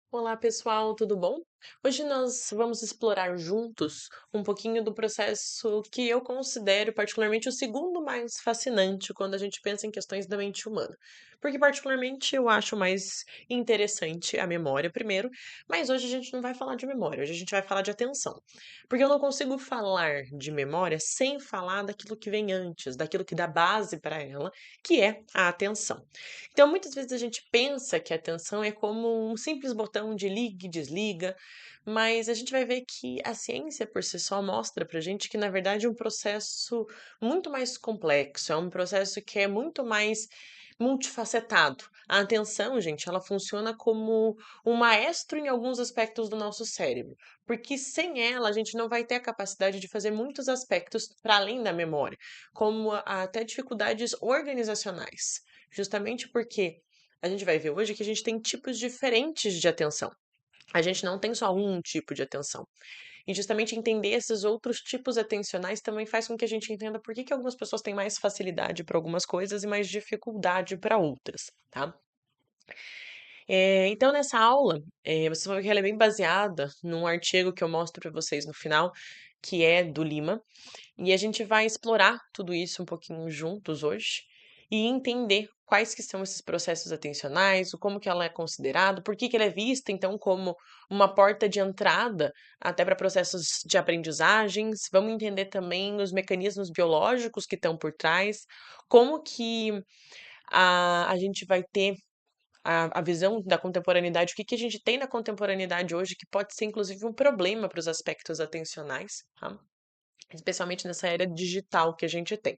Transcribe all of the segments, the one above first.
Olá, pessoal, tudo bom? Hoje nós vamos explorar juntos um pouquinho do processo que eu considero particularmente o segundo mais fascinante quando a gente pensa em questões da mente humana. Porque, particularmente, eu acho mais interessante a memória primeiro, mas hoje a gente não vai falar de memória, hoje a gente vai falar de atenção. Porque eu não consigo falar de memória sem falar daquilo que vem antes, daquilo que dá base para ela, que é a atenção. Então, muitas vezes a gente pensa que a atenção é como um simples botão de liga e desliga, mas a gente vai ver que a ciência por si só mostra pra gente que, na verdade, é um processo muito mais complexo, é um processo que é muito mais multifacetado. A atenção, gente, ela funciona como um maestro em alguns aspectos do nosso cérebro, porque sem ela a gente não vai ter a capacidade de fazer muitos aspectos para além da memória, como até dificuldades organizacionais. Justamente porque a gente vai ver hoje que a gente tem tipos diferentes de atenção. A gente não tem só um tipo de atenção. E justamente entender esses outros tipos atencionais também faz com que a gente entenda por que que algumas pessoas têm mais facilidade para algumas coisas e mais dificuldade para outras, tá? Então, nessa aula, vocês vão ver que ela é bem baseada num artigo que eu mostro para vocês no final, que é do Lima, e a gente vai explorar tudo isso um pouquinho juntos hoje e entender quais que são esses processos atencionais, o como que ela é considerada, por que que ela é vista então como uma porta de entrada até para processos de aprendizagens. Vamos entender também os mecanismos biológicos que estão por trás, como que a gente vai ter a visão da contemporaneidade, o que que a gente tem na contemporaneidade hoje que pode ser inclusive um problema para os aspectos atencionais, tá? Especialmente nessa era digital que a gente tem.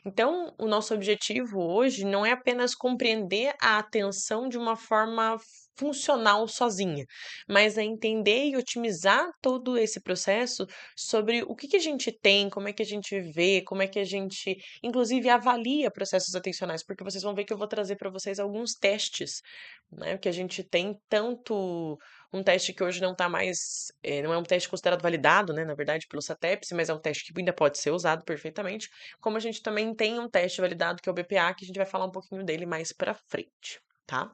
Então, o nosso objetivo hoje não é apenas compreender a atenção de uma forma funcional sozinha, mas é entender e otimizar todo esse processo sobre o que que a gente tem, como é que a gente vê, como é que a gente, inclusive, avalia processos atencionais, porque vocês vão ver que eu vou trazer para vocês alguns testes, né, que a gente tem tanto um teste que hoje não está mais, não é um teste considerado validado, né, na verdade, pelo SATEPS, mas é um teste que ainda pode ser usado perfeitamente, como a gente também tem um teste validado que é o BPA, que a gente vai falar um pouquinho dele mais pra frente, tá?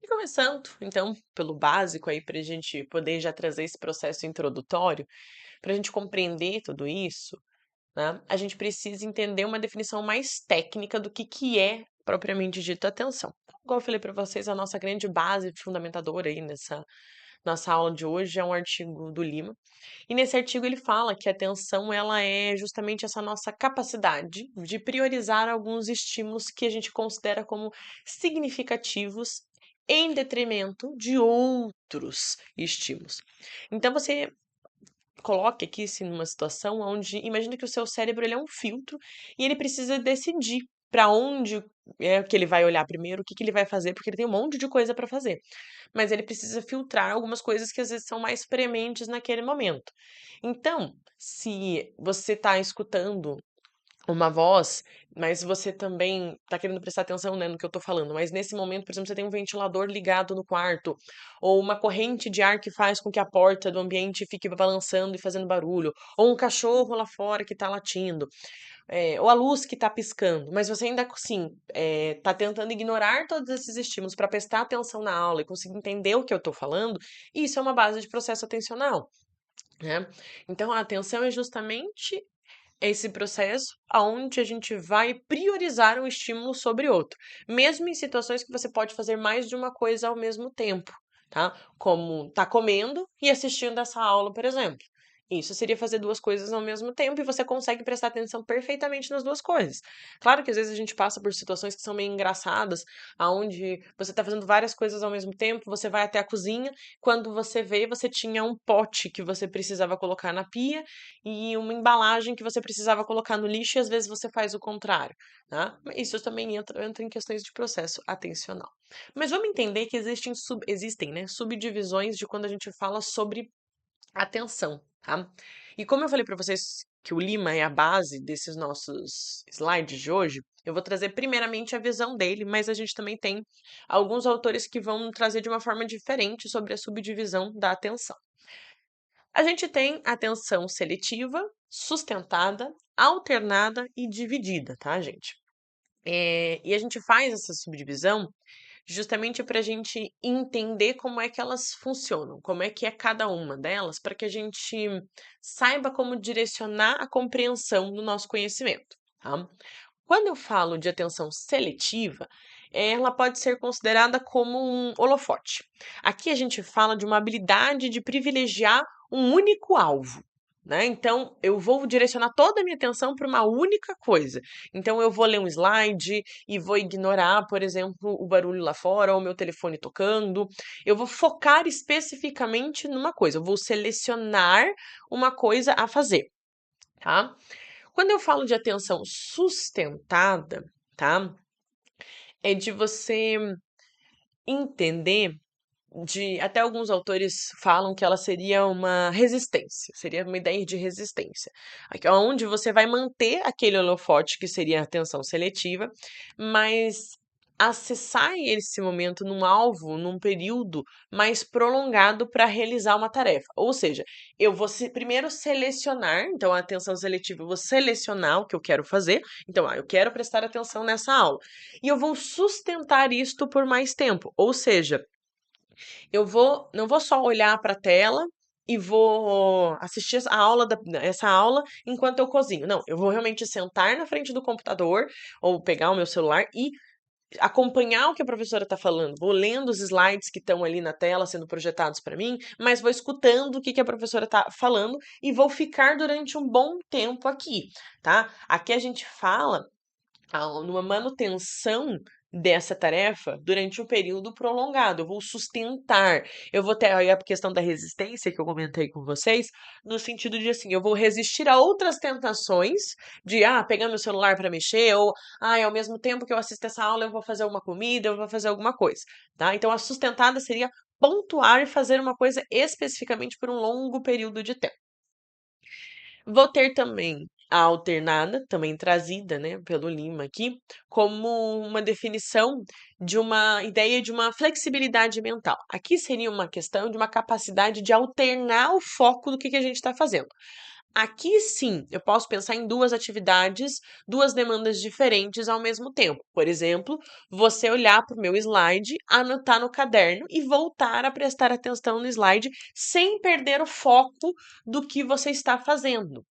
E começando, então, pelo básico aí, para a gente poder já trazer esse processo introdutório, para a gente compreender tudo isso, né, a gente precisa entender uma definição mais técnica do que é propriamente dita atenção. Igual eu falei para vocês, a nossa grande base fundamentadora aí nessa nossa aula de hoje é um artigo do Lima. E nesse artigo ele fala que a atenção ela é justamente essa nossa capacidade de priorizar alguns estímulos que a gente considera como significativos em detrimento de outros estímulos. Então você coloque aqui se numa situação onde imagina que o seu cérebro ele é um filtro e ele precisa decidir para onde é que ele vai olhar primeiro, o que que ele vai fazer, porque ele tem um monte de coisa para fazer. Mas ele precisa filtrar algumas coisas que às vezes são mais prementes naquele momento. Então, se você está escutando uma voz, mas você também tá querendo prestar atenção, né, no que eu tô falando, mas nesse momento, por exemplo, você tem um ventilador ligado no quarto, ou uma corrente de ar que faz com que a porta do ambiente fique balançando e fazendo barulho, ou um cachorro lá fora que tá latindo, ou a luz que tá piscando, mas você ainda assim, tá tentando ignorar todos esses estímulos para prestar atenção na aula e conseguir entender o que eu tô falando, isso é uma base de processo atencional, né. Então a atenção é justamente esse processo aonde a gente vai priorizar um estímulo sobre outro, mesmo em situações que você pode fazer mais de uma coisa ao mesmo tempo, tá? Como tá comendo e assistindo essa aula, por exemplo. Isso seria fazer duas coisas ao mesmo tempo e você consegue prestar atenção perfeitamente nas duas coisas. Claro que às vezes a gente passa por situações que são meio engraçadas, aonde você tá fazendo várias coisas ao mesmo tempo, você vai até a cozinha, quando você vê, você tinha um pote que você precisava colocar na pia e uma embalagem que você precisava colocar no lixo e às vezes você faz o contrário, tá? Isso também entra em questões de processo atencional. Mas vamos entender que existem, né, subdivisões de quando a gente fala sobre atenção, tá? E como eu falei para vocês que o Lima é a base desses nossos slides de hoje, eu vou trazer primeiramente a visão dele, mas a gente também tem alguns autores que vão trazer de uma forma diferente sobre a subdivisão da atenção. A gente tem atenção seletiva, sustentada, alternada e dividida, tá, gente? E a gente faz essa subdivisão justamente para a gente entender como é que elas funcionam, como é que é cada uma delas, para que a gente saiba como direcionar a compreensão do nosso conhecimento, tá? Quando eu falo de atenção seletiva, ela pode ser considerada como um holofote. Aqui a gente fala de uma habilidade de privilegiar um único alvo. Né? Então, eu vou direcionar toda a minha atenção para uma única coisa. Então, eu vou ler um slide e vou ignorar, por exemplo, o barulho lá fora ou o meu telefone tocando. Eu vou focar especificamente numa coisa. Eu vou selecionar uma coisa a fazer, tá? Quando eu falo de atenção sustentada, tá? É de você entender até alguns autores falam que ela seria uma resistência, seria uma ideia de resistência, onde você vai manter aquele holofote que seria a atenção seletiva, mas acessar esse momento num alvo, num período mais prolongado para realizar uma tarefa. Ou seja, eu vou primeiro selecionar, então a atenção seletiva, eu vou selecionar o que eu quero fazer, então, eu quero prestar atenção nessa aula, e eu vou sustentar isto por mais tempo, ou seja, não vou só olhar para a tela e vou assistir essa aula enquanto eu cozinho. Não, eu vou realmente sentar na frente do computador ou pegar o meu celular e acompanhar o que a professora está falando. Vou lendo os slides que estão ali na tela sendo projetados para mim, mas vou escutando o que a professora está falando e vou ficar durante um bom tempo aqui, tá? Aqui a gente fala numa manutenção dessa tarefa durante um período prolongado. Eu vou sustentar, eu vou ter aí a questão da resistência que eu comentei com vocês, no sentido de assim, eu vou resistir a outras tentações de pegar meu celular para mexer, ou ao mesmo tempo que eu assisto essa aula, eu vou fazer uma comida, eu vou fazer alguma coisa, tá? Então a sustentada seria pontuar e fazer uma coisa especificamente por um longo período de tempo. Vou ter também a alternada, também trazida, né, pelo Lima aqui, como uma definição de uma ideia de uma flexibilidade mental. Aqui seria uma questão de uma capacidade de alternar o foco do que a gente está fazendo. Aqui sim, eu posso pensar em duas atividades, duas demandas diferentes ao mesmo tempo. Por exemplo, você olhar para o meu slide, anotar no caderno e voltar a prestar atenção no slide sem perder o foco do que você está fazendo.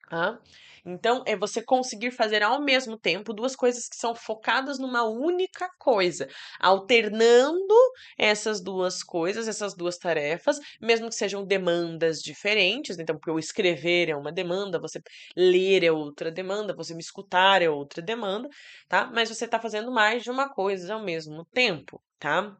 Tá? Então, é você conseguir fazer ao mesmo tempo duas coisas que são focadas numa única coisa, alternando essas duas coisas, essas duas tarefas, mesmo que sejam demandas diferentes. Então, porque o escrever é uma demanda, você ler é outra demanda, você me escutar é outra demanda, tá? Mas você está fazendo mais de uma coisa ao mesmo tempo, tá?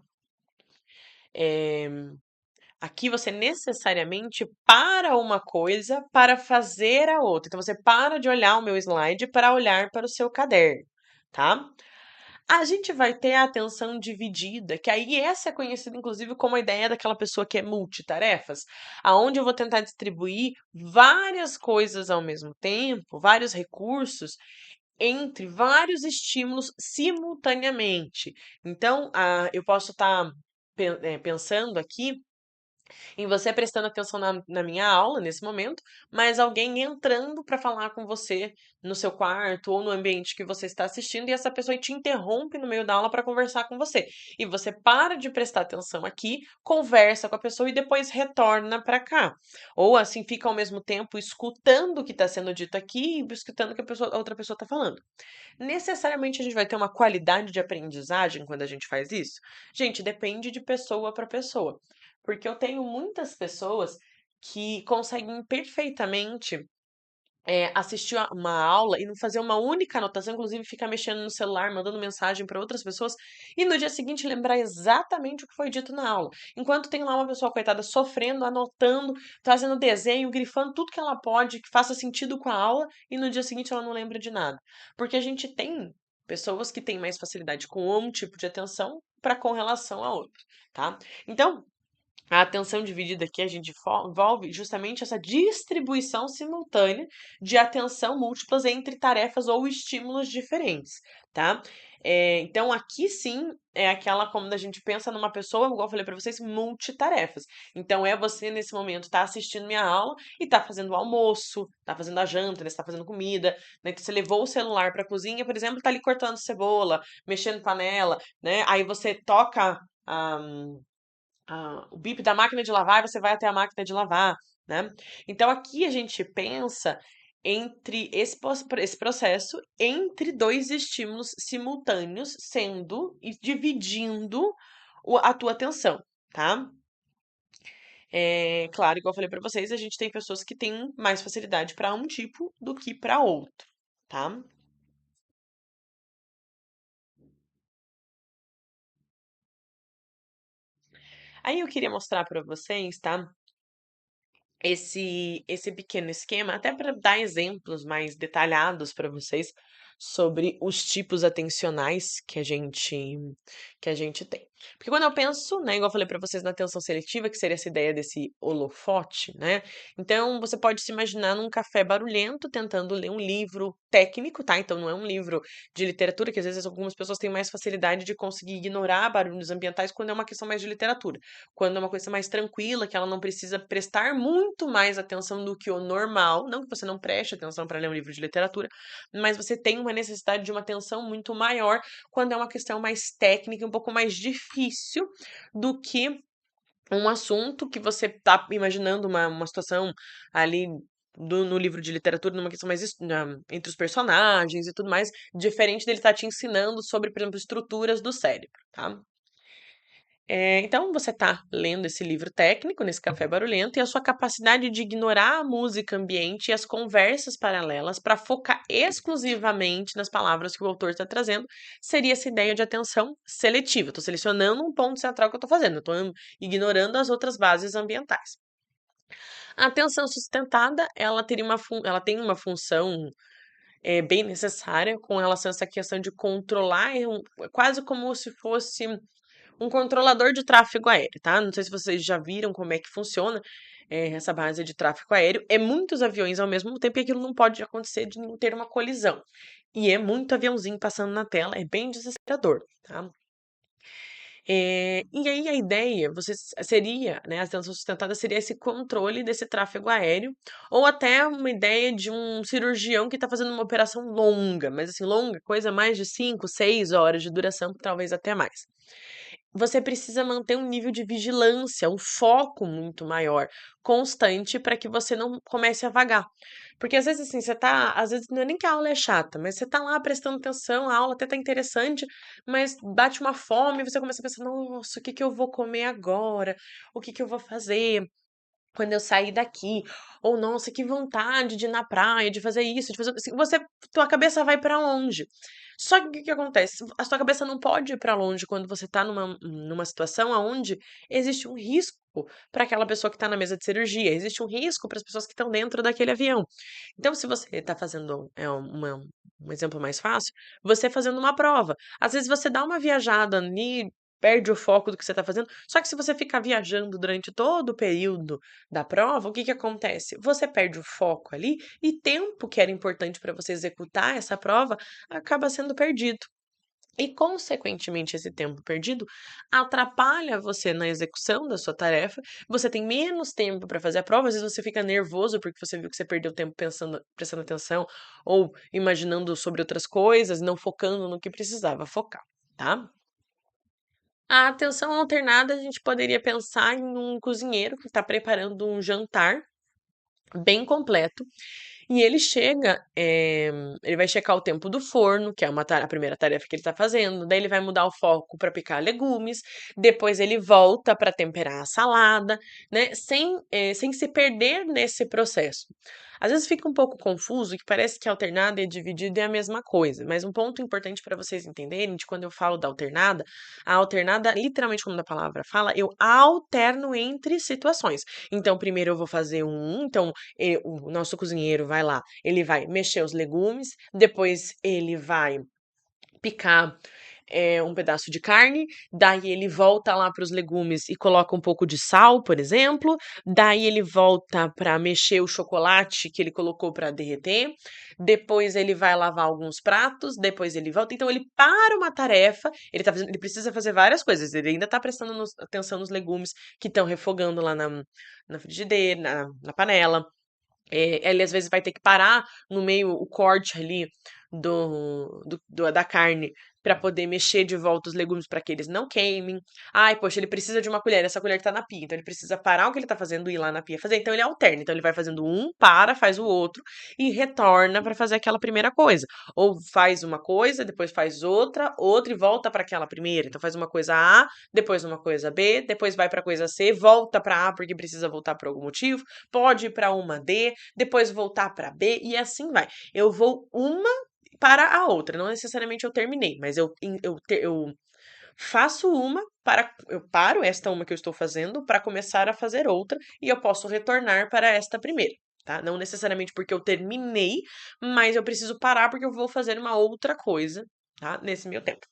Aqui você necessariamente para uma coisa para fazer a outra. Então você para de olhar o meu slide para olhar para o seu caderno, tá? A gente vai ter a atenção dividida, que aí essa é conhecida inclusive como a ideia daquela pessoa que é multitarefas, aonde eu vou tentar distribuir várias coisas ao mesmo tempo, vários recursos entre vários estímulos simultaneamente. Então, eu posso estar pensando aqui em você prestando atenção na minha aula nesse momento, mas alguém entrando para falar com você no seu quarto ou no ambiente que você está assistindo e essa pessoa te interrompe no meio da aula para conversar com você. E você para de prestar atenção aqui, conversa com a pessoa e depois retorna para cá. Ou assim fica ao mesmo tempo escutando o que está sendo dito aqui e escutando o que a outra pessoa está falando. Necessariamente a gente vai ter uma qualidade de aprendizagem quando a gente faz isso? Gente, depende de pessoa para pessoa. Porque eu tenho muitas pessoas que conseguem perfeitamente assistir uma aula e não fazer uma única anotação, inclusive ficar mexendo no celular, mandando mensagem para outras pessoas, e no dia seguinte lembrar exatamente o que foi dito na aula. Enquanto tem lá uma pessoa, coitada, sofrendo, anotando, fazendo desenho, grifando tudo que ela pode, que faça sentido com a aula, e no dia seguinte ela não lembra de nada. Porque a gente tem pessoas que têm mais facilidade com um tipo de atenção para com relação a outro, tá? Então, A atenção dividida aqui a gente envolve justamente essa distribuição simultânea de atenção múltiplas entre tarefas ou estímulos diferentes, tá? Então, aqui sim é aquela como a gente pensa numa pessoa, igual eu falei para vocês, multitarefas. Então, é você nesse momento tá assistindo minha aula e tá fazendo o almoço, tá fazendo a janta, né? Você tá fazendo comida, né? Que você levou o celular para a cozinha, por exemplo, tá ali cortando cebola, mexendo panela, né? Aí você toca o bip da máquina de lavar e você vai até a máquina de lavar, né? Então aqui a gente pensa entre esse processo entre dois estímulos simultâneos sendo e dividindo a tua atenção, tá? É claro, igual eu falei para vocês, a gente tem pessoas que têm mais facilidade para um tipo do que para outro, tá? Aí eu queria mostrar para vocês, tá? Esse pequeno esquema, até para dar exemplos mais detalhados para vocês sobre os tipos atencionais que a gente tem. Porque quando eu penso, né, igual eu falei para vocês na atenção seletiva, que seria essa ideia desse holofote, né? Então você pode se imaginar num café barulhento tentando ler um livro técnico, tá? Então não é um livro de literatura, que às vezes algumas pessoas têm mais facilidade de conseguir ignorar barulhos ambientais quando é uma questão mais de literatura. Quando é uma coisa mais tranquila, que ela não precisa prestar muito mais atenção do que o normal, não que você não preste atenção para ler um livro de literatura, mas você tem uma necessidade de uma atenção muito maior quando é uma questão mais técnica, um pouco mais difícil do que um assunto que você tá imaginando uma situação ali no livro de literatura, numa questão mais entre os personagens e tudo mais, diferente dele estar te ensinando sobre, por exemplo, estruturas do cérebro, tá? Então você está lendo esse livro técnico, nesse café barulhento, e a sua capacidade de ignorar a música ambiente e as conversas paralelas para focar exclusivamente nas palavras que o autor está trazendo, seria essa ideia de atenção seletiva. Estou selecionando um ponto central que eu estou fazendo, estou ignorando as outras bases ambientais. A atenção sustentada, ela tem uma função bem necessária com relação a essa questão de controlar, quase como se fosse um controlador de tráfego aéreo, tá? Não sei se vocês já viram como é que funciona essa base de tráfego aéreo. É muitos aviões ao mesmo tempo e aquilo não pode acontecer de não ter uma colisão. E é muito aviãozinho passando na tela, é bem desesperador, tá? E aí a ideia seria, né, a atenção sustentada seria esse controle desse tráfego aéreo, ou até uma ideia de um cirurgião que está fazendo uma operação longa, mas assim, longa, coisa mais de 5, 6 horas de duração, talvez até mais. Você precisa manter um nível de vigilância, um foco muito maior, constante, para que você não comece a vagar. Porque às vezes assim, às vezes não é nem que a aula é chata, mas você tá lá prestando atenção, a aula até tá interessante, mas bate uma fome e você começa a pensar, nossa, o que que eu vou comer agora? O que que eu vou fazer quando eu sair daqui? Ou nossa, que vontade de ir na praia, de fazer isso, de fazer assim, tua cabeça vai para longe. Só que o que que acontece? A sua cabeça não pode ir para longe quando você tá numa situação aonde existe um risco para aquela pessoa que está na mesa de cirurgia, existe um risco para as pessoas que estão dentro daquele avião. Então, se você está fazendo um exemplo mais fácil, você fazendo uma prova. Às vezes você dá uma viajada ali, perde o foco do que você está fazendo, só que se você ficar viajando durante todo o período da prova, o que que acontece? Você perde o foco ali e tempo que era importante para você executar essa prova acaba sendo perdido. E, consequentemente, esse tempo perdido atrapalha você na execução da sua tarefa. Você tem menos tempo para fazer a prova, às vezes você fica nervoso porque você viu que você perdeu tempo pensando, prestando atenção ou imaginando sobre outras coisas, não focando no que precisava focar, tá? A atenção alternada, a gente poderia pensar em um cozinheiro que está preparando um jantar bem completo e ele chega, ele vai checar o tempo do forno, que é a primeira tarefa que ele tá fazendo, daí ele vai mudar o foco para picar legumes, depois ele volta para temperar a salada, né, sem se perder nesse processo. Às vezes fica um pouco confuso, que parece que alternada e dividida é a mesma coisa, mas um ponto importante para vocês entenderem de quando eu falo da alternada, a alternada, literalmente como a palavra fala, eu alterno entre situações. Então, primeiro eu vou fazer então o nosso cozinheiro vai lá, ele vai mexer os legumes, depois ele vai picar um pedaço de carne, daí ele volta lá para os legumes e coloca um pouco de sal, por exemplo, daí ele volta para mexer o chocolate que ele colocou para derreter, depois ele vai lavar alguns pratos, depois ele volta. Então ele para uma tarefa, ele precisa fazer várias coisas, ele ainda tá prestando atenção nos legumes que estão refogando lá na frigideira, na panela. Ele às vezes vai ter que parar no meio o corte ali da carne para poder mexer de volta os legumes para que eles não queimem. Ai, poxa, ele precisa de uma colher, essa colher tá na pia, então ele precisa parar o que ele tá fazendo e ir lá na pia fazer. Então ele alterna, então ele vai fazendo um, para, faz o outro e retorna para fazer aquela primeira coisa. Ou faz uma coisa, depois faz outra e volta para aquela primeira. Então faz uma coisa A, depois uma coisa B, depois vai para coisa C, volta para A porque precisa voltar por algum motivo, pode ir para uma D, depois voltar para B e assim vai. Eu vou uma para a outra, não necessariamente eu terminei, mas eu faço uma para eu paro esta uma que eu estou fazendo para começar a fazer outra e eu posso retornar para esta primeira, tá? Não necessariamente porque eu terminei, mas eu preciso parar porque eu vou fazer uma outra coisa, tá? Nesse meu tempo.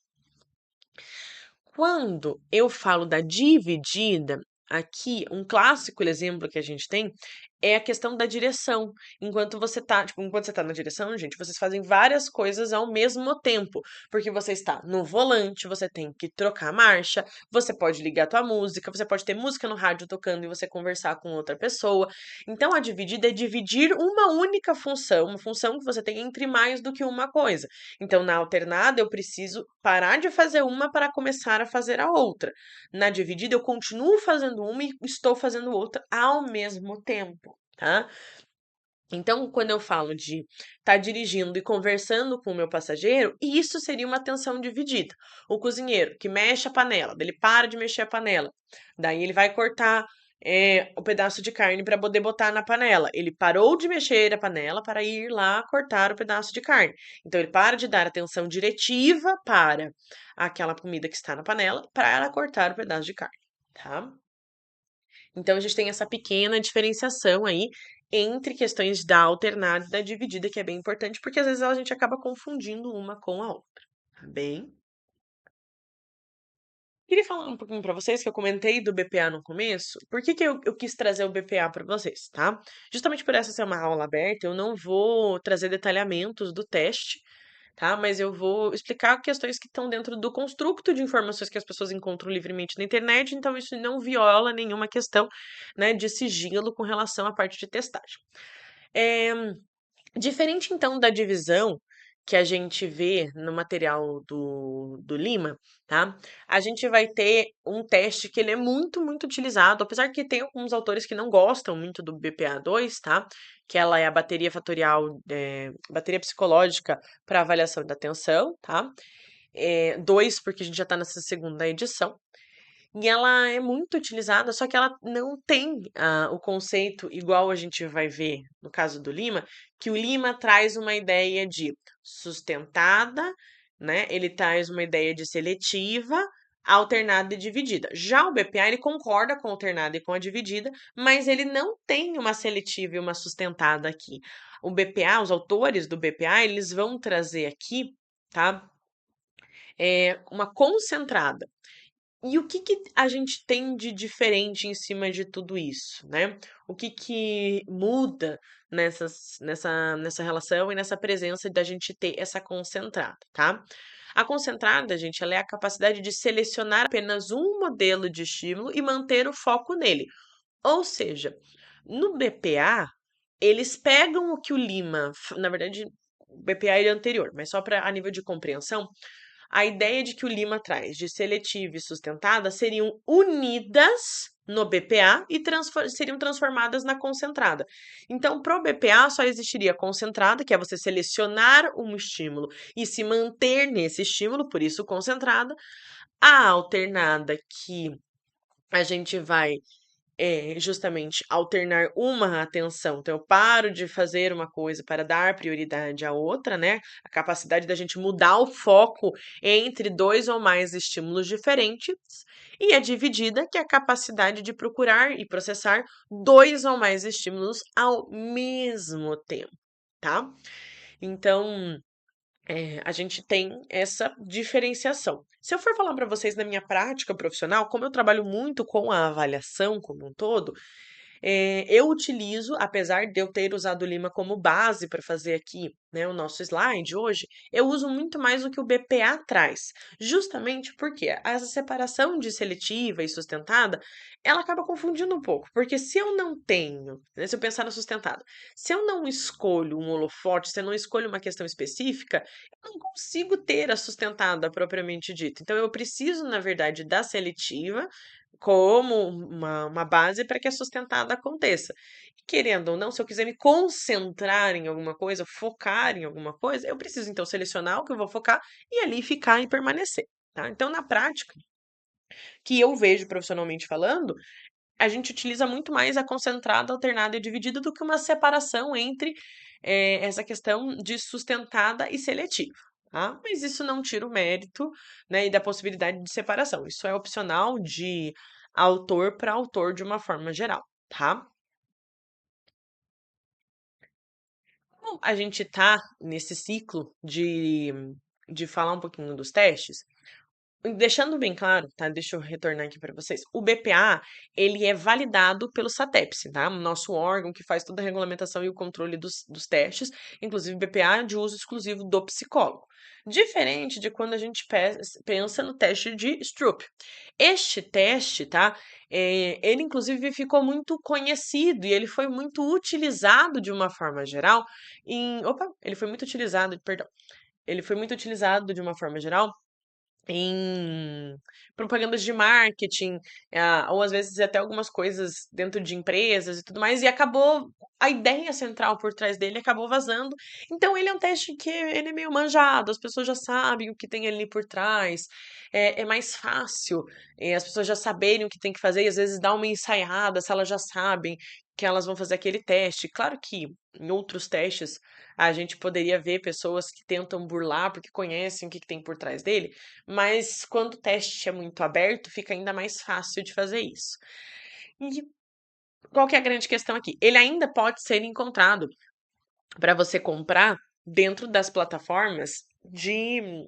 Quando eu falo da dividida, aqui um clássico exemplo que a gente tem é a questão da direção. Enquanto você tá na direção, gente, vocês fazem várias coisas ao mesmo tempo, porque você está no volante, você tem que trocar a marcha, você pode ligar a tua música, você pode ter música no rádio tocando e você conversar com outra pessoa. Então a dividida é dividir uma única função, uma função que você tem entre mais do que uma coisa. Então, na alternada, eu preciso parar de fazer uma para começar a fazer a outra. Na dividida, eu continuo fazendo uma e estou fazendo outra ao mesmo tempo, tá? Então, quando eu falo de estar dirigindo e conversando com o meu passageiro, isso seria uma atenção dividida. O cozinheiro que mexe a panela, daí ele para de mexer a panela, daí ele vai cortar o pedaço de carne para poder botar na panela. Ele parou de mexer a panela para ir lá cortar o pedaço de carne. Então, ele para de dar atenção diretiva para aquela comida que está na panela para cortar o pedaço de carne, tá? Então, a gente tem essa pequena diferenciação aí entre questões da alternada e da dividida, que é bem importante, porque às vezes a gente acaba confundindo uma com a outra, tá bem? Queria falar um pouquinho para vocês que eu comentei do BPA no começo. Por que que eu quis trazer o BPA para vocês, tá? Justamente por essa ser uma aula aberta, eu não vou trazer detalhamentos do teste, tá? Mas eu vou explicar questões que estão dentro do construto de informações que as pessoas encontram livremente na internet, então isso não viola nenhuma questão, né, de sigilo com relação à parte de testagem. Eh, Diferente então da divisão que a gente vê no material do Lima, tá? A gente vai ter um teste que ele é muito, muito utilizado, apesar que tem alguns autores que não gostam muito do BPA-2, tá? Que ela é a bateria fatorial, bateria psicológica para avaliação da atenção, tá? 2, porque a gente já está nessa segunda edição. E ela é muito utilizada, só que ela não tem o conceito igual a gente vai ver no caso do Lima, que o Lima traz uma ideia de sustentada, né? Ele traz uma ideia de seletiva, alternada e dividida. Já o BPA, ele concorda com a alternada e com a dividida, mas ele não tem uma seletiva e uma sustentada aqui. O BPA, os autores do BPA, eles vão trazer aqui, tá? Uma concentrada. E o que que a gente tem de diferente em cima de tudo isso, né? O que que muda nessa relação e nessa presença da gente ter essa concentrada, tá? A concentrada, gente, ela é a capacidade de selecionar apenas um modelo de estímulo e manter o foco nele. Ou seja, no BPA, eles pegam o que o Lima, na verdade, o BPA ele é anterior, mas só para a nível de compreensão, a ideia de que o Lima traz de seletiva e sustentada seriam unidas no BPA e seriam transformadas na concentrada. Então, para o BPA só existiria a concentrada, que é você selecionar um estímulo e se manter nesse estímulo, por isso concentrada. A alternada, que a gente vai justamente alternar uma atenção. Então, eu paro de fazer uma coisa para dar prioridade à outra, né? A capacidade da gente mudar o foco entre dois ou mais estímulos diferentes. E a dividida, que é a capacidade de procurar e processar dois ou mais estímulos ao mesmo tempo, tá? Então, a gente tem essa diferenciação. Se eu for falar para vocês na minha prática profissional, como eu trabalho muito com a avaliação como um todo, eu utilizo, apesar de eu ter usado o Lima como base para fazer aqui, né, o nosso slide hoje, eu uso muito mais o que o BPA traz. Justamente porque essa separação de seletiva e sustentada, ela acaba confundindo um pouco. Porque se eu não tenho, né, se eu pensar na sustentada, se eu não escolho um holofote, se eu não escolho uma questão específica, eu não consigo ter a sustentada propriamente dita. Então, eu preciso, na verdade, da seletiva como uma base para que a sustentada aconteça. E querendo ou não, se eu quiser me concentrar em alguma coisa, focar em alguma coisa, eu preciso então selecionar o que eu vou focar e ali ficar e permanecer, tá? Então, na prática, que eu vejo profissionalmente falando, a gente utiliza muito mais a concentrada, alternada e dividida do que uma separação entre essa questão de sustentada e seletiva. Tá? Mas isso não tira o mérito, né, e da possibilidade de separação. Isso é opcional de autor para autor de uma forma geral, tá? Como a gente tá nesse ciclo de falar um pouquinho dos testes, deixando bem claro, tá? Deixa eu retornar aqui para vocês. O BPA, ele é validado pelo SATEPS, tá? Nosso órgão que faz toda a regulamentação e o controle dos testes, inclusive BPA de uso exclusivo do psicólogo. Diferente de quando a gente pensa no teste de Stroop. Este teste, tá? Ele inclusive ficou muito conhecido e ele foi muito utilizado de uma forma geral ele foi muito utilizado, perdão. Ele foi muito utilizado de uma forma geral em propagandas de marketing, ou às vezes até algumas coisas dentro de empresas e tudo mais, e acabou a ideia central por trás dele acabou vazando. Então ele é um teste que ele é meio manjado, as pessoas já sabem o que tem ali por trás, é mais fácil, as pessoas já saberem o que tem que fazer e às vezes dá uma ensaiada se elas já sabem que elas vão fazer aquele teste. Claro que em outros testes a gente poderia ver pessoas que tentam burlar porque conhecem o que que tem por trás dele, mas quando o teste é muito aberto, fica ainda mais fácil de fazer isso. E qual que é a grande questão aqui? Ele ainda pode ser encontrado para você comprar dentro das plataformas de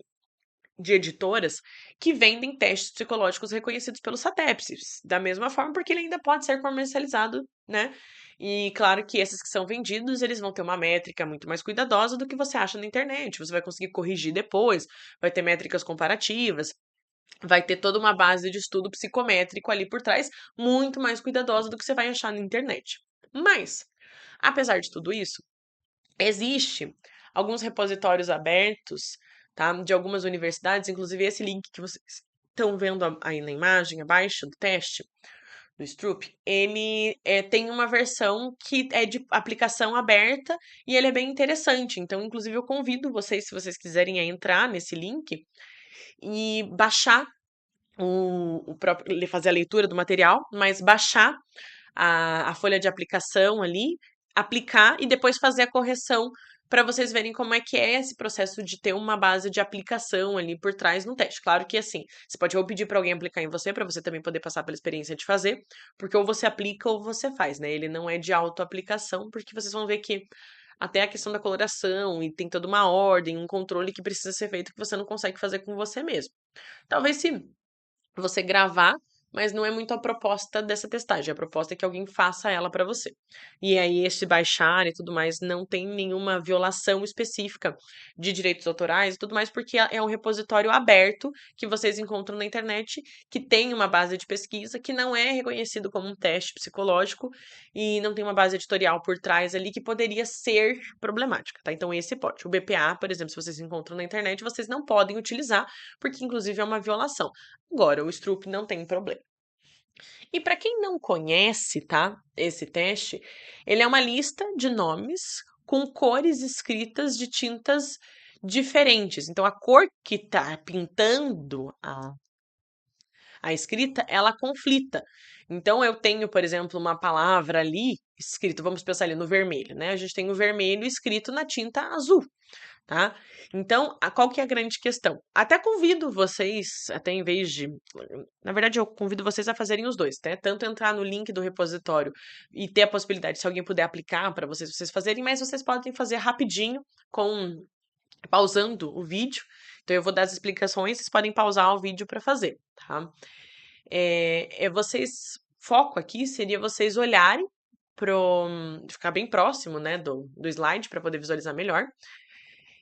editoras que vendem testes psicológicos reconhecidos pelo SATEPS, da mesma forma, porque ele ainda pode ser comercializado, né? E claro que esses que são vendidos, eles vão ter uma métrica muito mais cuidadosa do que você acha na internet. Você vai conseguir corrigir depois, vai ter métricas comparativas, vai ter toda uma base de estudo psicométrico ali por trás, muito mais cuidadosa do que você vai achar na internet. Mas, apesar de tudo isso, existe alguns repositórios abertos, tá, de algumas universidades, inclusive esse link que vocês estão vendo aí na imagem, abaixo do teste, do Stroop, ele tem uma versão que é de aplicação aberta e ele é bem interessante. Então, inclusive, eu convido vocês, se vocês quiserem, a entrar nesse link e baixar o próprio, fazer a leitura do material, mas baixar a folha de aplicação ali, aplicar e depois fazer a correção para vocês verem como é que é esse processo de ter uma base de aplicação ali por trás no teste. Claro que assim, você pode ou pedir para alguém aplicar em você, para você também poder passar pela experiência de fazer, porque ou você aplica ou você faz, né? Ele não é de autoaplicação, porque vocês vão ver que até a questão da coloração e tem toda uma ordem, um controle que precisa ser feito que você não consegue fazer com você mesmo. Talvez se você gravar, mas não é muito a proposta dessa testagem. A proposta é que alguém faça ela para você. E aí, esse baixar e tudo mais não tem nenhuma violação específica de direitos autorais e tudo mais, porque é um repositório aberto que vocês encontram na internet, que tem uma base de pesquisa, que não é reconhecido como um teste psicológico e não tem uma base editorial por trás ali que poderia ser problemática, tá? Então, esse pode. O BPA, por exemplo, se vocês encontram na internet, vocês não podem utilizar, porque inclusive é uma violação. Agora, o Stroop não tem problema. E para quem não conhece, tá, esse teste, ele é uma lista de nomes com cores escritas de tintas diferentes. Então, a cor que está pintando a escrita, ela conflita. Então, eu tenho, por exemplo, uma palavra ali escrita, vamos pensar ali no vermelho, né? A gente tem o vermelho escrito na tinta azul, tá? Então, qual que é a grande questão? Até convido vocês, até em vez de. Na verdade, eu convido vocês a fazerem os dois, né? Tanto entrar no link do repositório e ter a possibilidade, se alguém puder aplicar para vocês fazerem, mas vocês podem fazer rapidinho com pausando o vídeo. Então eu vou dar as explicações, vocês podem pausar o vídeo para fazer, tá? Foco aqui seria vocês olharem ficar bem próximo, né, do slide para poder visualizar melhor.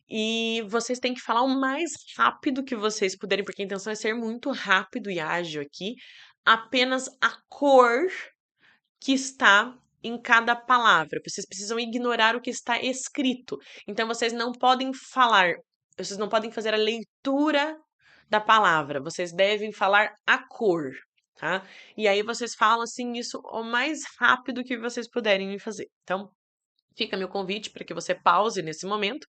E vocês têm que falar o mais rápido que vocês puderem, porque a intenção é ser muito rápido e ágil aqui. Apenas a cor que está em cada palavra. Vocês precisam ignorar o que está escrito. Então, vocês não podem fazer a leitura da palavra, vocês devem falar a cor, tá? E aí vocês falam assim isso o mais rápido que vocês puderem me fazer. Então, fica meu convite para que você pause nesse momento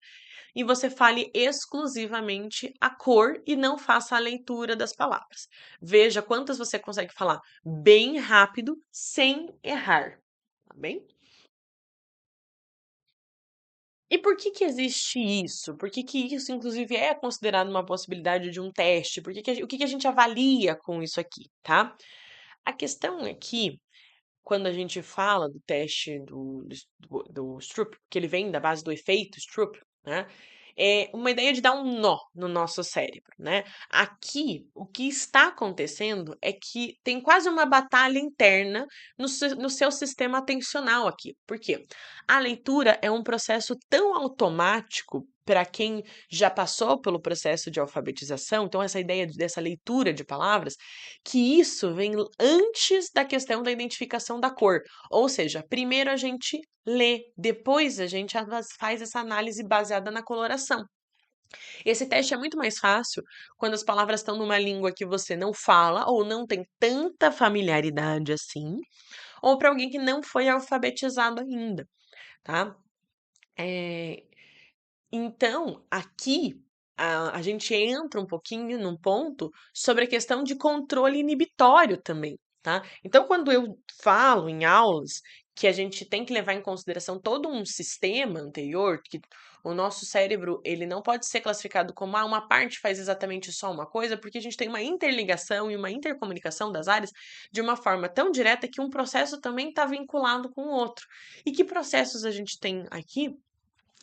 e você fale exclusivamente a cor e não faça a leitura das palavras. Veja quantas você consegue falar bem rápido, sem errar, tá bem? E por que que existe isso? Por que que isso, inclusive, é considerado uma possibilidade de um teste? O que que a gente avalia com isso aqui, tá? A questão aqui quando a gente fala do teste do Stroop, que ele vem da base do efeito Stroop, né? É uma ideia de dar um nó no nosso cérebro, né? Aqui, o que está acontecendo é que tem quase uma batalha interna no seu sistema atencional aqui. Por quê? A leitura é um processo tão automático para quem já passou pelo processo de alfabetização, então essa ideia dessa leitura de palavras, que isso vem antes da questão da identificação da cor. Ou seja, primeiro a gente lê, depois a gente faz essa análise baseada na coloração. Esse teste é muito mais fácil quando as palavras estão numa língua que você não fala ou não tem tanta familiaridade assim, ou para alguém que não foi alfabetizado ainda, tá? É, então, aqui a gente entra um pouquinho num ponto sobre a questão de controle inibitório também, tá? Então, quando eu falo em aulas que a gente tem que levar em consideração todo um sistema anterior, que o nosso cérebro ele não pode ser classificado como uma parte faz exatamente só uma coisa, porque a gente tem uma interligação e uma intercomunicação das áreas de uma forma tão direta que um processo também está vinculado com o outro. E que processos a gente tem aqui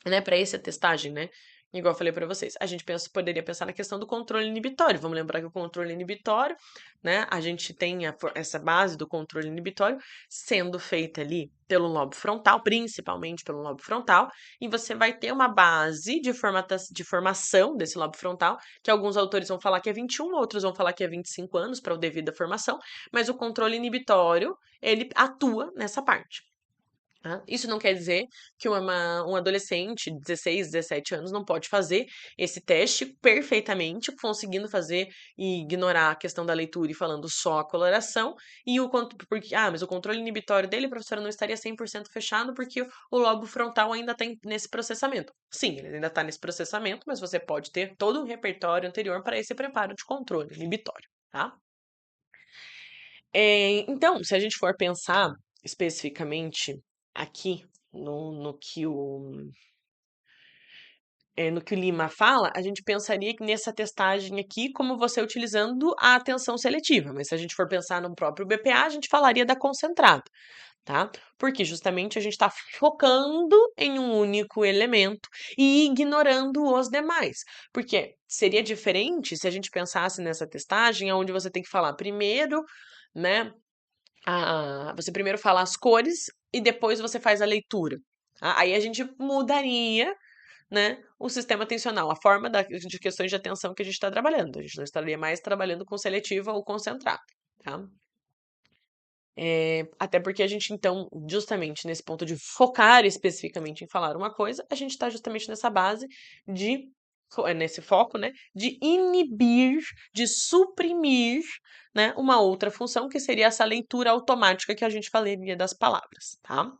né, para essa testagem, né? Igual eu falei para vocês, a gente poderia pensar na questão do controle inibitório. Vamos lembrar que o controle inibitório, né? A gente tem essa base do controle inibitório sendo feita ali pelo lobo frontal, principalmente pelo lobo frontal, e você vai ter uma base de formação desse lobo frontal, que alguns autores vão falar que é 21, outros vão falar que é 25 anos para o devido à formação, mas o controle inibitório, ele atua nessa parte. Tá? Isso não quer dizer que um adolescente de 16, 17 anos não pode fazer esse teste perfeitamente, conseguindo fazer e ignorar a questão da leitura e falando só a coloração, mas o controle inibitório dele, professora, não estaria 100% fechado porque o lobo frontal ainda está nesse processamento. Sim, ele ainda está nesse processamento, mas você pode ter todo um repertório anterior para esse preparo de controle inibitório, tá? Então, se a gente for pensar especificamente aqui no que o Lima fala, a gente pensaria que nessa testagem aqui, como você utilizando a atenção seletiva, mas se a gente for pensar no próprio BPA, a gente falaria da concentrada, tá? Porque justamente a gente está focando em um único elemento e ignorando os demais. Porque seria diferente se a gente pensasse nessa testagem, onde você tem que falar primeiro, né? Você primeiro fala as cores e depois você faz a leitura. Tá? Aí a gente mudaria, né, o sistema atencional, a forma de questões de atenção que a gente está trabalhando. A gente não estaria mais trabalhando com seletiva ou concentrada, tá? Até porque a gente, então, justamente nesse ponto de focar especificamente em falar uma coisa, a gente está justamente nessa base nesse foco, né, de inibir, de suprimir, né, uma outra função que seria essa leitura automática que a gente falaria das palavras, tá?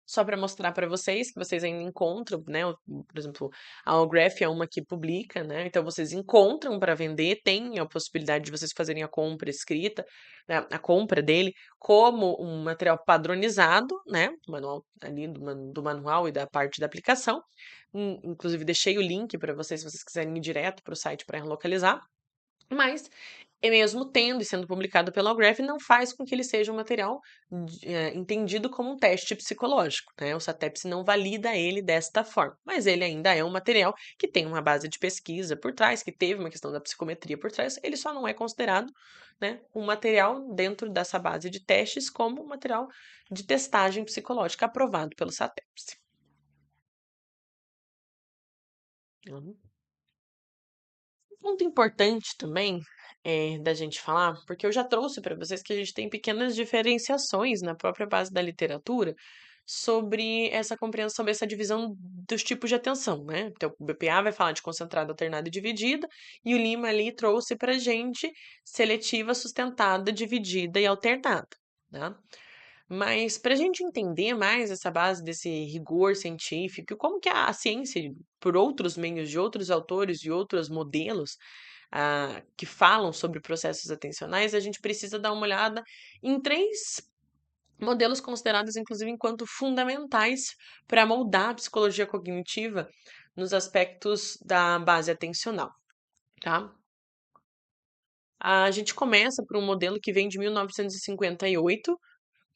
Só para mostrar para vocês que vocês ainda encontram, né? Por exemplo, a Allgraph é uma que publica, né? Então vocês encontram para vender, tem a possibilidade de vocês fazerem a compra escrita, né, a compra dele como um material padronizado, né? Manual ali do manual e da parte da aplicação. Inclusive deixei o link para vocês, se vocês quiserem ir direto para o site para localizar. Mas E mesmo tendo e sendo publicado pela Graph, não faz com que ele seja um material entendido como um teste psicológico, né? O SATEPS não valida ele desta forma, mas ele ainda é um material que tem uma base de pesquisa por trás, que teve uma questão da psicometria por trás, ele só não é considerado, né, um material dentro dessa base de testes como um material de testagem psicológica aprovado pelo SATEPS. Uhum. Um ponto importante também da gente falar, porque eu já trouxe para vocês que a gente tem pequenas diferenciações na própria base da literatura sobre essa compreensão, sobre essa divisão dos tipos de atenção, né? Então, o BPA vai falar de concentrada, alternada e dividida, e o Lima ali trouxe para gente seletiva, sustentada, dividida e alternada, né? Mas para a gente entender mais essa base desse rigor científico, e como que a ciência, por outros meios de outros autores e outros modelos, que falam sobre processos atencionais, a gente precisa dar uma olhada em três modelos considerados, inclusive, enquanto fundamentais para moldar a psicologia cognitiva nos aspectos da base atencional, tá? A gente começa por um modelo que vem de 1958,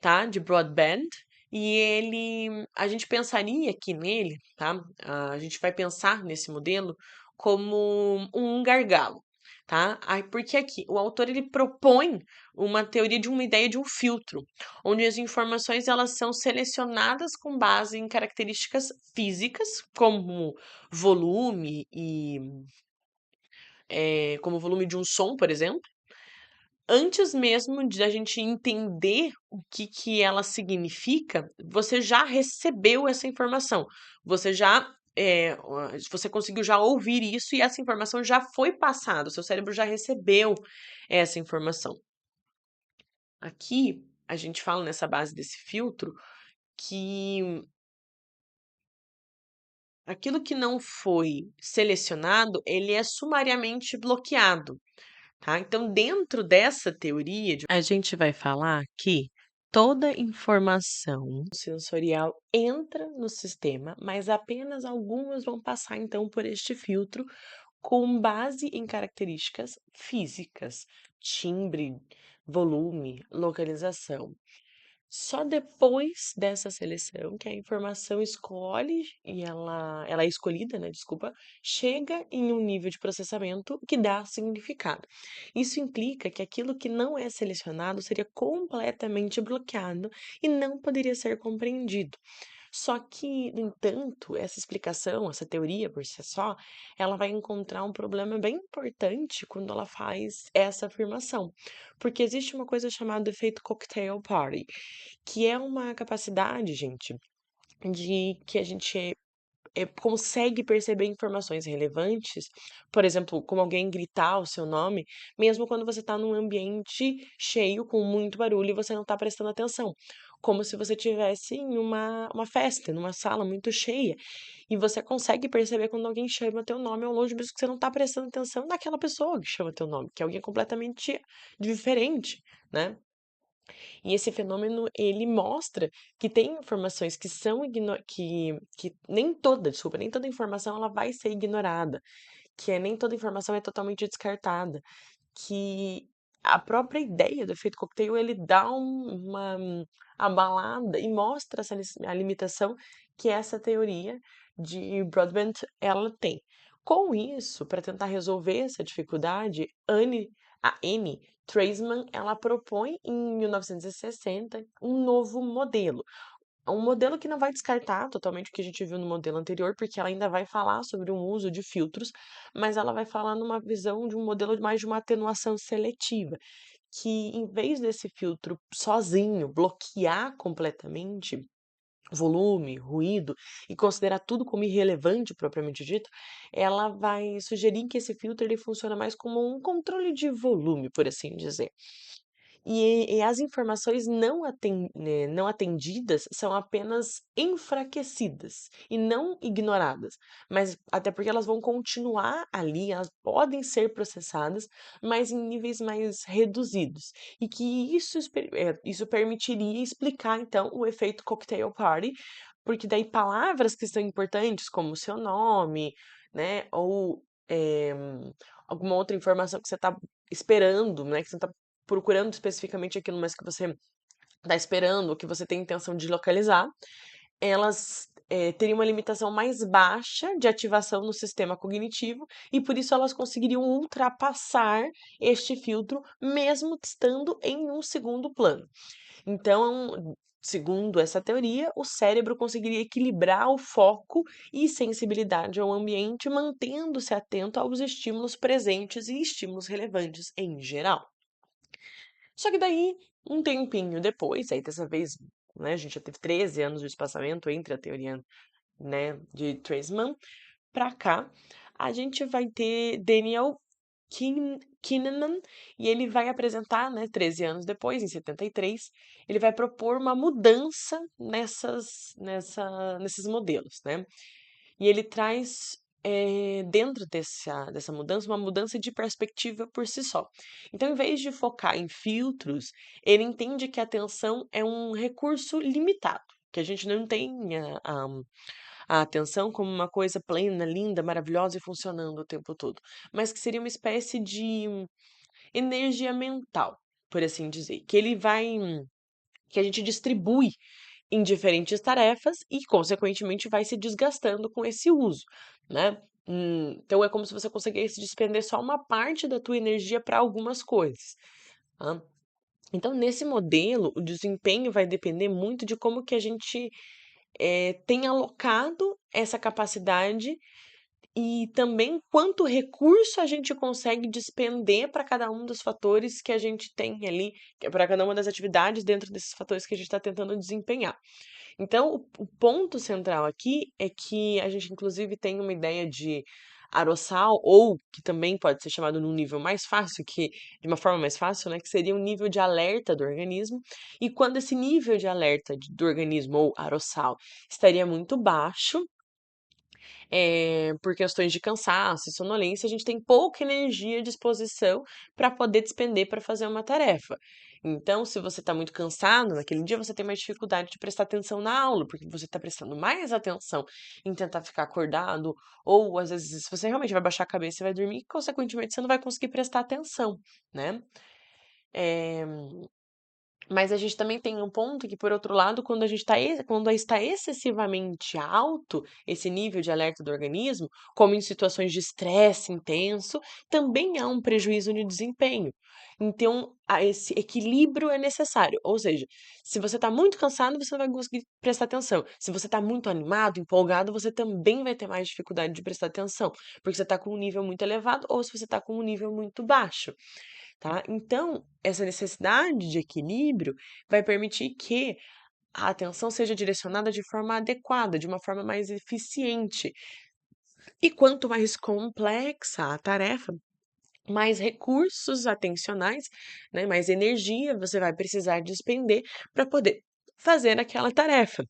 tá? De Broadband. E a gente pensaria que nele, tá? A gente vai pensar nesse modelo como um gargalo, tá? Aí, porque aqui o autor ele propõe uma teoria de uma ideia de um filtro, onde as informações elas são selecionadas com base em características físicas, como volume e como o volume de um som, por exemplo, antes mesmo de a gente entender o que ela significa, você já recebeu essa informação. Você já você conseguiu já ouvir isso e essa informação já foi passada, o seu cérebro já recebeu essa informação. Aqui, a gente fala nessa base desse filtro que aquilo que não foi selecionado, ele é sumariamente bloqueado. Tá? Então, dentro dessa teoria, a gente vai falar que toda informação sensorial entra no sistema, mas apenas algumas vão passar então por este filtro com base em características físicas, timbre, volume, localização. Só depois dessa seleção que a informação escolhe e ela é escolhida, né, desculpa, chega em um nível de processamento que dá significado. Isso implica que aquilo que não é selecionado seria completamente bloqueado e não poderia ser compreendido. Só que, no entanto, essa explicação, essa teoria por si só, ela vai encontrar um problema bem importante quando ela faz essa afirmação. Porque existe uma coisa chamada efeito cocktail party, que é uma capacidade, gente, de que a gente consegue perceber informações relevantes, por exemplo, como alguém gritar o seu nome, mesmo quando você está num ambiente cheio, com muito barulho e você não está prestando atenção. Como se você estivesse em uma festa, numa sala muito cheia, e você consegue perceber quando alguém chama teu nome ao longe, mesmo que você não está prestando atenção naquela pessoa que chama teu nome, que é alguém completamente diferente, né? E esse fenômeno, ele mostra que tem informações que são que nem toda, desculpa, nem toda informação ela vai ser ignorada, que nem toda informação é totalmente descartada, que a própria ideia do efeito coquetel, ele dá uma abalada e mostra a limitação que essa teoria de Broadbent ela tem. Com isso, para tentar resolver essa dificuldade, a Anne Treisman, ela propõe em 1960 um novo modelo. Um modelo que não vai descartar totalmente o que a gente viu no modelo anterior, porque ela ainda vai falar sobre um uso de filtros, mas ela vai falar numa visão de um modelo mais de uma atenuação seletiva, que em vez desse filtro sozinho bloquear completamente volume, ruído e considerar tudo como irrelevante propriamente dito, ela vai sugerir que esse filtro ele funciona mais como um controle de volume, por assim dizer. E as informações não atendidas são apenas enfraquecidas e não ignoradas, mas até porque elas vão continuar ali, elas podem ser processadas, mas em níveis mais reduzidos. E que isso permitiria explicar, então, o efeito cocktail party, porque daí palavras que são importantes, como o seu nome, né, ou alguma outra informação que você está esperando, né? Que você não está procurando especificamente aquilo, mas que você está esperando, ou que você tem intenção de localizar, elas teriam uma limitação mais baixa de ativação no sistema cognitivo e por isso elas conseguiriam ultrapassar este filtro, mesmo estando em um segundo plano. Então, segundo essa teoria, o cérebro conseguiria equilibrar o foco e sensibilidade ao ambiente, mantendo-se atento aos estímulos presentes e estímulos relevantes em geral. Só que daí, um tempinho depois, aí dessa vez, né, a gente já teve 13 anos de espaçamento entre a teoria, né, de Treisman para cá, a gente vai ter Daniel Kahneman, e ele vai apresentar, né, 13 anos depois, em 73, ele vai propor uma mudança nesses modelos, né? E ele traz, dentro dessa mudança, uma mudança de perspectiva por si só. Então, em vez de focar em filtros, ele entende que a atenção é um recurso limitado, que a gente não tem a atenção como uma coisa plena, linda, maravilhosa e funcionando o tempo todo, mas que seria uma espécie de energia mental, por assim dizer, que a gente distribui em diferentes tarefas e, consequentemente, vai se desgastando com esse uso, né? Então é como se você conseguisse despender só uma parte da tua energia para algumas coisas. Tá? Então, nesse modelo, o desempenho vai depender muito de como que a gente tem alocado essa capacidade e também quanto recurso a gente consegue despender para cada um dos fatores que a gente tem ali, para cada uma das atividades dentro desses fatores que a gente está tentando desempenhar. Então, o ponto central aqui é que a gente, inclusive, tem uma ideia de arossal, ou que também pode ser chamado num nível mais fácil, de uma forma mais fácil, né, que seria um nível de alerta do organismo. E quando esse nível de alerta do organismo, ou arossal, estaria muito baixo, por questões de cansaço e sonolência, a gente tem pouca energia à disposição para poder despender para fazer uma tarefa. Então, se você está muito cansado naquele dia, você tem mais dificuldade de prestar atenção na aula, porque você está prestando mais atenção em tentar ficar acordado, ou às vezes, se você realmente vai baixar a cabeça e vai dormir, consequentemente, você não vai conseguir prestar atenção, né? Eh, mas a gente também tem um ponto que, por outro lado, quando está excessivamente alto esse nível de alerta do organismo, como em situações de estresse intenso, também há um prejuízo no desempenho. Então, esse equilíbrio é necessário. Ou seja, se você está muito cansado, você não vai conseguir prestar atenção. Se você está muito animado, empolgado, você também vai ter mais dificuldade de prestar atenção, porque você está com um nível muito elevado ou se você está com um nível muito baixo. Tá? Então, essa necessidade de equilíbrio vai permitir que a atenção seja direcionada de forma adequada, de uma forma mais eficiente. E quanto mais complexa a tarefa, mais recursos atencionais, né, mais energia você vai precisar despender para poder fazer aquela tarefa.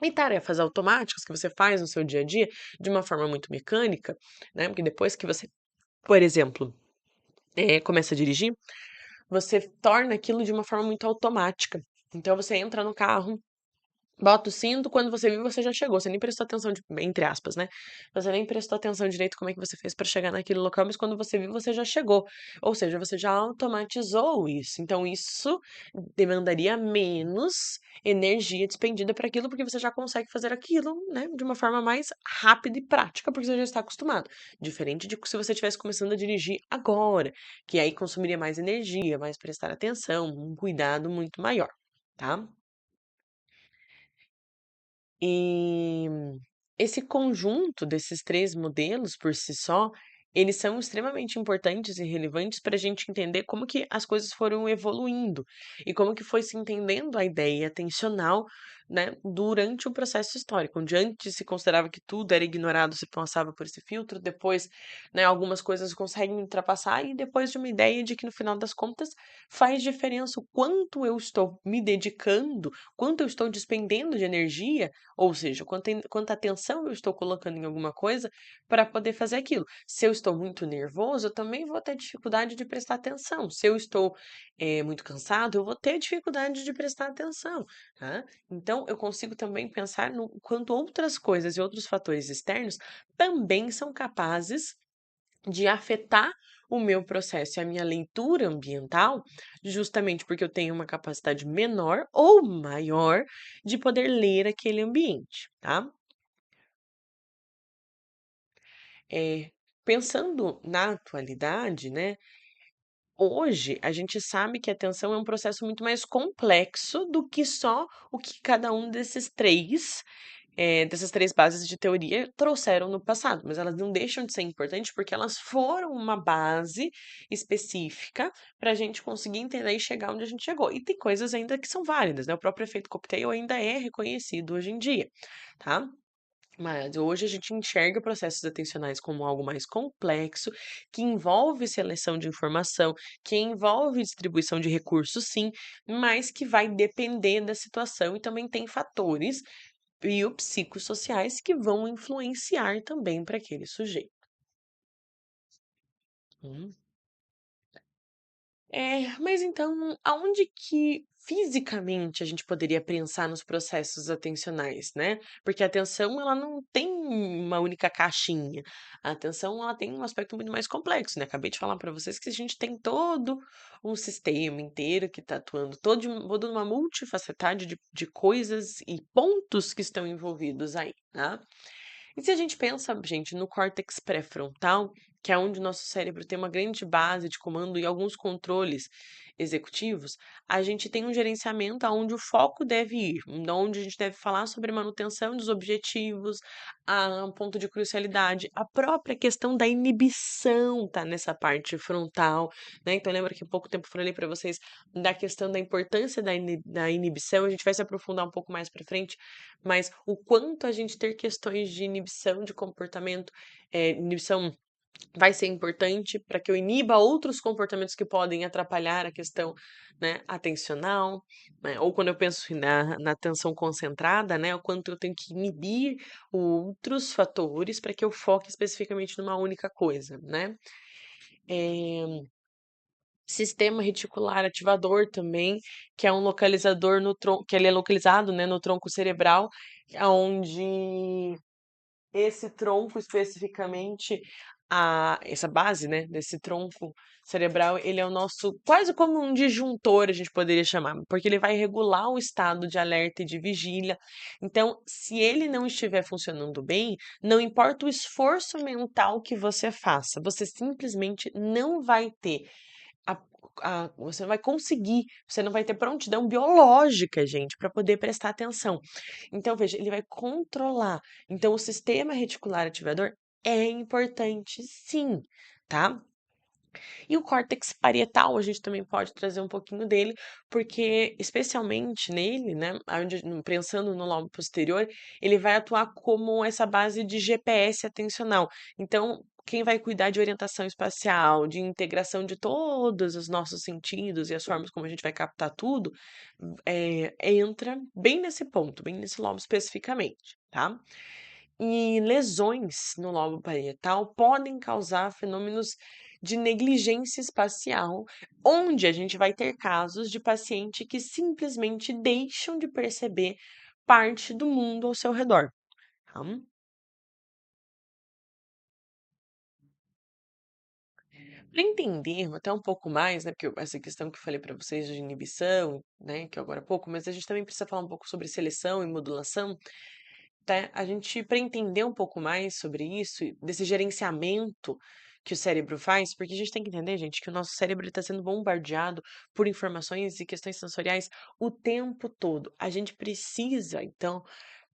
E tarefas automáticas que você faz no seu dia a dia de uma forma muito mecânica, né? Porque depois que você, por exemplo, começa a dirigir, você torna aquilo de uma forma muito automática. Então você entra no carro, bota o cinto, quando você viu, você já chegou. Você nem prestou atenção, entre aspas, né? Você nem prestou atenção direito como é que você fez para chegar naquele local, mas quando você viu, você já chegou. Ou seja, você já automatizou isso. Então isso demandaria menos energia despendida para aquilo, porque você já consegue fazer aquilo, né, de uma forma mais rápida e prática, porque você já está acostumado. Diferente de se você estivesse começando a dirigir agora, que aí consumiria mais energia, mais prestar atenção, um cuidado muito maior, tá? E esse conjunto desses 3 modelos por si só, eles são extremamente importantes e relevantes para a gente entender como que as coisas foram evoluindo e como que foi se entendendo a ideia atencional, né, durante o processo histórico, onde antes se considerava que tudo era ignorado, se passava por esse filtro, depois, né, algumas coisas conseguem ultrapassar e depois de uma ideia de que no final das contas faz diferença o quanto eu estou me dedicando, quanto eu estou despendendo de energia, ou seja, quanta atenção eu estou colocando em alguma coisa para poder fazer aquilo. Se eu estou muito nervoso, eu também vou ter dificuldade de prestar atenção. Se eu estou muito cansado, eu vou ter dificuldade de prestar atenção. Tá? Então, eu consigo também pensar no quanto outras coisas e outros fatores externos também são capazes de afetar o meu processo e a minha leitura ambiental, justamente porque eu tenho uma capacidade menor ou maior de poder ler aquele ambiente, tá? Pensando na atualidade, né, hoje a gente sabe que a atenção é um processo muito mais complexo do que só o que cada um dessas 3 bases de teoria trouxeram no passado, mas elas não deixam de ser importantes, porque elas foram uma base específica para a gente conseguir entender e chegar onde a gente chegou. E tem coisas ainda que são válidas, né, o próprio efeito cocktail ainda é reconhecido hoje em dia, tá. Mas hoje a gente enxerga processos atencionais como algo mais complexo, que envolve seleção de informação, que envolve distribuição de recursos, sim, mas que vai depender da situação e também tem fatores biopsicossociais que vão influenciar também para aquele sujeito. Hum. Mas então, aonde que fisicamente a gente poderia pensar nos processos atencionais, né? Porque a atenção, ela não tem uma única caixinha. A atenção, ela tem um aspecto muito mais complexo, né? Acabei de falar para vocês que a gente tem todo um sistema inteiro que está atuando, toda uma multifacetada de coisas e pontos que estão envolvidos aí, tá? E se a gente pensa, gente, no córtex pré-frontal, que é onde o nosso cérebro tem uma grande base de comando e alguns controles executivos, a gente tem um gerenciamento aonde o foco deve ir, onde a gente deve falar sobre manutenção dos objetivos, a ponto de crucialidade, a própria questão da inibição tá nessa parte frontal, né? Então lembra que há pouco tempo eu falei para vocês da questão da importância da inibição, a gente vai se aprofundar um pouco mais para frente, mas o quanto a gente ter questões de inibição de comportamento, inibição vai ser importante para que eu iniba outros comportamentos que podem atrapalhar a questão, né, atencional, né? Ou quando eu penso na atenção concentrada, né, o quanto eu tenho que inibir outros fatores para que eu foque especificamente numa única coisa, né? Eh, Sistema reticular ativador também, que é um localizador no tronco, que ele é localizado, né, no tronco cerebral, onde esse tronco especificamente, essa base, né, desse tronco cerebral, ele é o nosso quase como um disjuntor, a gente poderia chamar, porque ele vai regular o estado de alerta e de vigília. Então, se ele não estiver funcionando bem, não importa o esforço mental que você faça, você simplesmente não vai ter a você não vai conseguir, você não vai ter prontidão biológica, gente, para poder prestar atenção. Então, veja, ele vai controlar. Então, o sistema reticular ativador é importante, sim, tá? E o córtex parietal, a gente também pode trazer um pouquinho dele, porque especialmente nele, né, pensando no lobo posterior, ele vai atuar como essa base de GPS atencional. Então, quem vai cuidar de orientação espacial, de integração de todos os nossos sentidos e as formas como a gente vai captar tudo, entra bem nesse ponto, bem nesse lobo especificamente, tá? E lesões no lobo parietal podem causar fenômenos de negligência espacial, onde a gente vai ter casos de paciente que simplesmente deixam de perceber parte do mundo ao seu redor. Tá? Para entender até um pouco mais, né, porque essa questão que eu falei para vocês de inibição, né, que é agora há pouco, mas a gente também precisa falar um pouco sobre seleção e modulação. Tá, a gente para entender um pouco mais sobre isso, desse gerenciamento que o cérebro faz, porque a gente tem que entender, gente, que o nosso cérebro está sendo bombardeado por informações e questões sensoriais o tempo todo. A gente precisa, então,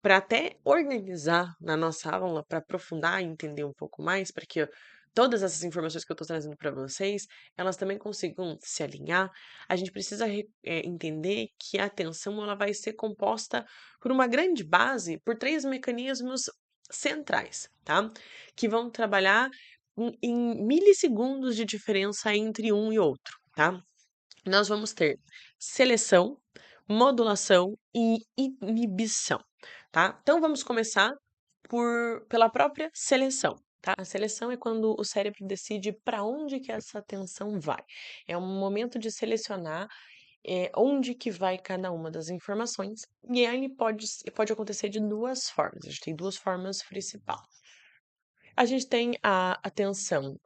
para até organizar na nossa aula, para aprofundar e entender um pouco mais, para que todas essas informações que eu estou trazendo para vocês, elas também consigam se alinhar, a gente precisa entender que a atenção ela vai ser composta por uma grande base, por 3 mecanismos centrais, tá? Que vão trabalhar em milissegundos de diferença entre um e outro, tá? Nós vamos ter seleção, modulação e inibição, tá? Então vamos começar pela própria seleção, tá? A seleção é quando o cérebro decide para onde que essa atenção vai. É um momento de selecionar onde que vai cada uma das informações, e aí pode acontecer de duas formas. A gente tem duas formas principais. A gente tem a atenção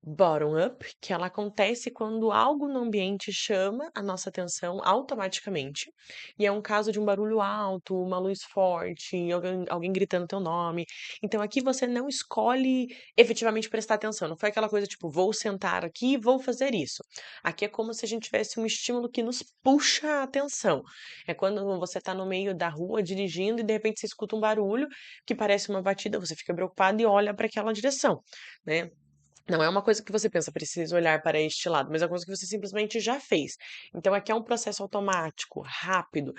bottom-up, que ela acontece quando algo no ambiente chama a nossa atenção automaticamente, e é um caso de um barulho alto, uma luz forte, alguém gritando teu nome. Então aqui você não escolhe efetivamente prestar atenção, não foi aquela coisa tipo, vou sentar aqui e vou fazer isso. Aqui é como se a gente tivesse um estímulo que nos puxa a atenção. É quando você está no meio da rua dirigindo e de repente você escuta um barulho que parece uma batida, você fica preocupado e olha para aquela direção, né? Não é uma coisa que você pensa, preciso olhar para este lado, mas é uma coisa que você simplesmente já fez. Então aqui é um processo automático, rápido,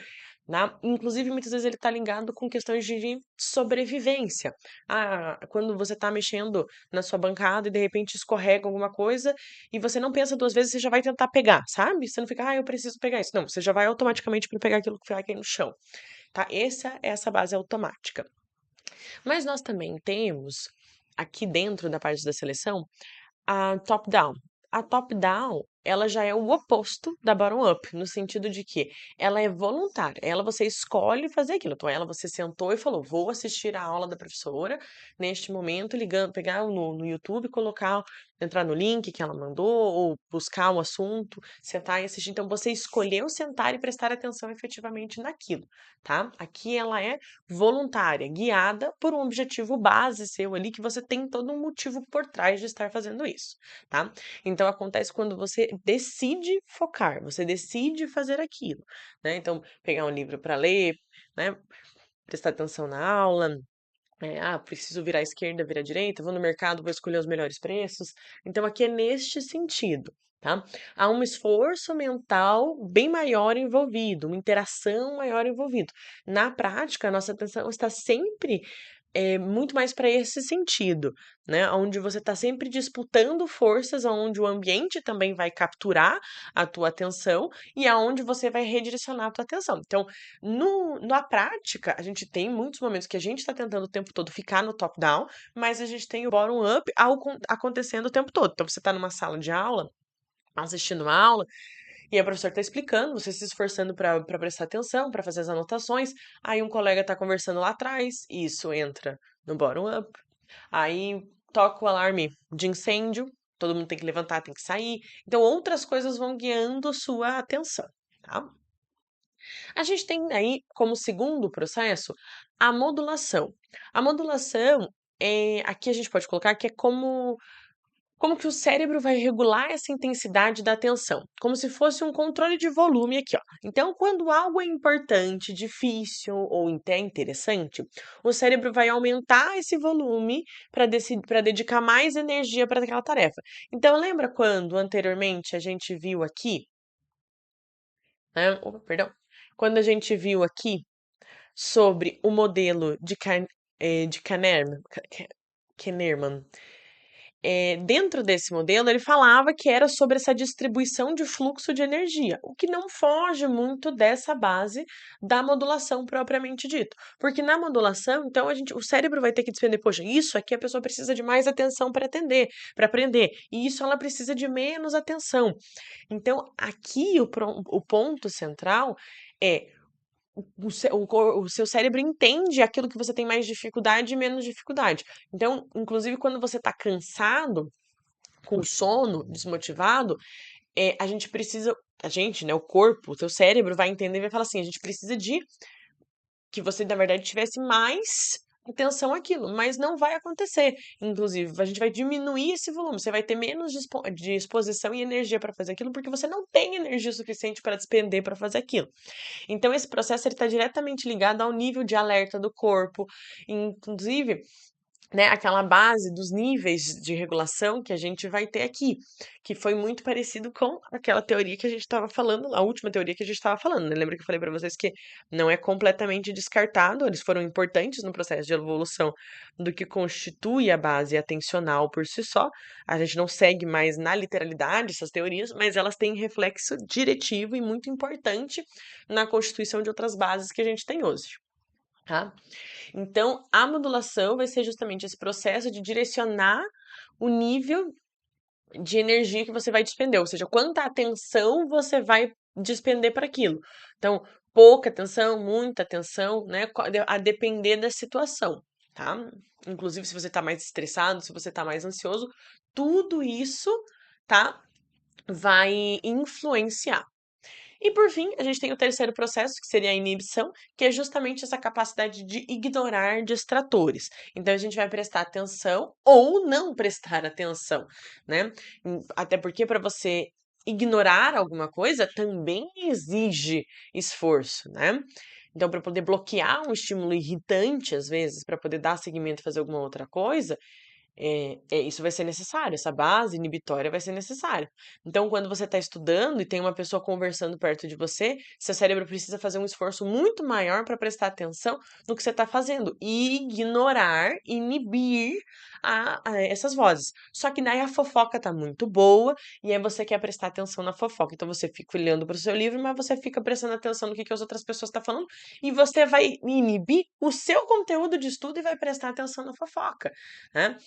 né? Inclusive, muitas vezes ele está ligado com questões de sobrevivência. Ah, quando você está mexendo na sua bancada e de repente escorrega alguma coisa e você não pensa duas vezes, você já vai tentar pegar, sabe? Você não fica, eu preciso pegar isso. Não, você já vai automaticamente para pegar aquilo que vai cair no chão, tá? Essa é essa base automática. Mas nós também temos, aqui dentro da parte da seleção, a top-down. A top-down, ela já é o oposto da bottom-up, no sentido de que ela é voluntária. Ela você escolhe fazer aquilo. Então, ela você sentou e falou: vou assistir a aula da professora neste momento, ligando, pegar no YouTube, colocar, entrar no link que ela mandou, ou buscar o assunto, sentar e assistir. Então, você escolheu sentar e prestar atenção efetivamente naquilo, tá? Aqui ela é voluntária, guiada por um objetivo base seu ali, que você tem todo um motivo por trás de estar fazendo isso, tá? Então acontece quando você decide focar, você decide fazer aquilo, né? Então, pegar um livro para ler, né? Prestar atenção na aula, preciso virar à esquerda, virar à direita, vou no mercado, vou escolher os melhores preços. Então, aqui é neste sentido, tá? Há um esforço mental bem maior envolvido, uma interação maior envolvido. Na prática, a nossa atenção está sempre muito mais para esse sentido, né? Onde você está sempre disputando forças, onde o ambiente também vai capturar a tua atenção e aonde você vai redirecionar a tua atenção. Então, na prática, a gente tem muitos momentos que a gente está tentando o tempo todo ficar no top-down, mas a gente tem o bottom-up acontecendo o tempo todo. Então, você está numa sala de aula, assistindo uma aula, e a professora está explicando, você se esforçando para prestar atenção, para fazer as anotações. Aí um colega está conversando lá atrás, e isso entra no bottom-up. Aí toca o alarme de incêndio, todo mundo tem que levantar, tem que sair. Então, outras coisas vão guiando sua atenção, tá? A gente tem aí, como segundo processo, a modulação. A modulação, aqui a gente pode colocar que é como que o cérebro vai regular essa intensidade da atenção, como se fosse um controle de volume aqui, ó. Então, quando algo é importante, difícil ou até interessante, o cérebro vai aumentar esse volume para dedicar mais energia para aquela tarefa. Então, lembra quando anteriormente a gente viu aqui, né? Opa, perdão. Quando a gente viu aqui sobre o modelo de Kahneman. Dentro desse modelo, ele falava que era sobre essa distribuição de fluxo de energia, o que não foge muito dessa base da modulação propriamente dito. Porque na modulação, então, o cérebro vai ter que despender, poxa, isso aqui a pessoa precisa de mais atenção para atender, para aprender, e isso ela precisa de menos atenção. Então, aqui o ponto central é o seu cérebro entende aquilo que você tem mais dificuldade e menos dificuldade. Então, inclusive, quando você está cansado, com sono, desmotivado, a gente, né, o corpo, o seu cérebro vai entender e vai falar assim, a gente precisa de que você, na verdade, tivesse mais atenção àquilo, mas não vai acontecer. Inclusive, a gente vai diminuir esse volume, você vai ter menos disposição e energia para fazer aquilo, porque você não tem energia suficiente para despender para fazer aquilo. Então, esse processo está diretamente ligado ao nível de alerta do corpo, inclusive, né, aquela base dos níveis de regulação que a gente vai ter aqui, que foi muito parecido com aquela teoria que a gente estava falando, a última teoria que a gente estava falando, né? Lembra que eu falei para vocês que não é completamente descartado, eles foram importantes no processo de evolução do que constitui a base atencional por si só. A gente não segue mais na literalidade essas teorias, mas elas têm reflexo diretivo e muito importante na constituição de outras bases que a gente tem hoje. Tá? Então, a modulação vai ser justamente esse processo de direcionar o nível de energia que você vai despender, ou seja, quanta atenção você vai despender para aquilo. Então, pouca atenção, muita atenção, né? A depender da situação. tá? Inclusive, se você tá mais estressado, se você tá mais ansioso, tudo isso, tá? Vai influenciar. E por fim, a gente tem o terceiro processo, que seria a inibição, que é justamente essa capacidade de ignorar distratores. Então a gente vai prestar atenção ou não prestar atenção, né? Até porque para você ignorar alguma coisa também exige esforço, né? Então, para poder bloquear um estímulo irritante, às vezes, para poder dar seguimento e fazer alguma outra coisa, isso vai ser necessário, essa base inibitória vai ser necessária. Então, quando você está estudando e tem uma pessoa conversando perto de você, seu cérebro precisa fazer um esforço muito maior para prestar atenção no que você está fazendo e ignorar, inibir essas vozes. Só que daí a fofoca tá muito boa e aí você quer prestar atenção na fofoca. Então você fica olhando para o seu livro, mas você fica prestando atenção no que as outras pessoas estão falando e você vai inibir o seu conteúdo de estudo e vai prestar atenção na fofoca, né?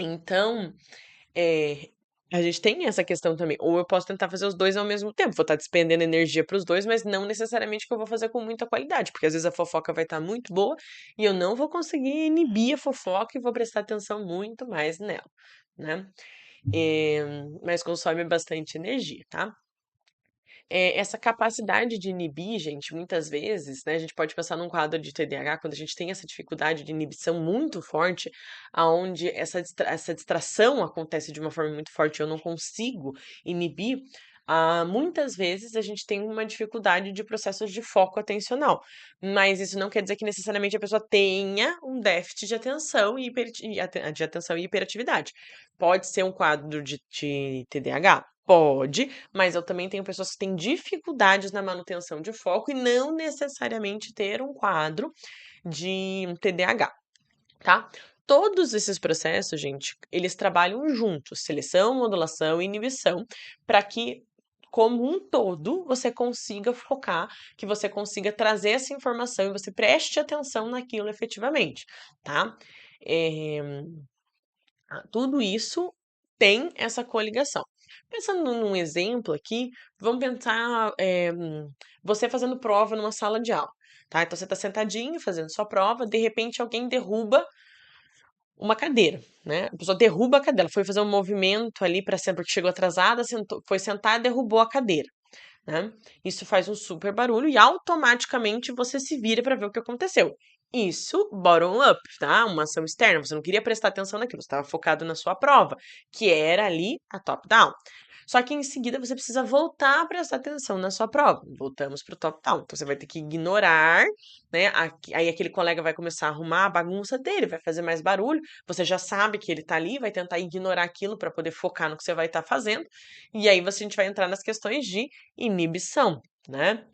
Então, eh, a gente tem essa questão também. Ou eu posso tentar fazer os 2 ao mesmo tempo, vou estar despendendo energia para os 2, mas não necessariamente que eu vou fazer com muita qualidade, porque às vezes a fofoca vai estar muito boa e eu não vou conseguir inibir a fofoca e vou prestar atenção muito mais nela, né. Mas consome bastante energia, tá. Essa capacidade de inibir, gente, muitas vezes, né, a gente pode pensar num quadro de TDAH, quando a gente tem essa dificuldade de inibição muito forte, aonde essa distração acontece de uma forma muito forte, eu não consigo inibir, muitas vezes a gente tem uma dificuldade de processos de foco atencional. Mas isso não quer dizer que necessariamente a pessoa tenha um déficit de atenção de atenção e hiperatividade. Pode ser um quadro de TDAH? Pode, mas eu também tenho pessoas que têm dificuldades na manutenção de foco e não necessariamente ter um quadro de TDAH, tá? Todos esses processos, gente, eles trabalham juntos, seleção, modulação e inibição, para que, como um todo, você consiga focar, que você consiga trazer essa informação e você preste atenção naquilo efetivamente, tá? Eh, Tudo isso tem essa coligação. Pensando num exemplo aqui, vamos pensar, você fazendo prova numa sala de aula, tá? Então você está sentadinho fazendo sua prova, de repente alguém derruba uma cadeira, né? A pessoa derruba a cadeira, ela foi fazer um movimento ali para sentar, porque chegou atrasada, sentou, foi sentar e derrubou a cadeira, né? Isso faz um super barulho e automaticamente você se vira para ver o que aconteceu. Isso, bottom up, tá? Uma ação externa. Você não queria prestar atenção naquilo, você estava focado na sua prova, que era ali a top down. Só que em seguida você precisa voltar a prestar atenção na sua prova. Voltamos para o top down. Então você vai ter que ignorar, né? Aí aquele colega vai começar a arrumar a bagunça dele, vai fazer mais barulho. Você já sabe que ele tá ali, vai tentar ignorar aquilo para poder focar no que você vai estar fazendo. E aí a gente vai entrar nas questões de inibição, né?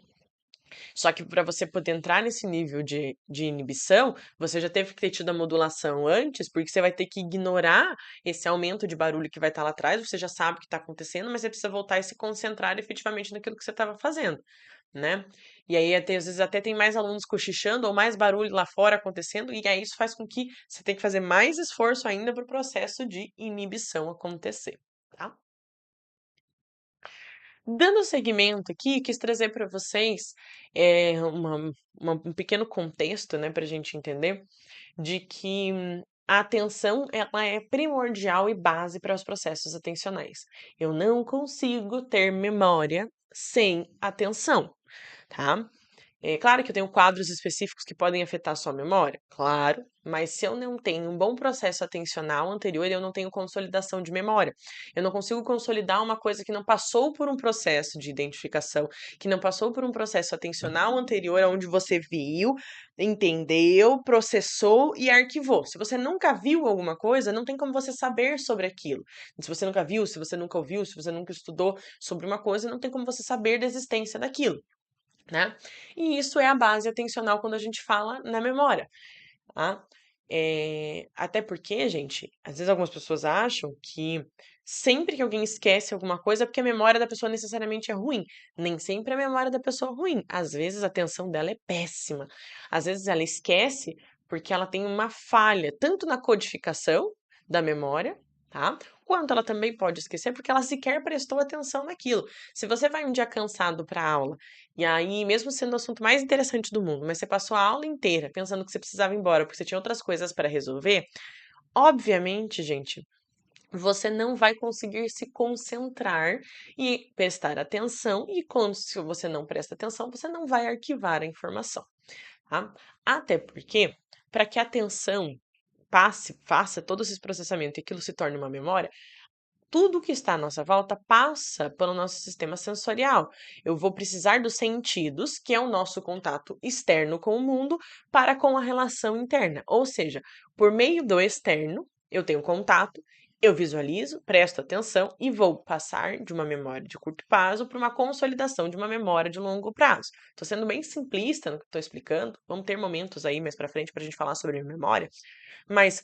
Só que para você poder entrar nesse nível de inibição, você já teve que ter tido a modulação antes, porque você vai ter que ignorar esse aumento de barulho que vai estar lá atrás, você já sabe o que está acontecendo, mas você precisa voltar e se concentrar efetivamente naquilo que você estava fazendo, né? E aí, às vezes, até tem mais alunos cochichando ou mais barulho lá fora acontecendo, e aí isso faz com que você tenha que fazer mais esforço ainda para o processo de inibição acontecer, tá? Dando seguimento aqui, quis trazer para vocês um pequeno contexto, né, para a gente entender, de que a atenção ela é primordial e base para os processos atencionais. Eu não consigo ter memória sem atenção, tá? É claro que eu tenho quadros específicos que podem afetar a sua memória, claro, mas se eu não tenho um bom processo atencional anterior, eu não tenho consolidação de memória. Eu não consigo consolidar uma coisa que não passou por um processo de identificação, que não passou por um processo atencional anterior, onde você viu, entendeu, processou e arquivou. Se você nunca viu alguma coisa, não tem como você saber sobre aquilo. Se você nunca viu, se você nunca ouviu, se você nunca estudou sobre uma coisa, não tem como você saber da existência daquilo, né? E isso é a base atencional quando a gente fala na memória, tá? Até porque, gente, às vezes algumas pessoas acham que sempre que alguém esquece alguma coisa é porque a memória da pessoa necessariamente é ruim. Nem sempre a memória da pessoa é ruim. Às vezes a atenção dela é péssima. Às vezes ela esquece porque ela tem uma falha, tanto na codificação da memória, tá? Quanto ela também pode esquecer porque ela sequer prestou atenção naquilo. Se você vai um dia cansado para a aula, e aí, mesmo sendo o assunto mais interessante do mundo, mas você passou a aula inteira pensando que você precisava ir embora porque você tinha outras coisas para resolver, obviamente, gente, você não vai conseguir se concentrar e prestar atenção, e quando se você não presta atenção, você não vai arquivar a informação, tá? Até porque, para que a atenção faça todo esse processamento e aquilo se torne uma memória, tudo que está à nossa volta passa pelo nosso sistema sensorial. Eu vou precisar dos sentidos, que é o nosso contato externo com o mundo, para com a relação interna. Ou seja, por meio do externo, eu tenho contato, eu visualizo, presto atenção e vou passar de uma memória de curto prazo para uma consolidação de uma memória de longo prazo. Estou sendo bem simplista no que estou explicando. Vamos ter momentos aí mais para frente para a gente falar sobre memória, mas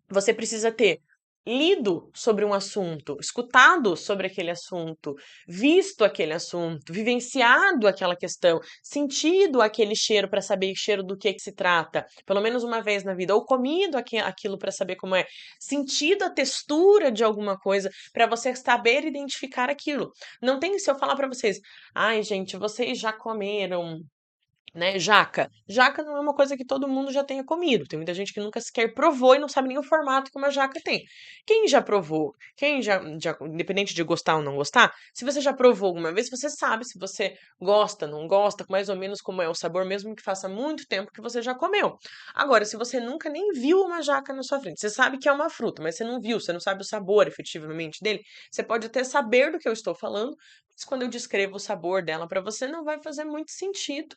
você precisa ter lido sobre um assunto, escutado sobre aquele assunto, visto aquele assunto, vivenciado aquela questão, sentido aquele cheiro para saber cheiro do que se trata, pelo menos uma vez na vida, ou comido aquilo para saber como é, sentido a textura de alguma coisa para você saber identificar aquilo. Não tem se eu falar para vocês, ai gente, vocês já comeram, né, jaca. Jaca não é uma coisa que todo mundo já tenha comido. Tem muita gente que nunca sequer provou e não sabe nem o formato que uma jaca tem. Quem já provou, independente de gostar ou não gostar, se você já provou alguma vez, você sabe se você gosta, não gosta, mais ou menos como é o sabor, mesmo que faça muito tempo que você já comeu. Agora, se você nunca nem viu uma jaca na sua frente, você sabe que é uma fruta, mas você não viu, você não sabe o sabor efetivamente dele, você pode até saber do que eu estou falando, mas quando eu descrevo o sabor dela para você, não vai fazer muito sentido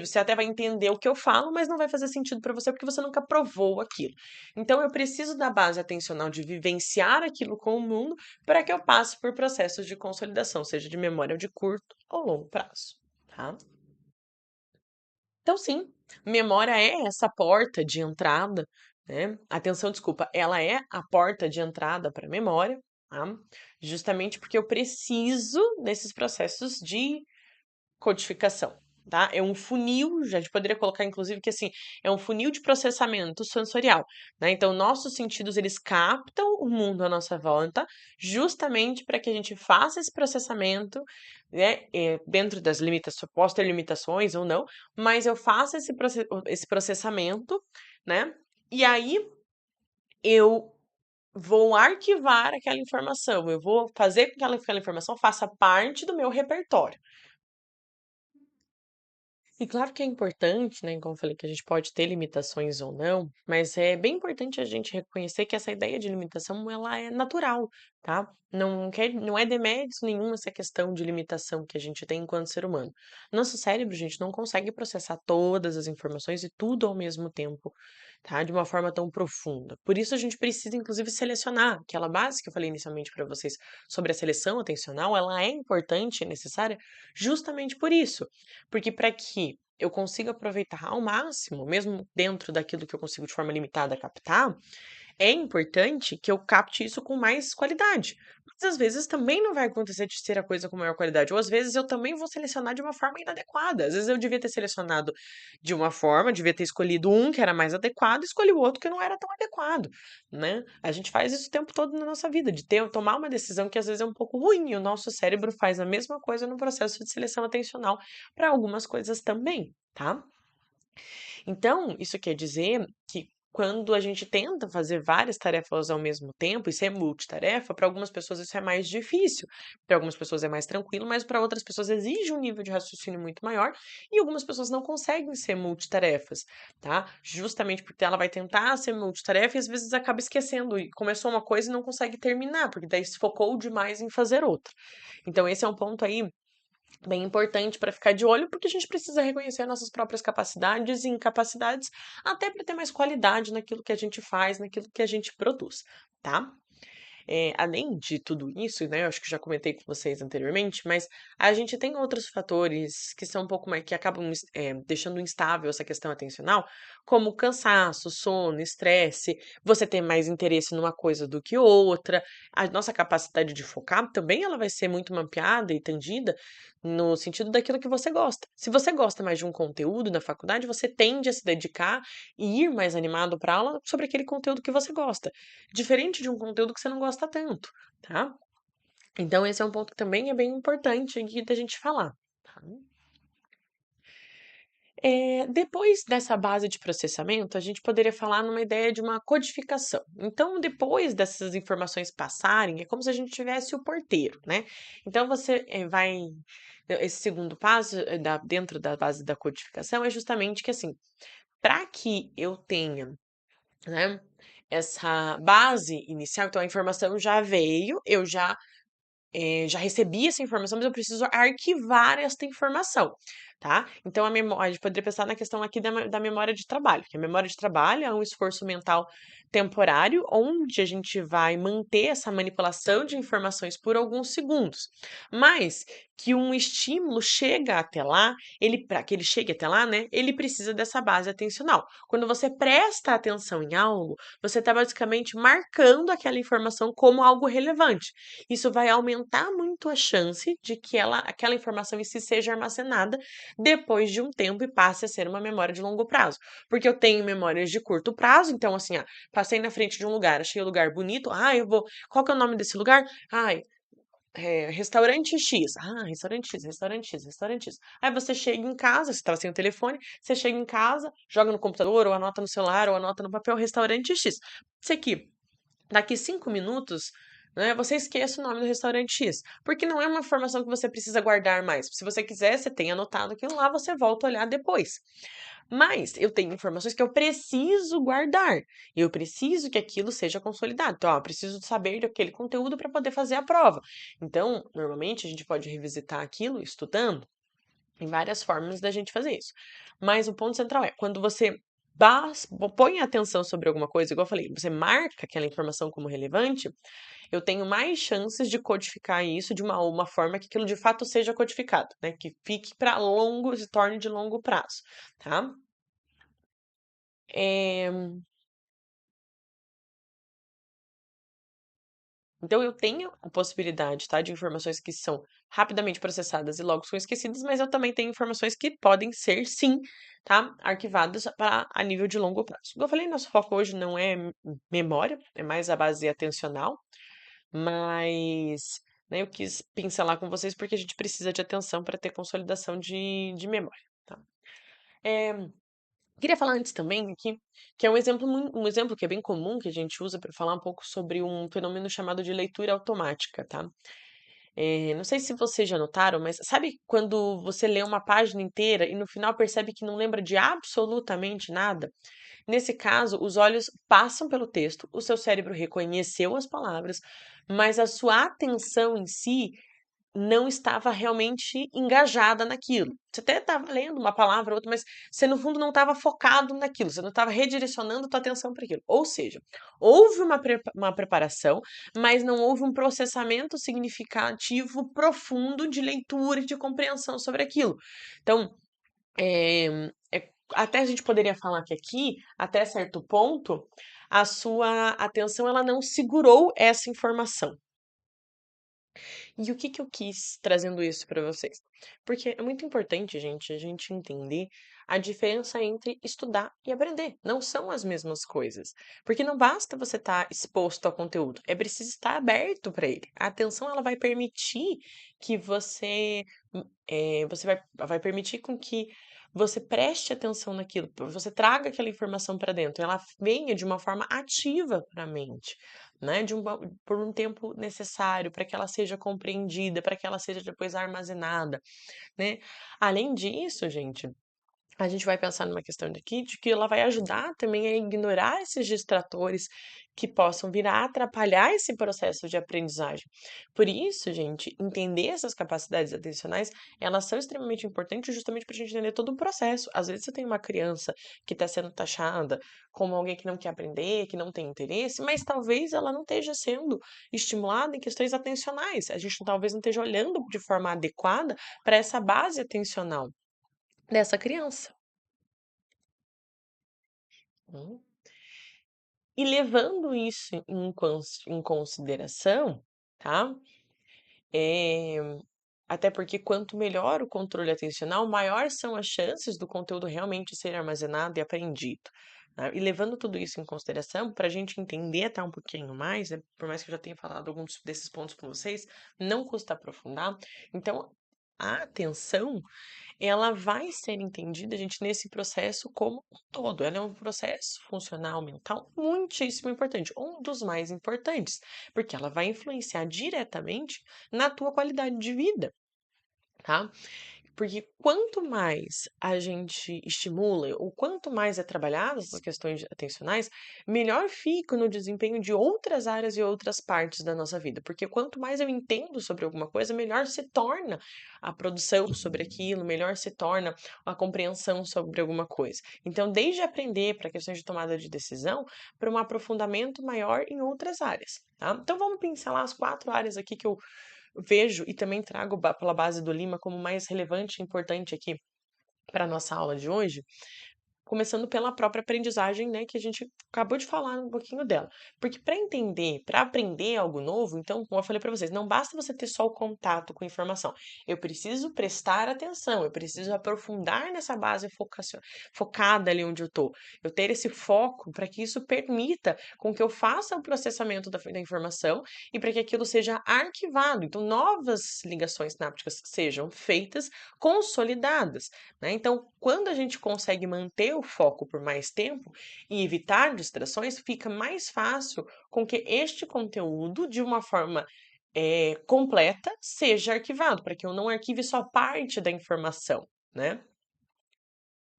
você até vai entender o que eu falo, mas não vai fazer sentido para você porque você nunca provou aquilo. Então eu preciso da base atencional de vivenciar aquilo com o mundo para que eu passe por processos de consolidação, seja de memória de curto ou longo prazo, tá? Então sim, memória é essa porta de entrada, né? Atenção, desculpa, ela é a porta de entrada para a memória, tá? Justamente porque eu preciso desses processos de codificação, tá? É um funil, já a gente poderia colocar inclusive que assim, é um funil de processamento sensorial, né? Então, nossos sentidos eles captam o mundo à nossa volta, justamente para que a gente faça esse processamento, né? Dentro das limitações, posso ter limitações ou não, mas eu faço esse processamento, né? E aí eu vou arquivar aquela informação, eu vou fazer com que aquela informação faça parte do meu repertório. E claro que é importante, né, como eu falei, que a gente pode ter limitações ou não, mas é bem importante a gente reconhecer que essa ideia de limitação, ela é natural, tá? Não é demérito nenhum essa questão de limitação que a gente tem enquanto ser humano. Nosso cérebro, gente, não consegue processar todas as informações e tudo ao mesmo tempo, tá? De uma forma tão profunda. Por isso a gente precisa, inclusive, selecionar. Aquela base que eu falei inicialmente para vocês sobre a seleção atencional, ela é importante e necessária justamente por isso. Porque para que eu consiga aproveitar ao máximo, mesmo dentro daquilo que eu consigo de forma limitada captar, é importante que eu capte isso com mais qualidade. Mas às vezes também não vai acontecer de ser a coisa com maior qualidade, ou às vezes eu também vou selecionar de uma forma inadequada. Às vezes eu devia ter selecionado de uma forma, devia ter escolhido um que era mais adequado e escolhi o outro que não era tão adequado, né? A gente faz isso o tempo todo na nossa vida, de tomar uma decisão que às vezes é um pouco ruim, e o nosso cérebro faz a mesma coisa no processo de seleção atencional para algumas coisas também, tá? Então, isso quer dizer que quando a gente tenta fazer várias tarefas ao mesmo tempo e ser multitarefa, para algumas pessoas isso é mais difícil, para algumas pessoas é mais tranquilo, mas para outras pessoas exige um nível de raciocínio muito maior e algumas pessoas não conseguem ser multitarefas, tá? Justamente porque ela vai tentar ser multitarefa e às vezes acaba esquecendo e começou uma coisa e não consegue terminar, porque daí se focou demais em fazer outra. Então, esse é um ponto aí bem importante para ficar de olho, porque a gente precisa reconhecer nossas próprias capacidades e incapacidades, até para ter mais qualidade naquilo que a gente faz, naquilo que a gente produz, tá? além de tudo isso, né, eu acho que já comentei com vocês anteriormente, mas a gente tem outros fatores que são um pouco mais, que acabam deixando instável essa questão atencional, como cansaço, sono, estresse, você ter mais interesse numa coisa do que outra, a nossa capacidade de focar também ela vai ser muito mapeada e tendida no sentido daquilo que você gosta. Se você gosta mais de um conteúdo na faculdade, você tende a se dedicar e ir mais animado para aula sobre aquele conteúdo que você gosta, diferente de um conteúdo que você não gosta tanto, tá? Então esse é um ponto que também é bem importante aqui da gente falar, tá? Depois dessa base de processamento, a gente poderia falar numa ideia de uma codificação. Então, depois dessas informações passarem, é como se a gente tivesse o porteiro, né? Então, você vai. Esse segundo passo, dentro da base da codificação, é justamente que, assim, para que eu tenha, né, essa base inicial, então a informação já veio, eu já recebi essa informação, mas eu preciso arquivar esta informação, tá? Então, a gente poderia pensar na questão aqui da memória de trabalho, que a memória de trabalho é um esforço mental temporário, onde a gente vai manter essa manipulação de informações por alguns segundos, mas que um estímulo chega até lá, para que ele chegue até lá, né, ele precisa dessa base atencional. Quando você presta atenção em algo, você está basicamente marcando aquela informação como algo relevante. Isso vai aumentar muito a chance de que aquela informação em si seja armazenada depois de um tempo e passe a ser uma memória de longo prazo. Porque eu tenho memórias de curto prazo, então assim, passei na frente de um lugar, achei o lugar bonito, eu vou. Qual que é o nome desse lugar? Restaurante X. Restaurante X, restaurante X, restaurante X. Aí você chega em casa, você estava sem o telefone, você chega em casa, joga no computador, ou anota no celular, ou anota no papel, restaurante X. Isso aqui, daqui 5 minutos, né, você esquece o nome do restaurante X. Porque não é uma informação que você precisa guardar mais. Se você quiser, você tem anotado aquilo lá, você volta a olhar depois. Mas eu tenho informações que eu preciso guardar. E eu preciso que aquilo seja consolidado. Então, eu preciso saber daquele conteúdo para poder fazer a prova. Então, normalmente, a gente pode revisitar aquilo estudando. Tem várias formas da gente fazer isso. Mas o ponto central é, quando você põe atenção sobre alguma coisa, igual eu falei, você marca aquela informação como relevante, eu tenho mais chances de codificar isso de uma forma que aquilo de fato seja codificado, né? Que fique para longo, se torne de longo prazo, tá? Eh, Então eu tenho a possibilidade, tá, de informações que são rapidamente processadas e logo são esquecidas, mas eu também tenho informações que podem ser, sim, tá, arquivadas para a nível de longo prazo. Como eu falei, nosso foco hoje não é memória, é mais a base atencional, mas, né, eu quis pincelar com vocês porque a gente precisa de atenção para ter consolidação de memória, tá? Eh, Queria falar antes também aqui, que é um exemplo que é bem comum, que a gente usa para falar um pouco sobre um fenômeno chamado de leitura automática, tá? Não sei se vocês já notaram, mas sabe quando você lê uma página inteira e no final percebe que não lembra de absolutamente nada? Nesse caso, os olhos passam pelo texto, o seu cérebro reconheceu as palavras, mas a sua atenção em si não estava realmente engajada naquilo. Você até estava lendo uma palavra ou outra, mas você no fundo não estava focado naquilo, você não estava redirecionando tua atenção para aquilo. Ou seja, houve uma preparação, mas não houve um processamento significativo profundo de leitura e de compreensão sobre aquilo. Então, até a gente poderia falar que aqui, até certo ponto, a sua atenção ela não segurou essa informação. E o que que eu quis trazendo isso para vocês? Porque é muito importante, gente, a gente entender a diferença entre estudar e aprender. Não são as mesmas coisas. Porque não basta você estar exposto ao conteúdo, é preciso estar aberto para ele. A atenção ela vai permitir que você vai permitir com que você preste atenção naquilo, você traga aquela informação para dentro, ela venha de uma forma ativa para a mente, né? Por um tempo necessário para que ela seja compreendida, para que ela seja depois armazenada, né? Além disso, gente, a gente vai pensar numa questão daqui de que ela vai ajudar também a ignorar esses distratores que possam vir a atrapalhar esse processo de aprendizagem. Por isso, gente, entender essas capacidades atencionais, elas são extremamente importantes justamente para a gente entender todo o processo. Às vezes você tem uma criança que está sendo taxada como alguém que não quer aprender, que não tem interesse, mas talvez ela não esteja sendo estimulada em questões atencionais. A gente talvez não esteja olhando de forma adequada para essa base atencional dessa criança. Hum. E levando isso em consideração, tá? Eh, Até porque quanto melhor o controle atencional, maior são as chances do conteúdo realmente ser armazenado e aprendido. Né? E levando tudo isso em consideração, para a gente entender até um pouquinho mais, né, por mais que eu já tenha falado alguns desses pontos com vocês, não custa aprofundar. Então, a atenção ela vai ser entendida, gente, nesse processo como um todo. Ela é um processo funcional mental muitíssimo importante, um dos mais importantes, porque ela vai influenciar diretamente na tua qualidade de vida, tá? Porque quanto mais a gente estimula, ou quanto mais é trabalhado essas questões atencionais, melhor fica no desempenho de outras áreas e outras partes da nossa vida. Porque quanto mais eu entendo sobre alguma coisa, melhor se torna a produção sobre aquilo, melhor se torna a compreensão sobre alguma coisa. Então, desde aprender para questões de tomada de decisão, para um aprofundamento maior em outras áreas. Tá? Então, vamos pincelar as 4 áreas aqui que eu vejo e também trago pela base do Lima como mais relevante e importante aqui para a nossa aula de hoje, começando pela própria aprendizagem, né, que a gente acabou de falar um pouquinho dela. Porque para entender, para aprender algo novo, então, como eu falei para vocês, não basta você ter só o contato com a informação. Eu preciso prestar atenção, eu preciso aprofundar nessa base focada ali onde eu tô. Eu ter esse foco para que isso permita com que eu faça o processamento da informação e para que aquilo seja arquivado. Então, novas ligações sinápticas sejam feitas, consolidadas, né? Então, quando a gente consegue manter o foco por mais tempo e evitar distrações, fica mais fácil com que este conteúdo, de uma forma completa, seja arquivado, para que eu não arquive só parte da informação, né?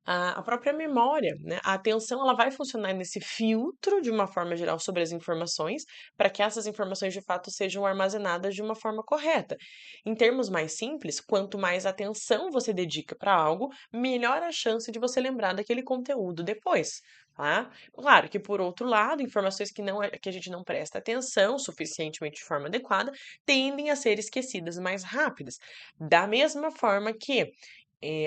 A própria memória, né? A atenção ela vai funcionar nesse filtro de uma forma geral sobre as informações, para que essas informações de fato sejam armazenadas de uma forma correta. Em termos mais simples, quanto mais atenção você dedica para algo, melhor a chance de você lembrar daquele conteúdo depois. Tá? Claro que, por outro lado, informações que a gente não presta atenção suficientemente de forma adequada tendem a ser esquecidas mais rápidas. Da mesma forma que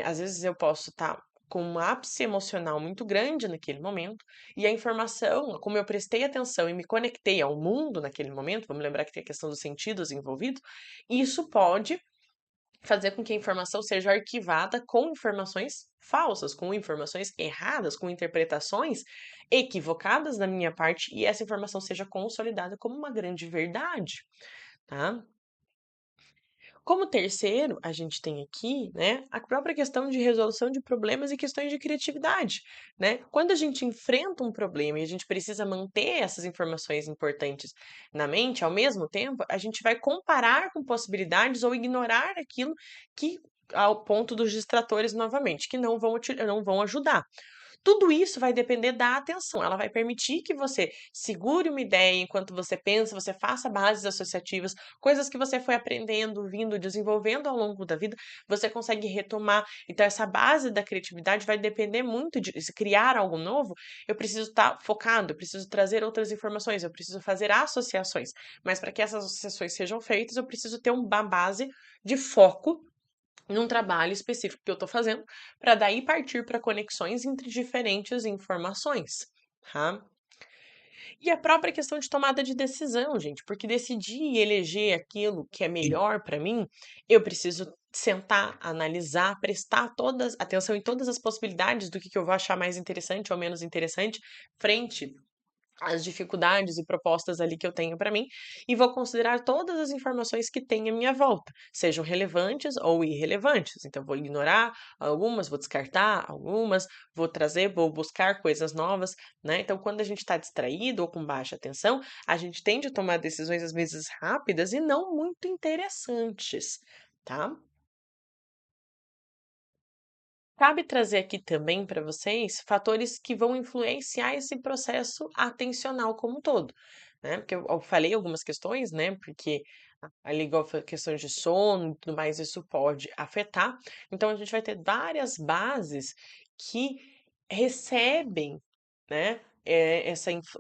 às vezes eu posso estar com um ápice emocional muito grande naquele momento, e a informação, como eu prestei atenção e me conectei ao mundo naquele momento, vamos lembrar que tem a questão dos sentidos envolvidos, isso pode fazer com que a informação seja arquivada com informações falsas, com informações erradas, com interpretações equivocadas da minha parte, e essa informação seja consolidada como uma grande verdade, tá? Como terceiro, a gente tem aqui, né, a própria questão de resolução de problemas e questões de criatividade, né? Quando a gente enfrenta um problema e a gente precisa manter essas informações importantes na mente, ao mesmo tempo, a gente vai comparar com possibilidades ou ignorar aquilo que ao ponto dos distratores novamente, que não vão ajudar. Tudo isso vai depender da atenção. Ela vai permitir que você segure uma ideia enquanto você pensa, você faça bases associativas, coisas que você foi aprendendo, vindo, desenvolvendo ao longo da vida, você consegue retomar. Então, essa base da criatividade vai depender muito de se criar algo novo. Eu preciso estar focado, eu preciso trazer outras informações, eu preciso fazer associações. Mas para que essas associações sejam feitas, eu preciso ter uma base de foco num trabalho específico que eu estou fazendo, para daí partir para conexões entre diferentes informações, tá? E a própria questão de tomada de decisão, gente, porque decidir e eleger aquilo que é melhor para mim, eu preciso sentar, analisar, prestar todas atenção em todas as possibilidades do que eu vou achar mais interessante ou menos interessante frente as dificuldades e propostas ali que eu tenho para mim e vou considerar todas as informações que tem à minha volta, sejam relevantes ou irrelevantes. Então, vou ignorar algumas, vou descartar algumas, vou trazer, vou buscar coisas novas, né? Então, quando a gente está distraído ou com baixa atenção, a gente tende a tomar decisões às vezes rápidas e não muito interessantes, tá? Cabe trazer aqui também para vocês fatores que vão influenciar esse processo atencional como um todo, né? Porque eu falei algumas questões, né? Porque ali, igual questões de sono e tudo mais, isso pode afetar. Então, a gente vai ter várias bases que recebem, né?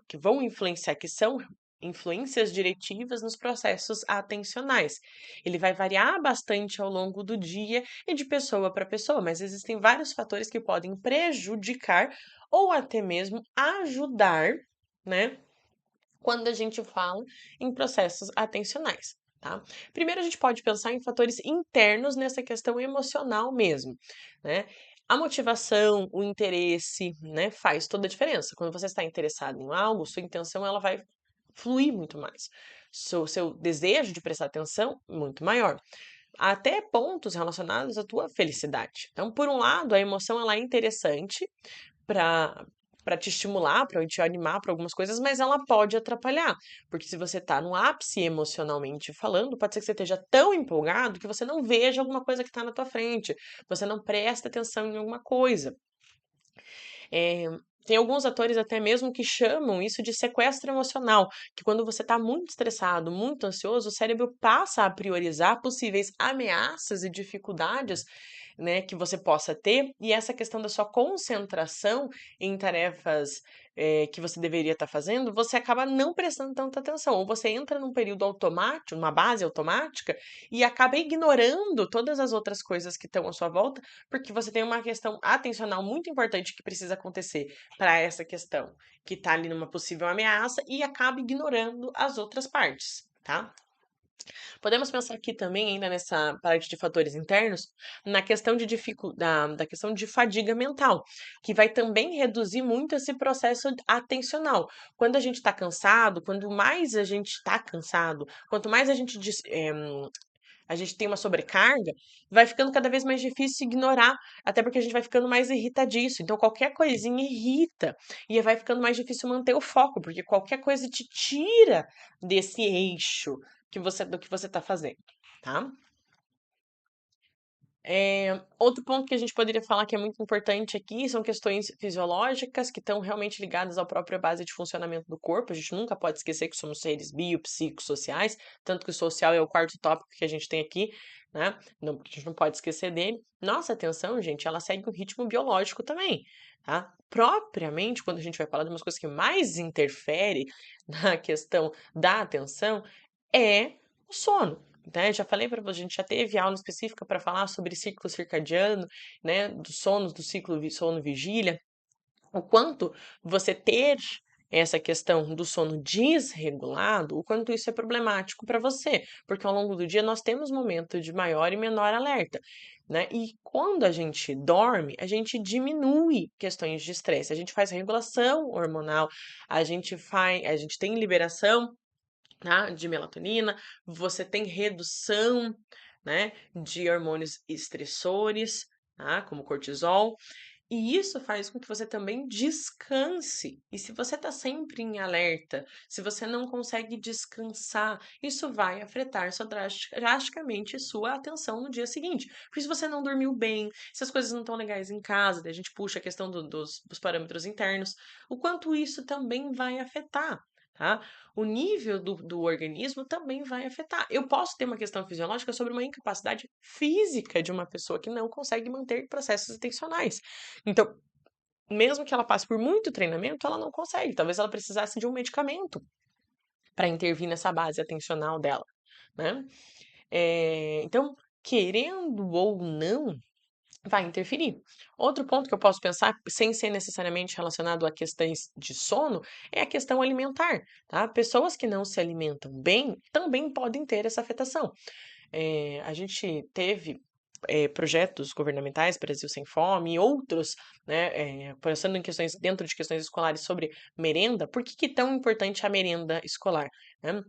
Que vão influenciar, que são influências diretivas nos processos atencionais. Ele vai variar bastante ao longo do dia e de pessoa para pessoa, mas existem vários fatores que podem prejudicar ou até mesmo ajudar, né, quando a gente fala em processos atencionais, tá? Primeiro, a gente pode pensar em fatores internos nessa questão emocional mesmo, né? A motivação, o interesse, né, faz toda a diferença. Quando você está interessado em algo, sua intenção ela vai fluir muito mais. Seu desejo de prestar atenção muito maior, até pontos relacionados à tua felicidade. Então, por um lado, a emoção ela é interessante para te estimular, para te animar para algumas coisas, mas ela pode atrapalhar, porque se você está no ápice emocionalmente falando, pode ser que você esteja tão empolgado que você não veja alguma coisa que está na tua frente, você não presta atenção em alguma coisa. Eh, Tem alguns atores até mesmo que chamam isso de sequestro emocional, que quando você está muito estressado, muito ansioso, o cérebro passa a priorizar possíveis ameaças e dificuldades, né, que você possa ter, e essa questão da sua concentração em tarefas, que você deveria estar fazendo, você acaba não prestando tanta atenção, ou você entra num período automático, numa base automática, e acaba ignorando todas as outras coisas que estão à sua volta, porque você tem uma questão atencional muito importante que precisa acontecer para essa questão, que está ali numa possível ameaça, e acaba ignorando as outras partes, tá? Podemos pensar aqui também, ainda nessa parte de fatores internos, na questão de da questão de fadiga mental, que vai também reduzir muito esse processo atencional. Quando a gente está cansado, quando mais a gente está cansado, quanto mais a gente tem uma sobrecarga, vai ficando cada vez mais difícil ignorar, até porque a gente vai ficando mais irritadiço. Então, qualquer coisinha irrita e vai ficando mais difícil manter o foco, porque qualquer coisa te tira desse eixo do que você está fazendo, tá? Outro ponto que a gente poderia falar que é muito importante aqui são questões fisiológicas que estão realmente ligadas à própria base de funcionamento do corpo. A gente nunca pode esquecer que somos seres biopsicossociais, tanto que o social é o quarto tópico que a gente tem aqui, né? Não, a gente não pode esquecer dele. Nossa atenção, gente, ela segue um ritmo biológico também, tá? Propriamente, quando a gente vai falar de umas coisas que mais interfere na questão da atenção, é o sono. Né, já falei para você, a gente já teve aula específica para falar sobre ciclo circadiano, né, dos sonos, do ciclo sono-vigília, o quanto você ter essa questão do sono desregulado, o quanto isso é problemático para você, porque ao longo do dia nós temos momentos de maior e menor alerta, né? E quando a gente dorme, a gente diminui questões de estresse, a gente faz regulação hormonal, a gente tem liberação, tá, de melatonina, você tem redução, né, de hormônios estressores, tá, como cortisol, e isso faz com que você também descanse. E se você está sempre em alerta, se você não consegue descansar, isso vai afetar drasticamente sua atenção no dia seguinte. Porque se você não dormiu bem, se as coisas não estão legais em casa, daí a gente puxa a questão dos parâmetros internos, o quanto isso também vai afetar. Tá? O nível do organismo também vai afetar. Eu posso ter uma questão fisiológica sobre uma incapacidade física de uma pessoa que não consegue manter processos atencionais. Então, mesmo que ela passe por muito treinamento, ela não consegue. Talvez ela precisasse de um medicamento para intervir nessa base atencional dela, né? Então, querendo ou não, vai interferir. Outro ponto que eu posso pensar, sem ser necessariamente relacionado a questões de sono, é a questão alimentar, tá? Pessoas que não se alimentam bem também podem ter essa afetação. A gente teve projetos governamentais, Brasil Sem Fome, e outros, né, pensando em questões, dentro de questões escolares sobre merenda. Por que que é tão importante a merenda escolar, né?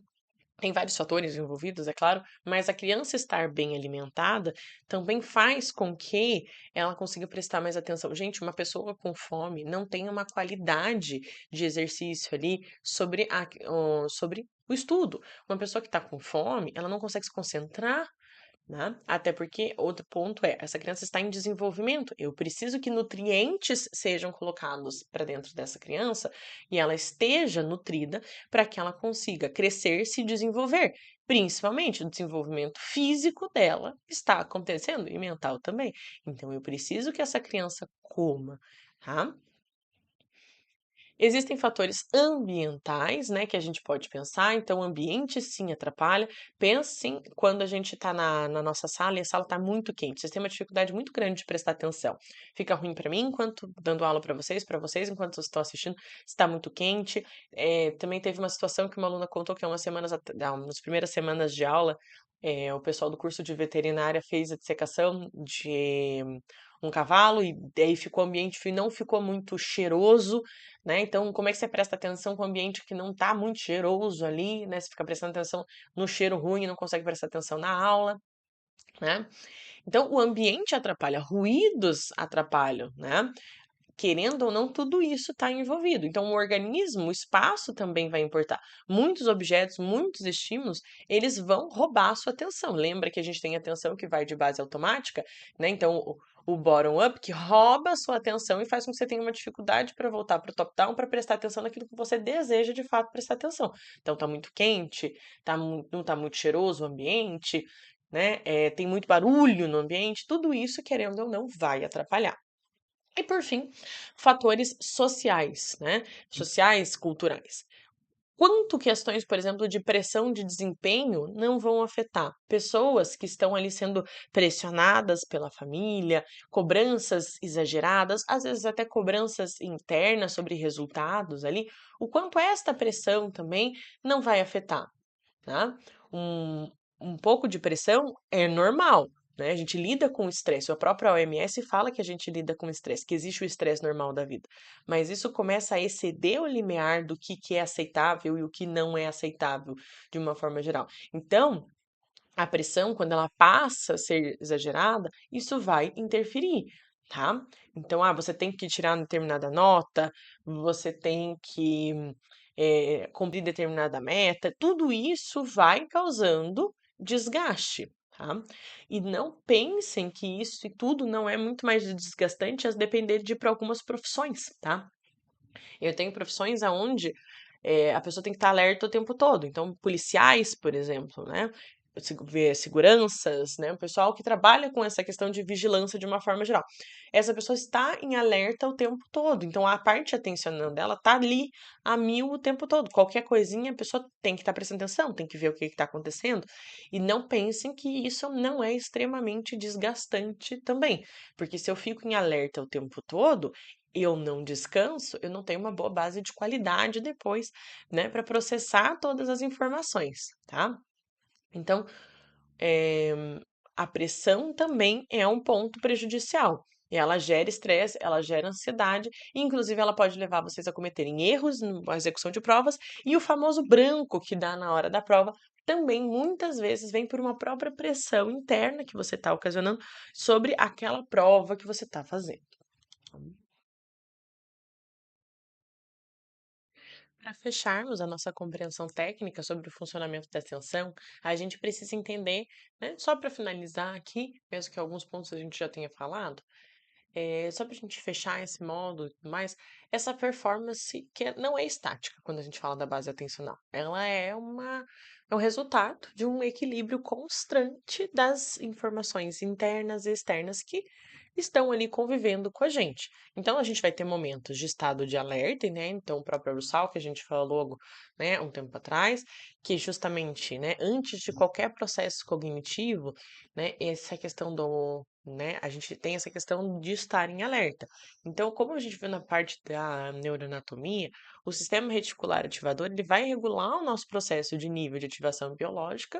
Tem vários fatores envolvidos, é claro, mas a criança estar bem alimentada também faz com que ela consiga prestar mais atenção. Gente, uma pessoa com fome não tem uma qualidade de exercício ali sobre o estudo. Uma pessoa que está com fome, ela não consegue se concentrar, né? Até porque outro ponto é, essa criança está em desenvolvimento. Eu preciso que nutrientes sejam colocados para dentro dessa criança e ela esteja nutrida para que ela consiga crescer, se desenvolver. Principalmente o desenvolvimento físico dela está acontecendo e mental também. Então eu preciso que essa criança coma, tá? Existem fatores ambientais, né, que a gente pode pensar, então o ambiente sim atrapalha. Pensem quando a gente está na nossa sala e a sala está muito quente. Vocês têm uma dificuldade muito grande de prestar atenção. Fica ruim para mim enquanto dando aula para vocês enquanto vocês estão assistindo, está muito quente. Também teve uma situação que uma aluna contou que há umas semanas, nas primeiras semanas de aula, o pessoal do curso de veterinária fez a dissecação de um cavalo e daí ficou ambiente frio, não ficou muito cheiroso, né? Então, como é que você presta atenção com um ambiente que não está muito cheiroso ali, né? Você fica prestando atenção no cheiro ruim e não consegue prestar atenção na aula, né? Então, o ambiente atrapalha, ruídos atrapalham, né? Querendo ou não, tudo isso está envolvido. Então, o organismo, o espaço também vai importar. Muitos objetos, muitos estímulos, eles vão roubar a sua atenção. Lembra que a gente tem atenção que vai de base automática, né? Então, o bottom-up que rouba a sua atenção e faz com que você tenha uma dificuldade para voltar para o top-down para prestar atenção naquilo que você deseja de fato prestar atenção. Então, tá muito quente, não tá muito cheiroso o ambiente, né? Tem muito barulho no ambiente, tudo isso, querendo ou não, vai atrapalhar. E por fim, fatores sociais, né? Sociais, culturais. Quanto questões, por exemplo, de pressão de desempenho não vão afetar pessoas que estão ali sendo pressionadas pela família, cobranças exageradas, às vezes até cobranças internas sobre resultados ali, o quanto esta pressão também não vai afetar, tá? Um, um pouco de pressão é normal, né? A gente lida com o estresse. A própria OMS fala que a gente lida com o estresse, que existe o estresse normal da vida. Mas isso começa a exceder o limiar do que é aceitável e o que não é aceitável, de uma forma geral. Então, a pressão, quando ela passa a ser exagerada, isso vai interferir, tá? Então, você tem que tirar determinada nota, você tem que cumprir determinada meta, tudo isso vai causando desgaste, tá? E não pensem que isso e tudo não é muito mais desgastante a depender de para algumas profissões, tá? Eu tenho profissões aonde a pessoa tem que estar alerta o tempo todo. Então, policiais, por exemplo, né? Seguranças, né? O pessoal que trabalha com essa questão de vigilância de uma forma geral. Essa pessoa está em alerta o tempo todo. Então, a parte atencional dela está ali a mil o tempo todo. Qualquer coisinha, a pessoa tem que estar prestando atenção, tem que ver o que está acontecendo. E não pensem que isso não é extremamente desgastante também. Porque se eu fico em alerta o tempo todo, eu não descanso, eu não tenho uma boa base de qualidade depois, né, para processar todas as informações, tá? Então, eh, a pressão também é um ponto prejudicial. Ela gera estresse, ela gera ansiedade, e inclusive ela pode levar vocês a cometerem erros na execução de provas, e o famoso branco que dá na hora da prova também muitas vezes vem por uma própria pressão interna que você está ocasionando sobre aquela prova que você está fazendo. Para fecharmos a nossa compreensão técnica sobre o funcionamento da atenção, a gente precisa entender, né, só para finalizar aqui, mesmo que alguns pontos a gente já tenha falado, só para a gente fechar esse módulo e tudo mais, essa performance não é estática quando a gente fala da base atencional. Ela é um resultado de um equilíbrio constante das informações internas e externas que estão ali convivendo com a gente. Então, a gente vai ter momentos de estado de alerta, né? Então, o próprio Russell, que a gente falou, né, um tempo atrás, que justamente, né, antes de qualquer processo cognitivo, né, essa questão né, a gente tem essa questão de estar em alerta. Então, como a gente viu na parte da neuroanatomia, o sistema reticular ativador, ele vai regular o nosso processo de nível de ativação biológica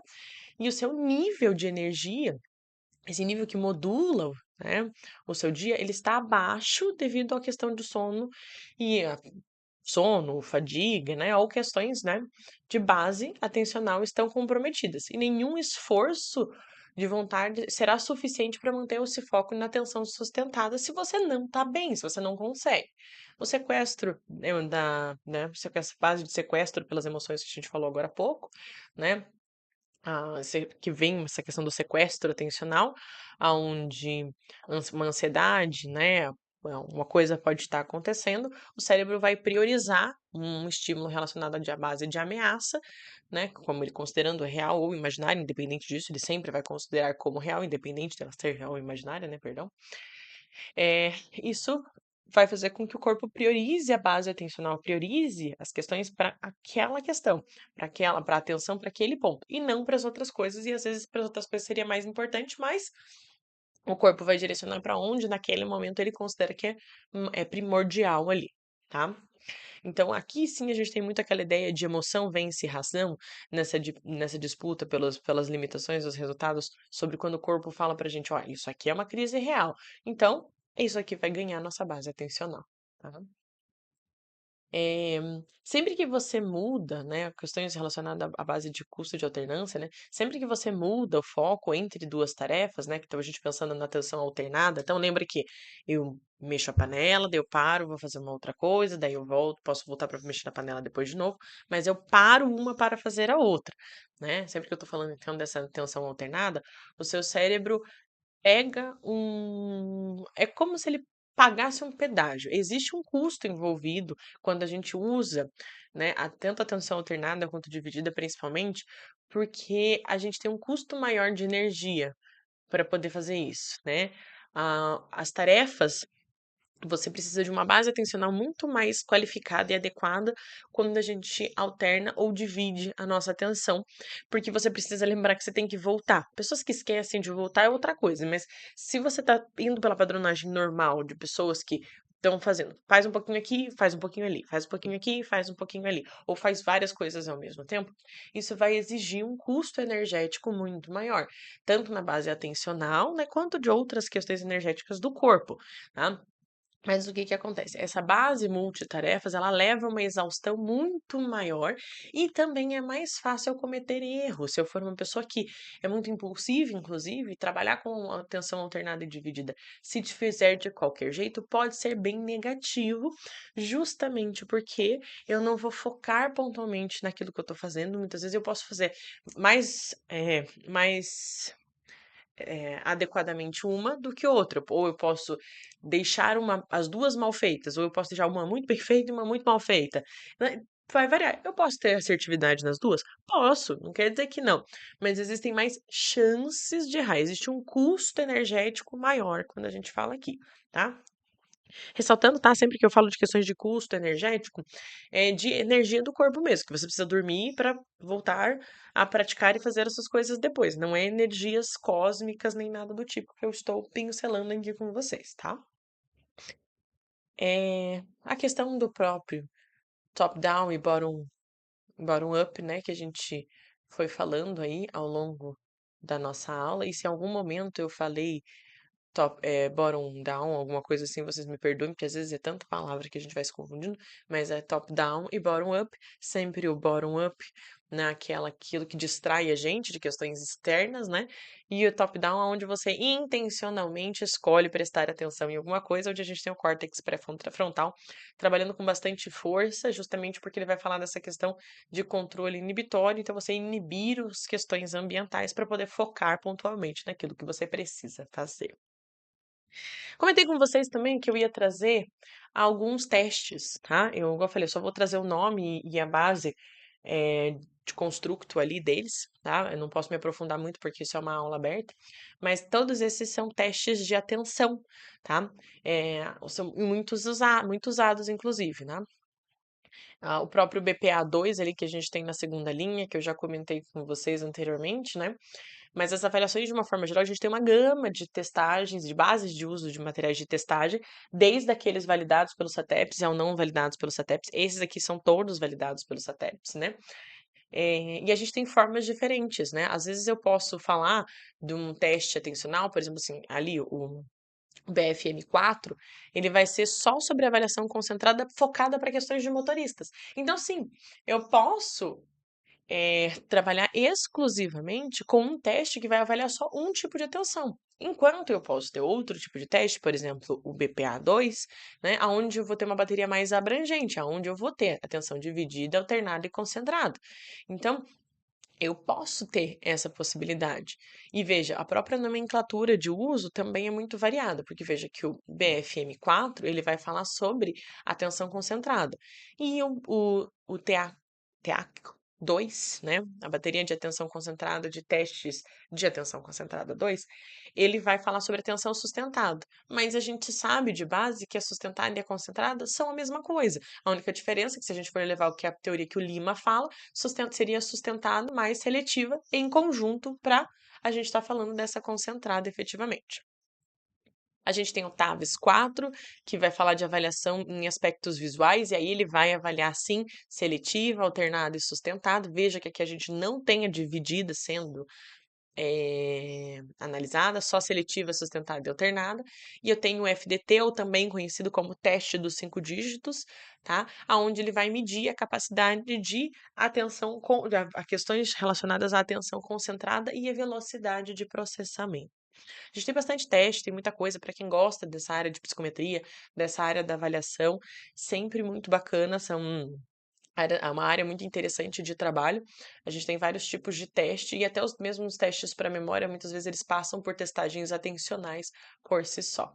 e o seu nível de energia, esse nível que modula, né, o seu dia, ele está abaixo devido à questão do sono e sono, fadiga, né, ou questões, né, de base atencional estão comprometidas. E nenhum esforço de vontade será suficiente para manter esse foco na atenção sustentada se você não está bem, se você não consegue. O sequestro, né, base de sequestro pelas emoções que a gente falou agora há pouco, né, que vem essa questão do sequestro atencional, aonde uma ansiedade, né, uma coisa pode estar acontecendo, o cérebro vai priorizar um estímulo relacionado à base de ameaça, né, como ele considerando real ou imaginário, independente disso, ele sempre vai considerar como real, independente dela ser real ou imaginária, né, perdão. Isso vai fazer com que o corpo priorize a base atencional, priorize as questões para aquela questão, para atenção para aquele ponto, e não para as outras coisas, e às vezes para as outras coisas seria mais importante, mas o corpo vai direcionar para onde naquele momento ele considera que é primordial ali, tá? Então, aqui sim a gente tem muito aquela ideia de emoção vence razão nessa disputa pelas limitações dos resultados, sobre quando o corpo fala pra gente, ó, isso aqui é uma crise real. Então, isso aqui vai ganhar nossa base atencional, tá? Eh, Sempre que você muda, né, questões relacionadas à base de custo de alternância, né, sempre que você muda o foco entre 2 tarefas, né, que então a gente pensando na atenção alternada, então lembra que eu mexo a panela, daí eu paro, vou fazer uma outra coisa, daí eu volto, posso voltar para mexer na panela depois de novo, mas eu paro uma para fazer a outra, né. Sempre que eu tô falando então dessa atenção alternada, o seu cérebro pega é como se ele pagasse um pedágio. Existe um custo envolvido quando a gente usa, né, tanto a atenção alternada quanto dividida, principalmente, porque a gente tem um custo maior de energia para poder fazer isso, né. As tarefas você precisa de uma base atencional muito mais qualificada e adequada quando a gente alterna ou divide a nossa atenção, porque você precisa lembrar que você tem que voltar. Pessoas que esquecem de voltar é outra coisa, mas se você está indo pela padronagem normal de pessoas que estão fazendo, faz um pouquinho aqui, faz um pouquinho ali, faz um pouquinho aqui, faz um pouquinho ali, ou faz várias coisas ao mesmo tempo, isso vai exigir um custo energético muito maior, tanto na base atencional, né, quanto de outras questões energéticas do corpo, tá? Mas o que que acontece? Essa base multitarefas, ela leva a uma exaustão muito maior e também é mais fácil eu cometer erros. Se eu for uma pessoa que é muito impulsiva, inclusive, trabalhar com atenção alternada e dividida, se te fizer de qualquer jeito, pode ser bem negativo, justamente porque eu não vou focar pontualmente naquilo que eu estou fazendo. Muitas vezes eu posso fazer mais adequadamente uma do que outra. Ou eu posso deixar as duas mal feitas, ou eu posso deixar uma muito bem feita e uma muito mal feita. Né, vai variar. Eu posso ter assertividade nas duas? Posso, não quer dizer que não. Mas existem mais chances de errar. Existe um custo energético maior quando a gente fala aqui, tá? Ressaltando, tá? Sempre que eu falo de questões de custo energético, é de energia do corpo mesmo, que você precisa dormir para voltar a praticar e fazer essas coisas depois. Não é energias cósmicas nem nada do tipo que eu estou pincelando aqui com vocês, tá? A questão do próprio top-down e bottom-up, né, que a gente foi falando aí ao longo da nossa aula, e se em algum momento eu falei bottom down, alguma coisa assim, vocês me perdoem, porque às vezes é tanta palavra que a gente vai se confundindo, mas é top down e bottom up, sempre o bottom up aquilo que distrai a gente de questões externas, né? E o top down é onde você intencionalmente escolhe prestar atenção em alguma coisa, onde a gente tem o córtex pré-frontal trabalhando com bastante força, justamente porque ele vai falar dessa questão de controle inibitório, então você inibir as questões ambientais para poder focar pontualmente naquilo que você precisa fazer. Comentei com vocês também que eu ia trazer alguns testes, tá? Igual eu falei, só vou trazer o nome e a base de construto ali deles, tá? Eu não posso me aprofundar muito porque isso é uma aula aberta, mas todos esses são testes de atenção, tá? São muito usados, inclusive, né? O próprio BPA-2 ali que a gente tem na segunda linha, que eu já comentei com vocês anteriormente, né? Mas as avaliações, de uma forma geral, a gente tem uma gama de testagens, de bases de uso de materiais de testagem, desde aqueles validados pelos SATEPs ao não validados pelos SATEPs. Esses aqui são todos validados pelos SATEPs, né? E a gente tem formas diferentes, né? Às vezes eu posso falar de um teste atencional, por exemplo, assim, ali o BFM4, ele vai ser só sobre avaliação concentrada, focada para questões de motoristas. Então, sim, eu posso trabalhar exclusivamente com um teste que vai avaliar só um tipo de atenção. Enquanto eu posso ter outro tipo de teste, por exemplo, o BPA-2, né, aonde eu vou ter uma bateria mais abrangente, aonde eu vou ter atenção dividida, alternada e concentrada. Então, Eu posso ter essa possibilidade. E veja, a própria nomenclatura de uso também é muito variada, porque veja que o BFM4 ele vai falar sobre atenção concentrada. E o TEAC2, né, a bateria de atenção concentrada de testes de atenção concentrada 2, ele vai falar sobre atenção sustentada. Mas a gente sabe de base que a sustentada e a concentrada são a mesma coisa. A única diferença é que se a gente for levar o que a teoria que o Lima fala, seria sustentado mais seletiva em conjunto para a gente estar falando dessa concentrada efetivamente. A gente tem o TAVES 4, que vai falar de avaliação em aspectos visuais, e aí ele vai avaliar, sim, seletiva, alternada e sustentada. Veja que aqui a gente não tem a dividida sendo analisada, só seletiva, sustentada e alternada. E eu tenho o FDT, ou também conhecido como teste dos 5 dígitos, tá? Aonde ele vai medir a capacidade de atenção a questões relacionadas à atenção concentrada e a velocidade de processamento. A gente tem bastante teste, tem muita coisa para quem gosta dessa área de psicometria, dessa área da avaliação, sempre muito bacana, é uma área muito interessante de trabalho. A gente tem vários tipos de teste e até os mesmos testes para memória, muitas vezes eles passam por testagens atencionais por si só.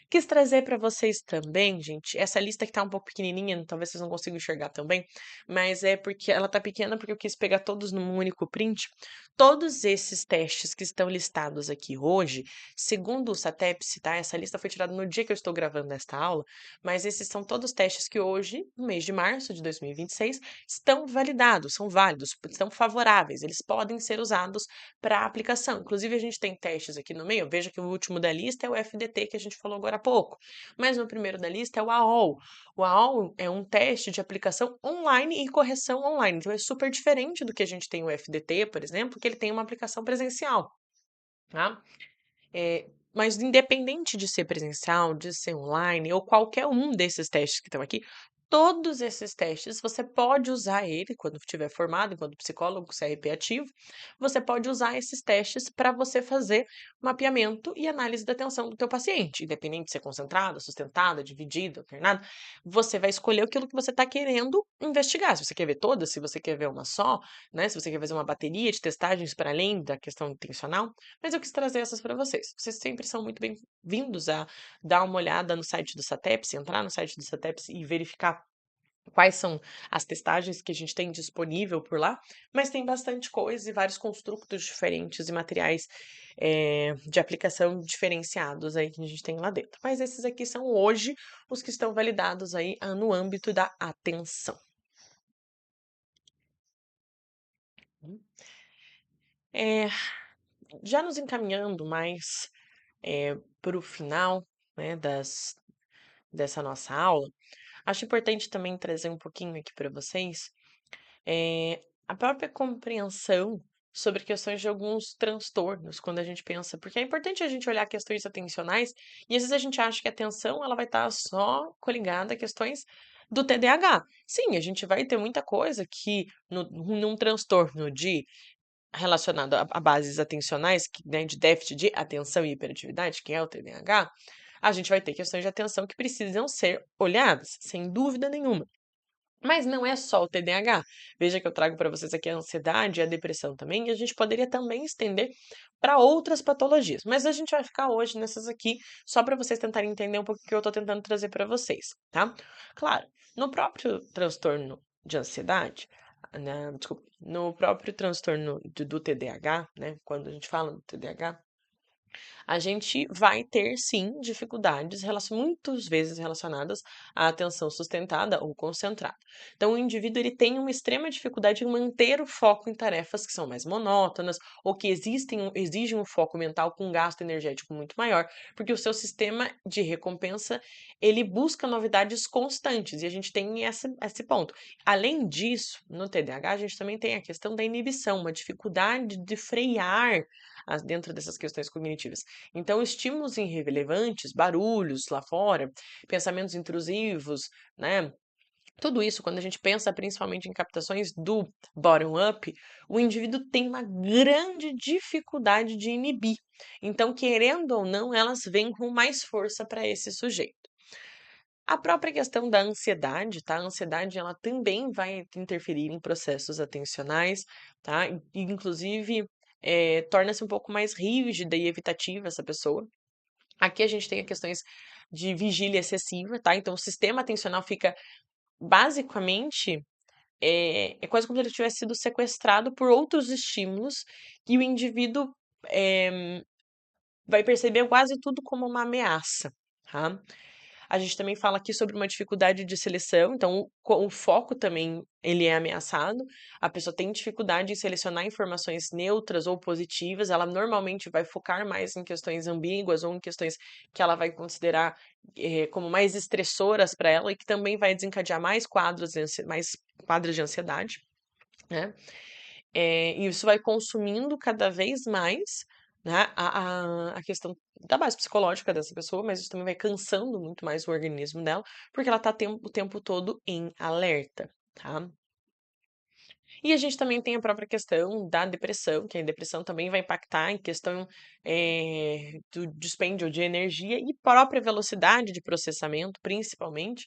Quis trazer para vocês também, gente, essa lista que tá um pouco pequenininha, talvez vocês não consigam enxergar também, mas é porque ela tá pequena porque eu quis pegar todos num único print. Todos esses testes que estão listados aqui hoje, segundo o SATEPS, tá? Essa lista foi tirada no dia que eu estou gravando esta aula, mas esses são todos testes que hoje, no mês de março de 2026, estão validados, são válidos, estão favoráveis, eles podem ser usados para aplicação. Inclusive, a gente tem testes aqui no meio, veja que o último da lista é o FDT, que a gente falou agora há pouco, mas no primeiro da lista é o AOL. O AOL é um teste de aplicação online e correção online, então é super diferente do que a gente tem o FDT, por exemplo, que ele tem uma aplicação presencial, tá? Mas independente de ser presencial, de ser online ou qualquer um desses testes que estão aqui, todos esses testes você pode usar ele quando estiver formado, enquanto psicólogo CRP ativo, você pode usar esses testes para você fazer mapeamento e análise da atenção do teu paciente, independente de ser concentrada, sustentada, dividida, alternada, você vai escolher aquilo que você está querendo investigar. Se você quer ver todas, se você quer ver uma só, né? Se você quer fazer uma bateria de testagens para além da questão intencional, mas eu quis trazer essas para vocês. Vocês sempre são muito bem-vindos a dar uma olhada no site do SATEPS, entrar no site do SATEPS e verificar quais são as testagens que a gente tem disponível por lá, mas tem bastante coisa e vários construtos diferentes e materiais de aplicação diferenciados aí que a gente tem lá dentro. Mas esses aqui são hoje os que estão validados aí no âmbito da atenção. É, já nos encaminhando mais para o final, né, dessa nossa aula, acho importante também trazer um pouquinho aqui para vocês a própria compreensão sobre questões de alguns transtornos, quando a gente pensa, porque é importante a gente olhar questões atencionais e às vezes a gente acha que a atenção ela vai estar só coligada a questões do TDAH. Sim, a gente vai ter muita coisa que num transtorno relacionado a bases atencionais, né, de déficit de atenção e hiperatividade, que é o TDAH, a gente vai ter questões de atenção que precisam ser olhadas, sem dúvida nenhuma. Mas não é só o TDAH. Veja que eu trago para vocês aqui a ansiedade e a depressão também, e a gente poderia também estender para outras patologias. Mas a gente vai ficar hoje nessas aqui, só para vocês tentarem entender um pouco o que eu estou tentando trazer para vocês, tá? Claro, no próprio transtorno de ansiedade, desculpa, no próprio transtorno do TDAH, né? Quando a gente fala do TDAH, a gente vai ter sim dificuldades muitas vezes relacionadas à atenção sustentada ou concentrada. Então, o indivíduo ele tem uma extrema dificuldade em manter o foco em tarefas que são mais monótonas ou que exigem um foco mental com um gasto energético muito maior, porque o seu sistema de recompensa ele busca novidades constantes e a gente tem esse ponto. Além disso, no TDAH, a gente também tem a questão da inibição, uma dificuldade de frear dentro dessas questões cognitivas. Então, estímulos irrelevantes, barulhos lá fora, pensamentos intrusivos, né? Tudo isso, quando a gente pensa principalmente em captações do bottom-up, o indivíduo tem uma grande dificuldade de inibir. Então, querendo ou não, elas vêm com mais força para esse sujeito. A própria questão da ansiedade, tá? A ansiedade, ela também vai interferir em processos atencionais, tá? E, inclusive, torna-se um pouco mais rígida e evitativa essa pessoa. Aqui a gente tem questões de vigília excessiva, tá? Então, o sistema atencional fica basicamente é quase como se ele tivesse sido sequestrado por outros estímulos e o indivíduo vai perceber quase tudo como uma ameaça, tá? A gente também fala aqui sobre uma dificuldade de seleção, então o foco também ele é ameaçado. A pessoa tem dificuldade em selecionar informações neutras ou positivas, ela normalmente vai focar mais em questões ambíguas ou em questões que ela vai considerar como mais estressoras para ela e que também vai desencadear mais quadros de ansiedade, né? E isso vai consumindo cada vez mais, né, a questão da base psicológica dessa pessoa, mas isso também vai cansando muito mais o organismo dela, porque ela tá o tempo todo em alerta, tá? E a gente também tem a própria questão da depressão, que a depressão também vai impactar em questão do dispêndio de energia e própria velocidade de processamento, principalmente,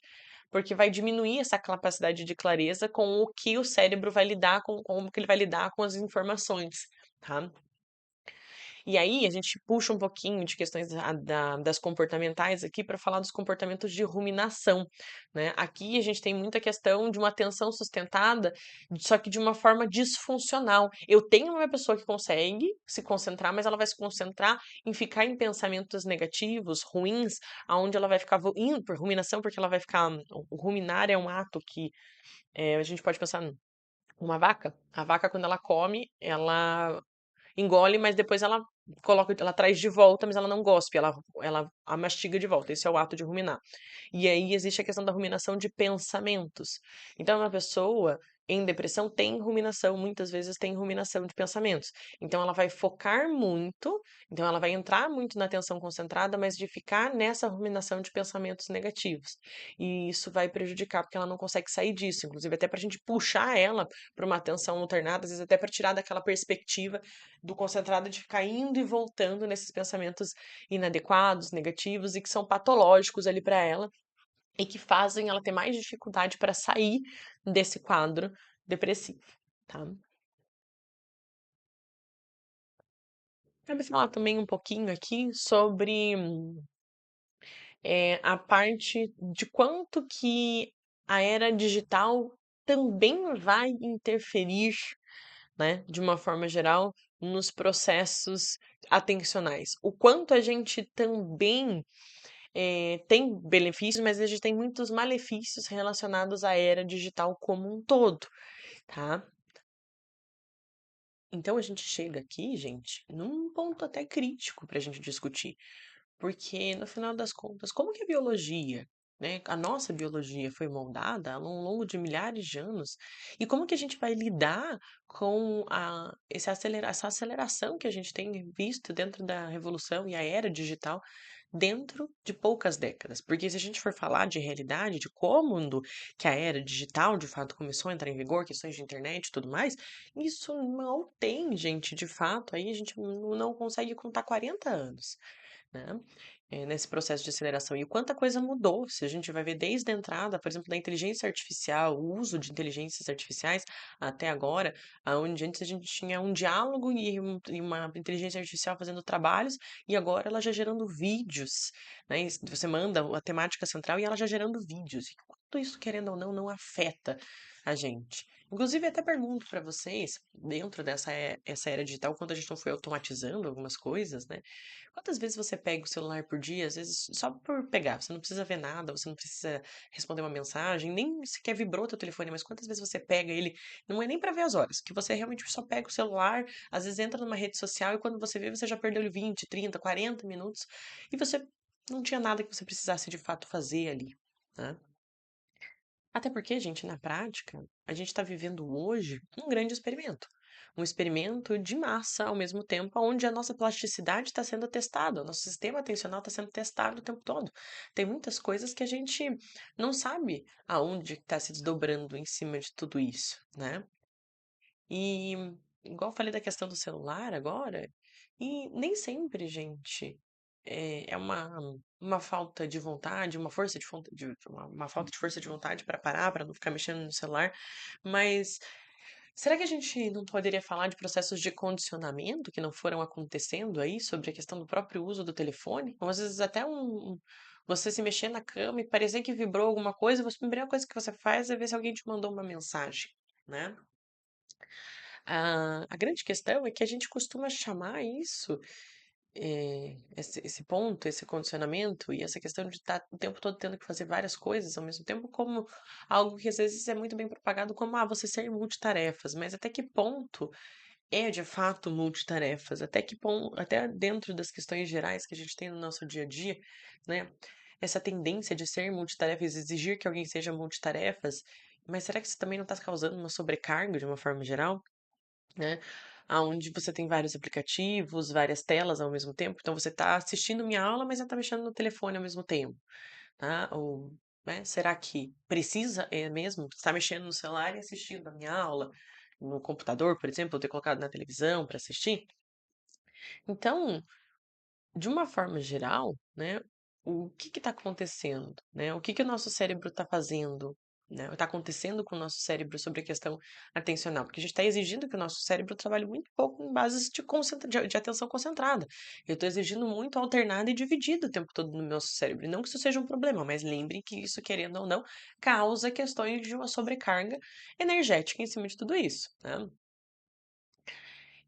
porque vai diminuir essa capacidade de clareza com o que o cérebro vai lidar com, como que ele vai lidar com as informações, tá? E aí a gente puxa um pouquinho de questões das comportamentais aqui para falar dos comportamentos de ruminação, né? Aqui a gente tem muita questão de uma atenção sustentada, só que de uma forma disfuncional. Eu tenho uma pessoa que consegue se concentrar, mas ela vai se concentrar em ficar em pensamentos negativos, ruins, aonde ela vai ficar indo por ruminação, porque ela vai ficar. O ruminar é um ato que a gente pode pensar uma vaca. A vaca, quando ela come, ela engole, mas depois ela traz de volta, mas ela não gospe, ela a mastiga de volta. Esse é o ato de ruminar. E aí existe a questão da ruminação de pensamentos. Então, uma pessoa em depressão tem ruminação, muitas vezes tem ruminação de pensamentos. Então, ela vai focar muito, então ela vai entrar muito na atenção concentrada, mas de ficar nessa ruminação de pensamentos negativos. E isso vai prejudicar, porque ela não consegue sair disso. Inclusive, até para a gente puxar ela para uma atenção alternada, às vezes até para tirar daquela perspectiva do concentrado de ficar indo e voltando nesses pensamentos inadequados, negativos e que são patológicos ali para ela e que fazem ela ter mais dificuldade para sair desse quadro depressivo, tá? Quero falar também um pouquinho aqui sobre a parte de quanto que a era digital também vai interferir, né, de uma forma geral, nos processos atencionais. O quanto a gente também tem benefícios, mas a gente tem muitos malefícios relacionados à era digital como um todo, tá? Então a gente chega aqui, gente, num ponto até crítico para a gente discutir, porque no final das contas, como que a biologia, né, a nossa biologia foi moldada ao longo de milhares de anos, e como que a gente vai lidar com essa aceleração que a gente tem visto dentro da revolução e a era digital dentro de poucas décadas? Porque se a gente for falar de realidade, de como que a era digital de fato começou a entrar em vigor, questões de internet e tudo mais, isso não tem, gente, de fato, aí a gente não consegue contar 40 anos, né? Nesse processo de aceleração. E quanta coisa mudou, se a gente vai ver desde a entrada, por exemplo, da inteligência artificial, o uso de inteligências artificiais até agora, onde antes a gente tinha um diálogo e uma inteligência artificial fazendo trabalhos, e agora ela já gerando vídeos, né? Você manda a temática central e ela já gerando vídeos. E quanto isso, querendo ou não afeta a gente. Inclusive, até pergunto para vocês, dentro essa era digital, quando a gente não foi automatizando algumas coisas, né? Quantas vezes você pega o celular por dia, às vezes só por pegar, você não precisa ver nada, você não precisa responder uma mensagem, nem sequer vibrou teu telefone, mas quantas vezes você pega ele, não é nem para ver as horas, que você realmente só pega o celular, às vezes entra numa rede social e quando você vê, você já perdeu 20, 30, 40 minutos e você não tinha nada que você precisasse de fato fazer ali, né? Até porque, gente, na prática, a gente está vivendo hoje um grande experimento. Um experimento de massa ao mesmo tempo, onde a nossa plasticidade está sendo testada, o nosso sistema atencional está sendo testado o tempo todo. Tem muitas coisas que a gente não sabe aonde está se desdobrando em cima de tudo isso, né? E igual eu falei da questão do celular agora, e nem sempre, gente. é uma falta de vontade, uma força de, uma falta de força de vontade para parar, para não ficar mexendo no celular, mas será que a gente não poderia falar de processos de condicionamento que não foram acontecendo aí sobre a questão do próprio uso do telefone? Ou às vezes até você se mexer na cama e parecer que vibrou alguma coisa, a primeira coisa que você faz é ver se alguém te mandou uma mensagem, né? A grande questão é que a gente costuma chamar isso, esse ponto, esse condicionamento e essa questão de estar o tempo todo tendo que fazer várias coisas ao mesmo tempo, como algo que às vezes é muito bem propagado como, você ser multitarefas, mas até que ponto é de fato multitarefas? Até que ponto, até dentro das questões gerais que a gente tem no nosso dia a dia, né? Essa tendência de ser multitarefas, exigir que alguém seja multitarefas, mas será que isso também não está causando uma sobrecarga de uma forma geral? Né? Aonde você tem vários aplicativos, várias telas ao mesmo tempo. Então você está assistindo minha aula, mas já está mexendo no telefone ao mesmo tempo, tá? Ou, né, será que precisa mesmo estar mexendo no celular e assistindo a minha aula no computador, por exemplo, ou ter colocado na televisão para assistir? Então, de uma forma geral, né, o que está acontecendo, né? O que o nosso cérebro está fazendo, né? Está acontecendo com o nosso cérebro sobre a questão atencional? Porque a gente está exigindo que o nosso cérebro trabalhe muito pouco em bases de atenção concentrada. Eu estou exigindo muito alternado e dividido o tempo todo no nosso cérebro. E não que isso seja um problema, mas lembre que isso, querendo ou não, causa questões de uma sobrecarga energética em cima de tudo isso, né?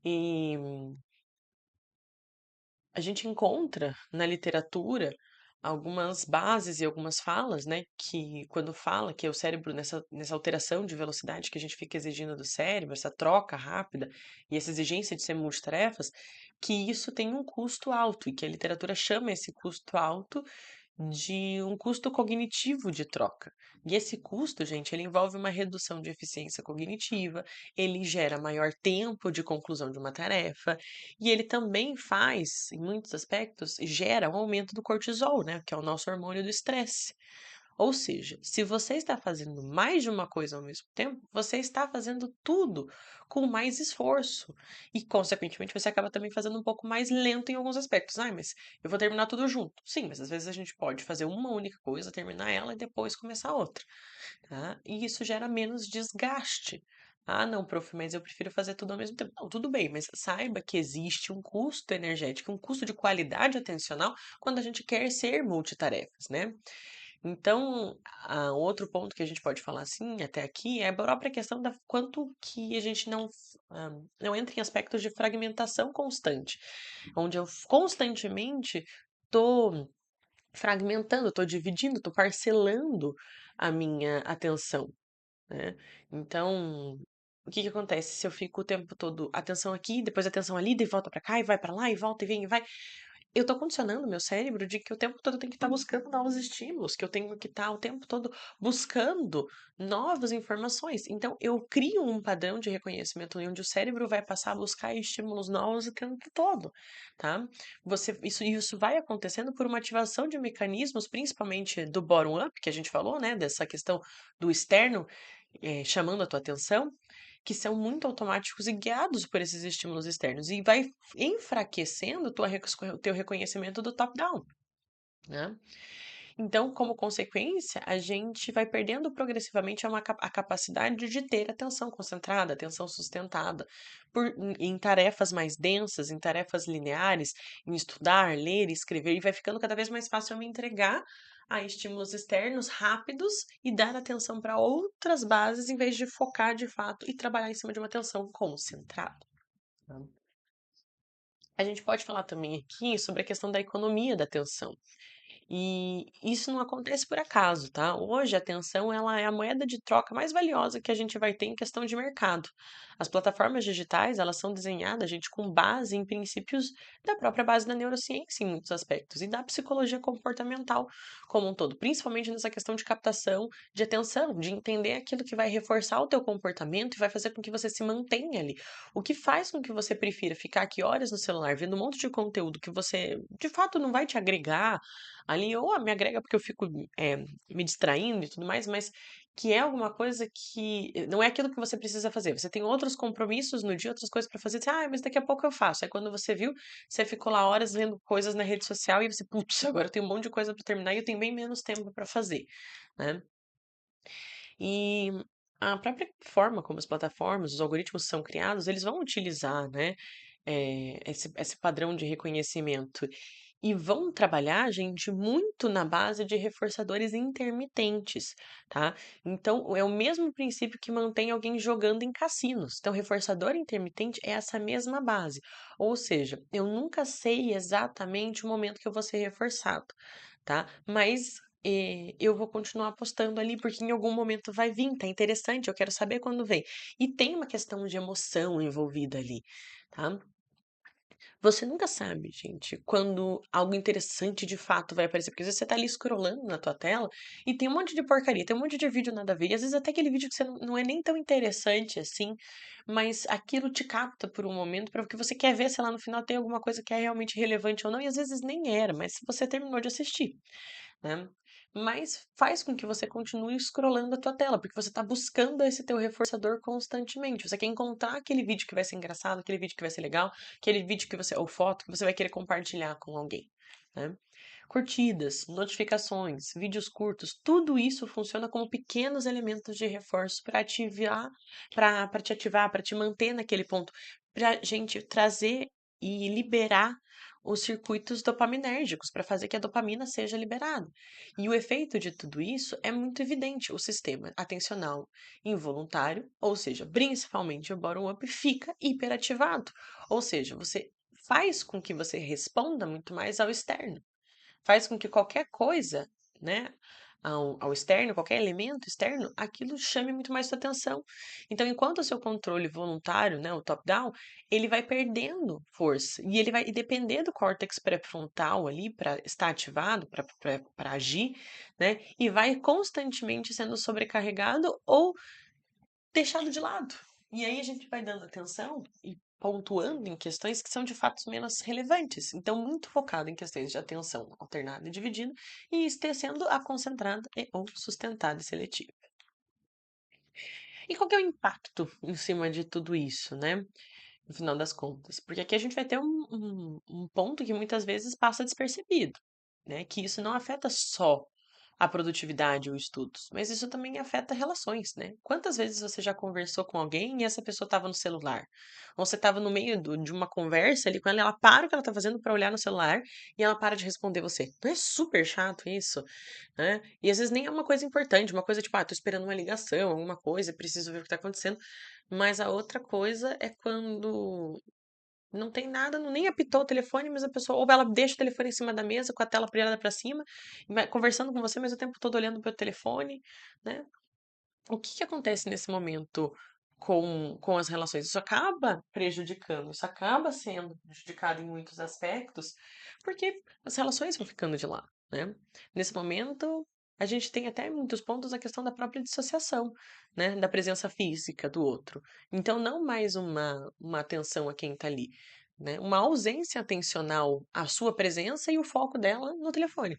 E a gente encontra na literatura algumas bases e algumas falas, né, que quando fala que é o cérebro nessa alteração de velocidade que a gente fica exigindo do cérebro, essa troca rápida e essa exigência de ser multitarefas, que isso tem um custo alto e que a literatura chama esse custo alto de um custo cognitivo de troca. E esse custo, gente, ele envolve uma redução de eficiência cognitiva, ele gera maior tempo de conclusão de uma tarefa, e ele também faz, em muitos aspectos, gera um aumento do cortisol, né, que é o nosso hormônio do estresse. Ou seja, se você está fazendo mais de uma coisa ao mesmo tempo, você está fazendo tudo com mais esforço. E, consequentemente, você acaba também fazendo um pouco mais lento em alguns aspectos. Mas eu vou terminar tudo junto. Sim, mas às vezes a gente pode fazer uma única coisa, terminar ela e depois começar outra. Tá? E isso gera menos desgaste. Não, prof, mas eu prefiro fazer tudo ao mesmo tempo. Não, tudo bem, mas saiba que existe um custo energético, um custo de qualidade atencional quando a gente quer ser multitarefas, né? Então, outro ponto que a gente pode falar assim, até aqui, é a própria questão da quanto que a gente não entra em aspectos de fragmentação constante, onde eu constantemente estou fragmentando, estou dividindo, estou parcelando a minha atenção, né? Então, o que que acontece se eu fico o tempo todo atenção aqui, depois atenção ali, daí volta para cá e vai para lá e volta e vem e vai? Eu tô condicionando meu cérebro de que o tempo todo eu tenho que estar buscando novos estímulos, que eu tenho que estar o tempo todo buscando novas informações. Então, eu crio um padrão de reconhecimento onde o cérebro vai passar a buscar estímulos novos o tempo todo, tá? Isso vai acontecendo por uma ativação de mecanismos, principalmente do bottom-up, que a gente falou, né? Dessa questão do externo, chamando a tua atenção, que são muito automáticos e guiados por esses estímulos externos, e vai enfraquecendo o teu reconhecimento do top-down, né? Então, como consequência, a gente vai perdendo progressivamente a capacidade de ter atenção concentrada, atenção sustentada, em tarefas mais densas, em tarefas lineares, em estudar, ler, escrever, e vai ficando cada vez mais fácil eu me entregar a estímulos externos rápidos e dar atenção para outras bases em vez de focar de fato e trabalhar em cima de uma atenção concentrada, né? A gente pode falar também aqui sobre a questão da economia da atenção. E isso não acontece por acaso, tá? Hoje a atenção ela é a moeda de troca mais valiosa que a gente vai ter em questão de mercado. As plataformas digitais, elas são desenhadas, gente, com base em princípios da própria base da neurociência em muitos aspectos e da psicologia comportamental como um todo, principalmente nessa questão de captação de atenção, de entender aquilo que vai reforçar o teu comportamento e vai fazer com que você se mantenha ali. O que faz com que você prefira ficar aqui horas no celular vendo um monte de conteúdo que você de fato não vai te agregar ali, ou me agrega porque eu fico me distraindo e tudo mais, mas que é alguma coisa que não é aquilo que você precisa fazer. Você tem outros compromissos no dia, outras coisas para fazer. Você, mas daqui a pouco eu faço. Aí quando você viu, você ficou lá horas vendo coisas na rede social e você, putz, agora eu tenho um monte de coisa para terminar e eu tenho bem menos tempo para fazer, né? E a própria forma como as plataformas, os algoritmos são criados, eles vão utilizar, né, esse padrão de reconhecimento e vão trabalhar, gente, muito na base de reforçadores intermitentes, tá? Então, é o mesmo princípio que mantém alguém jogando em cassinos. Então, reforçador intermitente é essa mesma base. Ou seja, eu nunca sei exatamente o momento que eu vou ser reforçado, tá? Mas eu vou continuar apostando ali, porque em algum momento vai vir, tá interessante, eu quero saber quando vem. E tem uma questão de emoção envolvida ali, tá? Você nunca sabe, gente, quando algo interessante de fato vai aparecer, porque às vezes você tá ali scrollando na tua tela e tem um monte de porcaria, tem um monte de vídeo nada a ver, e às vezes até aquele vídeo que você não é nem tão interessante assim, mas aquilo te capta por um momento para que você quer ver se lá no final tem alguma coisa que é realmente relevante ou não, e às vezes nem era, mas você terminou de assistir, né? Mas faz com que você continue scrollando a tua tela, porque você está buscando esse teu reforçador constantemente. Você quer encontrar aquele vídeo que vai ser engraçado, aquele vídeo que vai ser legal, aquele vídeo que você, ou foto que você vai querer compartilhar com alguém, né? Curtidas, notificações, vídeos curtos, tudo isso funciona como pequenos elementos de reforço para ativar, para te ativar, para te manter naquele ponto, para gente trazer e liberar os circuitos dopaminérgicos para fazer que a dopamina seja liberada. E o efeito de tudo isso é muito evidente. O sistema atencional involuntário, ou seja, principalmente o bottom-up, fica hiperativado. Ou seja, você faz com que você responda muito mais ao externo. Faz com que qualquer coisa, né, ao externo, qualquer elemento externo, aquilo chame muito mais sua atenção. Então, enquanto o seu controle voluntário, né, o top-down, ele vai perdendo força e ele vai depender do córtex pré-frontal ali para estar ativado, para agir, né, e vai constantemente sendo sobrecarregado ou deixado de lado. E aí a gente vai dando atenção e pontuando em questões que são de fato menos relevantes. Então, muito focado em questões de atenção alternada e dividida e esquecendo a concentrada e ou sustentada e seletiva. E qual que é o impacto em cima de tudo isso, né? No final das contas? Porque aqui a gente vai ter um ponto que muitas vezes passa despercebido, né? Que isso não afeta só a produtividade ou estudos, mas isso também afeta relações, né? Quantas vezes você já conversou com alguém e essa pessoa estava no celular? Ou você estava no meio de uma conversa ali com ela, ela para o que ela está fazendo para olhar no celular e ela para de responder você. Não é super chato isso, né? E às vezes nem é uma coisa importante, uma coisa tipo, tô esperando uma ligação, alguma coisa, preciso ver o que está acontecendo. Mas a outra coisa é quando não tem nada, nem apitou o telefone, mas a pessoa, ou ela deixa o telefone em cima da mesa com a tela virada para cima, conversando com você, mas o tempo todo olhando para o telefone, né? O que que acontece nesse momento com as relações? Isso acaba prejudicando, isso acaba sendo prejudicado em muitos aspectos, porque as relações vão ficando de lado, né? Nesse momento, a gente tem até muitos pontos a questão da própria dissociação, né? Da presença física do outro. Então, não mais uma atenção a quem está ali, né? Uma ausência atencional à sua presença e o foco dela no telefone.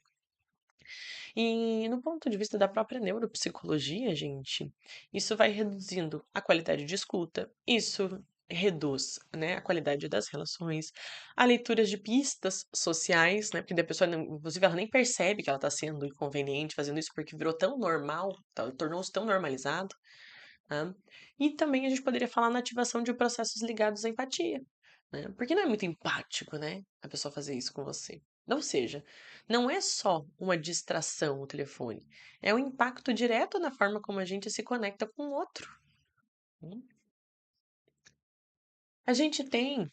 E no ponto de vista da própria neuropsicologia, gente, isso vai reduzindo a qualidade de escuta, isso reduz, né, a qualidade das relações, a leitura de pistas sociais, né, porque daí a pessoa, inclusive, ela nem percebe que ela está sendo inconveniente fazendo isso porque virou tão normal, tornou-se tão normalizado, né? E também a gente poderia falar na ativação de processos ligados à empatia, né? Porque não é muito empático, né? A pessoa fazer isso com você. Ou seja, não é só uma distração o telefone, é um impacto direto na forma como a gente se conecta com o outro. Né? A gente tem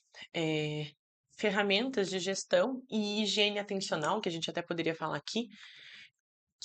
ferramentas de gestão e higiene atencional, que a gente até poderia falar aqui,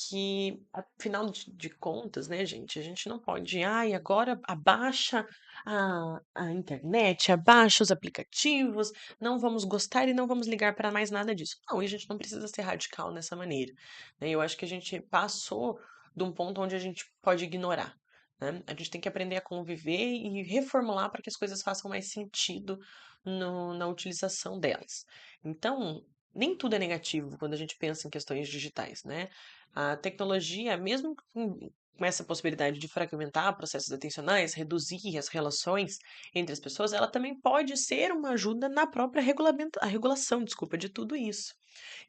que, afinal de contas, né, gente, a gente não pode, ai, agora abaixa a internet, abaixa os aplicativos, não vamos gostar e não vamos ligar para mais nada disso. Não, e a gente não precisa ser radical nessa maneira, né? Eu acho que a gente passou de um ponto onde a gente pode ignorar, né? A gente tem que aprender a conviver e reformular para que as coisas façam mais sentido na utilização delas. Então, nem tudo é negativo quando a gente pensa em questões digitais, né? A tecnologia, mesmo com essa possibilidade de fragmentar processos atencionais, reduzir as relações entre as pessoas, ela também pode ser uma ajuda na própria a regulação, desculpa, de tudo isso.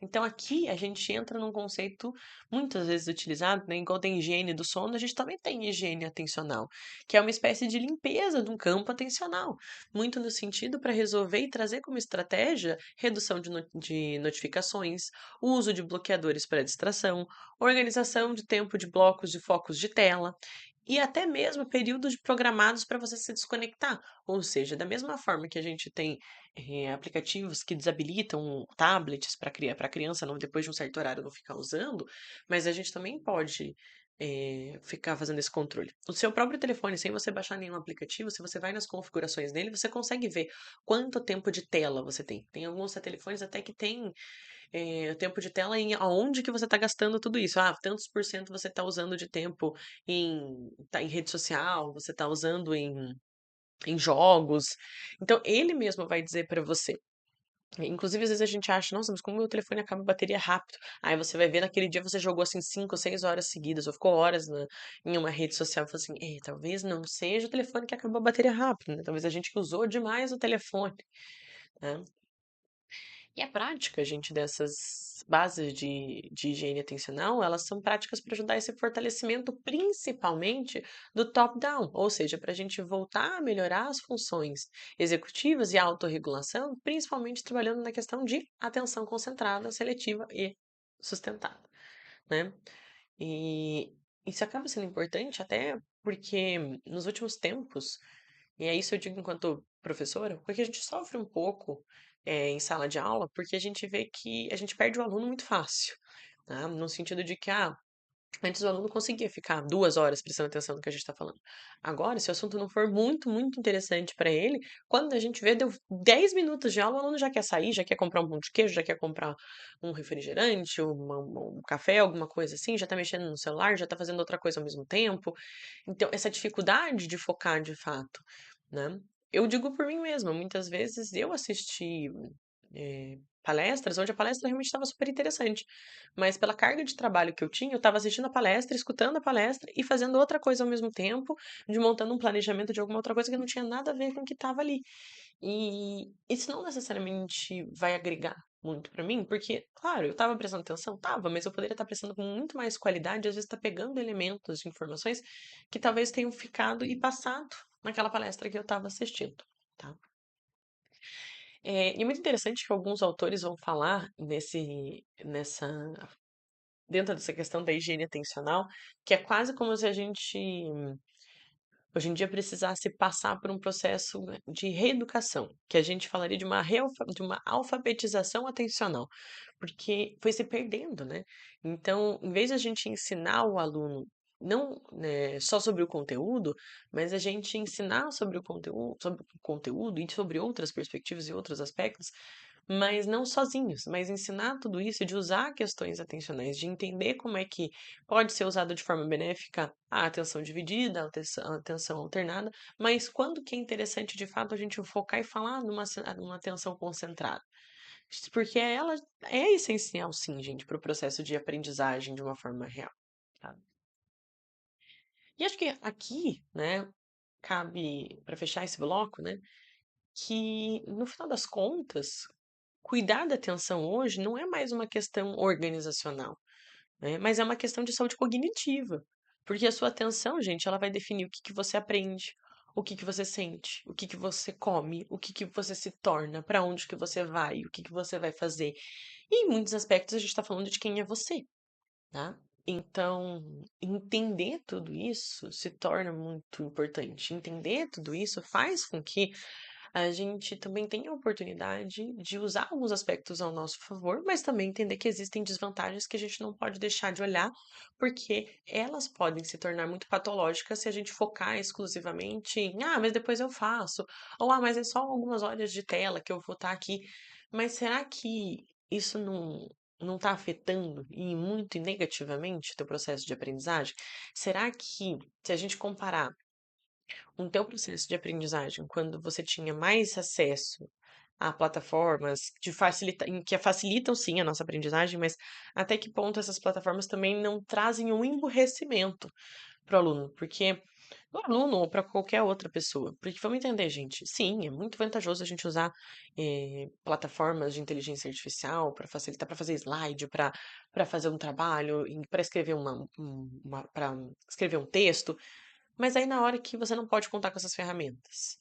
Então aqui a gente entra num conceito muitas vezes utilizado, né? Igual tem higiene do sono, a gente também tem higiene atencional, que é uma espécie de limpeza de um campo atencional, muito no sentido para resolver e trazer como estratégia redução de notificações, uso de bloqueadores para distração, organização de tempo de blocos de focos de tela. E até mesmo períodos programados para você se desconectar. Ou seja, da mesma forma que a gente tem aplicativos que desabilitam tablets para a criança não, depois de um certo horário não ficar usando, mas a gente também pode ficar fazendo esse controle. O seu próprio telefone, sem você baixar nenhum aplicativo, se você vai nas configurações dele, você consegue ver quanto tempo de tela você tem. Tem alguns telefones até que tem o tempo de tela em aonde que você está gastando tudo isso. Ah, tantos por cento você está usando de tempo tá em rede social, você está usando em jogos. Então, ele mesmo vai dizer para você. Inclusive, às vezes a gente acha, nossa, mas como meu telefone acaba a bateria rápido? Aí você vai ver naquele dia você jogou assim 5, 6 horas seguidas, ou ficou horas em uma rede social e fala assim, talvez não seja o telefone que acabou a bateria rápido, né? Talvez a gente que usou demais o telefone, né? E a prática, gente, dessas bases de higiene atencional, elas são práticas para ajudar esse fortalecimento, principalmente do top-down, ou seja, para a gente voltar a melhorar as funções executivas e a autorregulação, principalmente trabalhando na questão de atenção concentrada, seletiva e sustentada, né? E isso acaba sendo importante até porque nos últimos tempos e é isso eu digo enquanto professora, porque a gente sofre um pouco em sala de aula, porque a gente vê que a gente perde o aluno muito fácil, tá? No sentido de que, antes o aluno conseguia ficar 2 horas prestando atenção no que a gente está falando. Agora, se o assunto não for muito, muito interessante para ele, quando a gente vê, deu 10 minutos de aula, o aluno já quer sair, já quer comprar um pão de queijo, já quer comprar um refrigerante, um café, alguma coisa assim, já tá mexendo no celular, já tá fazendo outra coisa ao mesmo tempo. Então, essa dificuldade de focar de fato, né? Eu digo por mim mesma, muitas vezes eu assisti palestras onde a palestra realmente estava super interessante, mas pela carga de trabalho que eu tinha, eu estava assistindo a palestra, escutando a palestra e fazendo outra coisa ao mesmo tempo, de montando um planejamento de alguma outra coisa que não tinha nada a ver com o que estava ali. E isso não necessariamente vai agregar muito pra mim, porque, claro, eu estava prestando atenção, tava, mas eu poderia estar prestando com muito mais qualidade, às vezes tá pegando elementos de informações que talvez tenham ficado e passado naquela palestra que eu estava assistindo, tá? E é muito interessante que alguns autores vão falar dentro dessa questão da higiene atencional, que é quase como se a gente hoje em dia precisasse passar por um processo de reeducação, que a gente falaria de uma alfabetização atencional, porque foi se perdendo, né? Então, em vez de a gente ensinar o aluno não, né, só sobre o conteúdo, mas a gente ensinar sobre o conteúdo e sobre outras perspectivas e outros aspectos, mas não sozinhos, mas ensinar tudo isso, de usar questões atencionais, de entender como é que pode ser usado de forma benéfica a atenção dividida, a atenção alternada, mas quando que é interessante de fato a gente focar e falar numa atenção concentrada. Porque ela é essencial, sim, gente, para o processo de aprendizagem de uma forma real. Tá? E acho que aqui, né, cabe, para fechar esse bloco, né, que no final das contas, cuidar da atenção hoje não é mais uma questão organizacional, né? Mas é uma questão de saúde cognitiva. Porque a sua atenção, gente, ela vai definir o que que você aprende, o que que você sente, o que que você come, o que que você se torna, para onde que você vai, o que que você vai fazer. E em muitos aspectos a gente está falando de quem é você, tá? Então, entender tudo isso se torna muito importante. Entender tudo isso faz com que a gente também tem a oportunidade de usar alguns aspectos ao nosso favor, mas também entender que existem desvantagens que a gente não pode deixar de olhar, porque elas podem se tornar muito patológicas se a gente focar exclusivamente em, mas depois eu faço, ou mas é só algumas horas de tela que eu vou estar aqui. Mas será que isso não está afetando e muito e negativamente o teu processo de aprendizagem? Será que, se a gente comparar um teu processo de aprendizagem, quando você tinha mais acesso a plataformas que facilitam sim a nossa aprendizagem, mas até que ponto essas plataformas também não trazem um emburrecimento para o aluno? Porque o aluno ou para qualquer outra pessoa, porque vamos entender, gente, sim, é muito vantajoso a gente usar plataformas de inteligência artificial para facilitar, para fazer slide, para fazer um trabalho, para escrever para escrever um texto, mas aí na hora que você não pode contar com essas ferramentas,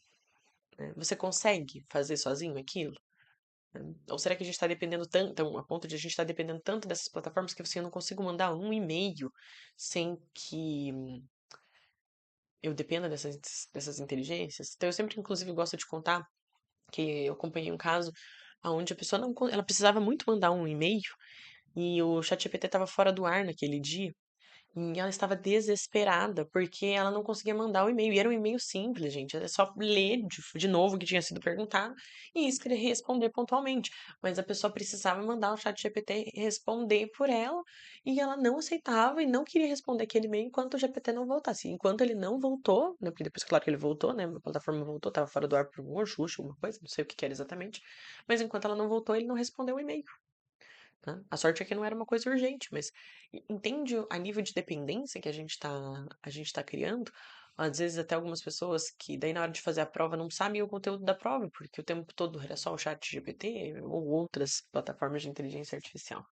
né, você consegue fazer sozinho aquilo? Ou será que a gente está dependendo tanto, a ponto de a gente estar dependendo tanto dessas plataformas que assim, eu não consigo mandar um e-mail sem que eu dependa dessas inteligências? Então eu sempre, inclusive, gosto de contar que eu acompanhei um caso onde a pessoa não, ela precisava muito mandar um e-mail e o ChatGPT estava fora do ar naquele dia. E ela estava desesperada, porque ela não conseguia mandar o e-mail. E era um e-mail simples, gente. Era só ler de novo o que tinha sido perguntado e responder pontualmente. Mas a pessoa precisava mandar o chat GPT responder por ela. E ela não aceitava e não queria responder aquele e-mail enquanto o GPT não voltasse. Enquanto ele não voltou, né? Porque depois, claro que ele voltou, né? A plataforma voltou, estava fora do ar por um Xuxa, alguma coisa, não sei o que que era exatamente. Mas enquanto ela não voltou, ele não respondeu o e-mail. Né? A sorte é que não era uma coisa urgente, mas entende a nível de dependência que a gente tá criando? Às vezes até algumas pessoas que daí na hora de fazer a prova não sabem o conteúdo da prova, porque o tempo todo era só o chat GPT ou outras plataformas de inteligência artificial.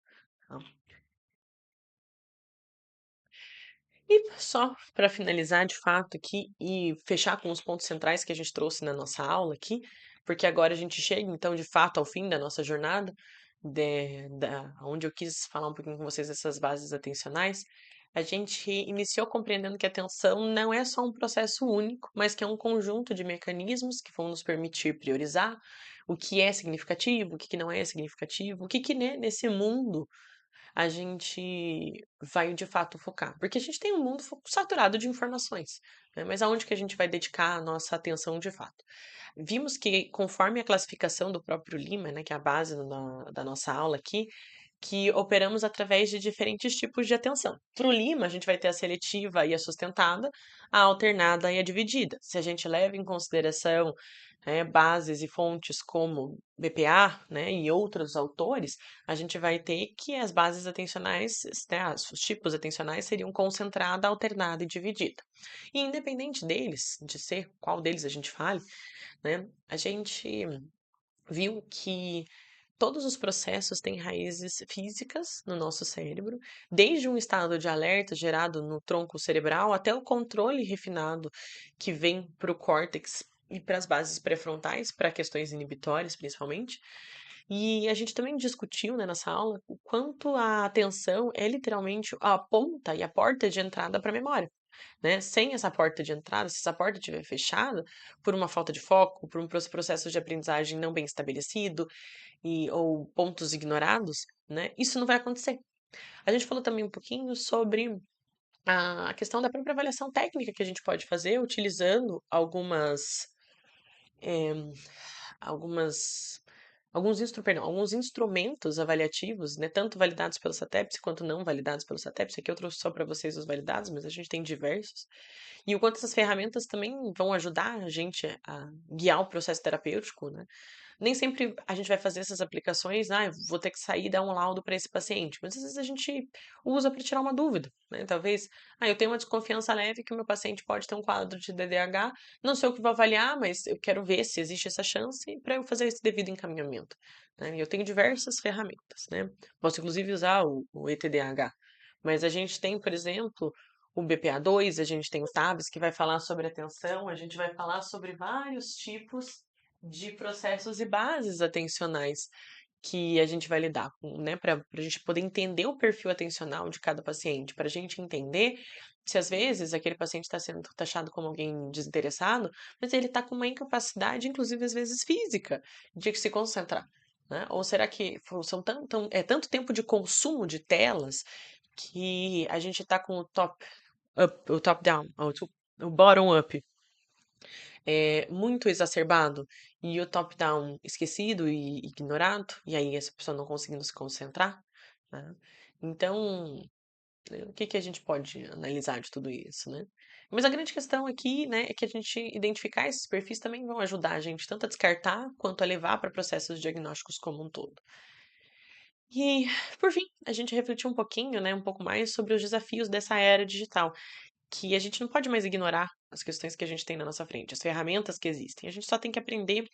Tá? E só para finalizar de fato aqui e fechar com os pontos centrais que a gente trouxe na nossa aula aqui, porque agora a gente chega então de fato ao fim da nossa jornada, onde eu quis falar um pouquinho com vocês dessas bases atencionais. A gente iniciou compreendendo que a atenção não é só um processo único, mas que é um conjunto de mecanismos que vão nos permitir priorizar o que é significativo, o que não é significativo, o que né, nesse mundo a gente vai de fato focar. Porque a gente tem um mundo saturado de informações, né? Mas aonde que a gente vai dedicar a nossa atenção de fato? Vimos que, conforme a classificação do próprio Lima, né, que é a base da nossa aula aqui, que operamos através de diferentes tipos de atenção. Para o Lima, a gente vai ter a seletiva e a sustentada, a alternada e a dividida. Se a gente leva em consideração bases e fontes como BPA, né, e outros autores, a gente vai ter que as bases atencionais, né, os tipos atencionais seriam concentrada, alternada e dividida. E independente deles, de ser qual deles a gente fale, né, a gente viu que todos os processos têm raízes físicas no nosso cérebro, desde um estado de alerta gerado no tronco cerebral até o controle refinado que vem para o córtex e para as bases pré-frontais, para questões inibitórias principalmente. E a gente também discutiu, né, nessa aula o quanto a atenção é literalmente a ponta e a porta de entrada para a memória. Né? Sem essa porta de entrada, se essa porta estiver fechada, por uma falta de foco, por um processo de aprendizagem não bem estabelecido ou pontos ignorados, né? Isso não vai acontecer. A gente falou também um pouquinho sobre a questão da própria avaliação técnica que a gente pode fazer utilizando eh, algumas alguns instrumentos avaliativos, né, tanto validados pelo SATEPS quanto não validados pelo SATEPS. Aqui eu trouxe só para vocês os validados, mas a gente tem diversos. E o quanto essas ferramentas também vão ajudar a gente a guiar o processo terapêutico, né? Nem sempre a gente vai fazer essas aplicações, eu vou ter que sair e dar um laudo para esse paciente, mas às vezes a gente usa para tirar uma dúvida, né? Talvez, eu tenho uma desconfiança leve que o meu paciente pode ter um quadro de TDAH, não sei o que vou avaliar, mas eu quero ver se existe essa chance para eu fazer esse devido encaminhamento, né? E eu tenho diversas ferramentas, né? Posso inclusive usar o ETDAH, mas a gente tem, por exemplo, o BPA-2, a gente tem o TABS, que vai falar sobre atenção, a gente vai falar sobre vários tipos de processos e bases atencionais que a gente vai lidar com, né, para a gente poder entender o perfil atencional de cada paciente, para a gente entender se às vezes aquele paciente está sendo taxado como alguém desinteressado, mas ele está com uma incapacidade, inclusive às vezes física, de se concentrar. Né? Ou será que é tanto tempo de consumo de telas que a gente está com o top down, o bottom up muito exacerbado e o top-down esquecido e ignorado, e aí essa pessoa não conseguindo se concentrar, né? Então, né? O que que a gente pode analisar de tudo isso, né? Mas a grande questão aqui, né, é que a gente identificar esses perfis também vão ajudar a gente tanto a descartar quanto a levar para processos diagnósticos como um todo. E, por fim, a gente refletiu um pouquinho, né, um pouco mais sobre os desafios dessa era digital, que a gente não pode mais ignorar as questões que a gente tem na nossa frente, as ferramentas que existem. A gente só tem que aprender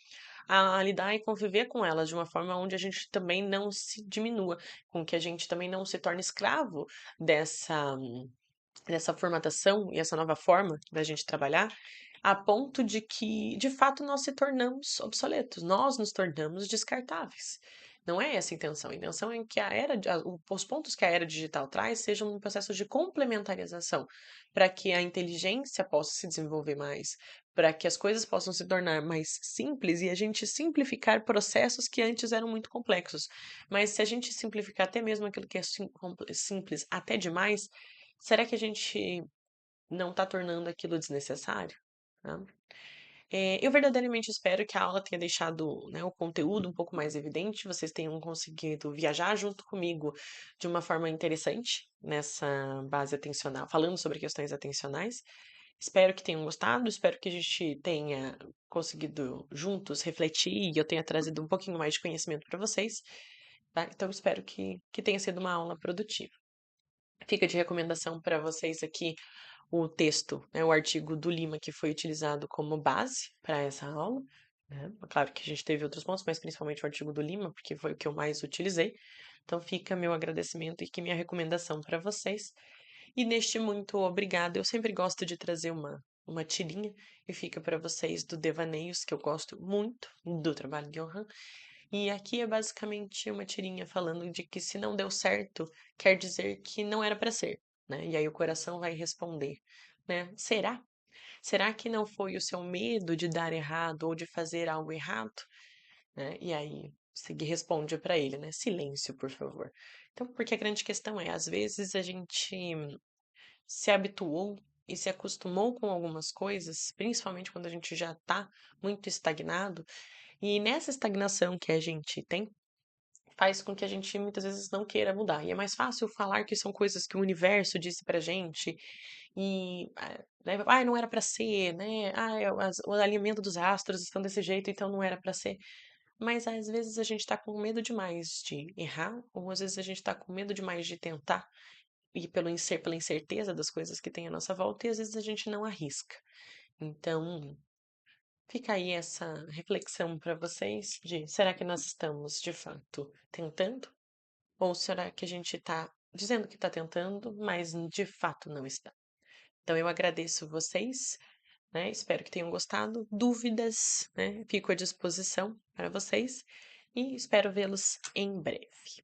a lidar e conviver com elas de uma forma onde a gente também não se diminua, com que a gente também não se torne escravo dessa dessa formatação e essa nova forma da gente trabalhar, a ponto de que, de fato, nós se tornamos obsoletos, nós nos tornamos descartáveis. Não é essa a intenção. A intenção é que os pontos que a era digital traz sejam um processo de complementarização, para que a inteligência possa se desenvolver mais, para que as coisas possam se tornar mais simples e a gente simplificar processos que antes eram muito complexos. Mas se a gente simplificar até mesmo aquilo que é simples até demais, será que a gente não está tornando aquilo desnecessário? Né? Eu verdadeiramente espero que a aula tenha deixado, né, o conteúdo um pouco mais evidente, vocês tenham conseguido viajar junto comigo de uma forma interessante nessa base atencional, falando sobre questões atencionais. Espero que tenham gostado, espero que a gente tenha conseguido juntos refletir e eu tenha trazido um pouquinho mais de conhecimento para vocês, tá? Então espero que tenha sido uma aula produtiva. Fica de recomendação para vocês aqui o texto, né, o artigo do Lima que foi utilizado como base para essa aula, né? Claro que a gente teve outros pontos, mas principalmente o artigo do Lima, porque foi o que eu mais utilizei. Então fica meu agradecimento e que minha recomendação para vocês. E neste muito obrigado, eu sempre gosto de trazer uma tirinha e fica para vocês do Devaneios, que eu gosto muito do trabalho de Johan. E aqui é basicamente uma tirinha falando de que se não deu certo, quer dizer que não era para ser, né? E aí o coração vai responder, né? Será? Será que não foi o seu medo de dar errado ou de fazer algo errado, né? E aí Segui responde para ele, né? Silêncio, por favor. Então, porque a grande questão é, às vezes a gente se habituou e se acostumou com algumas coisas, principalmente quando a gente já está muito estagnado, e nessa estagnação que a gente tem, faz com que a gente muitas vezes não queira mudar. E é mais fácil falar que são coisas que o universo disse pra gente e, né, "Ai, não era pra ser, né? Ai, o alinhamento dos astros estão desse jeito, então não era pra ser." Mas às vezes a gente tá com medo demais de errar, ou às vezes a gente tá com medo demais de tentar, e pela incerteza das coisas que tem à nossa volta, e às vezes a gente não arrisca. Então, fica aí essa reflexão para vocês de será que nós estamos de fato tentando? Ou será que a gente está dizendo que está tentando, mas de fato não está? Então eu agradeço vocês, né? Espero que tenham gostado. Dúvidas, né? Fico à disposição para vocês e espero vê-los em breve.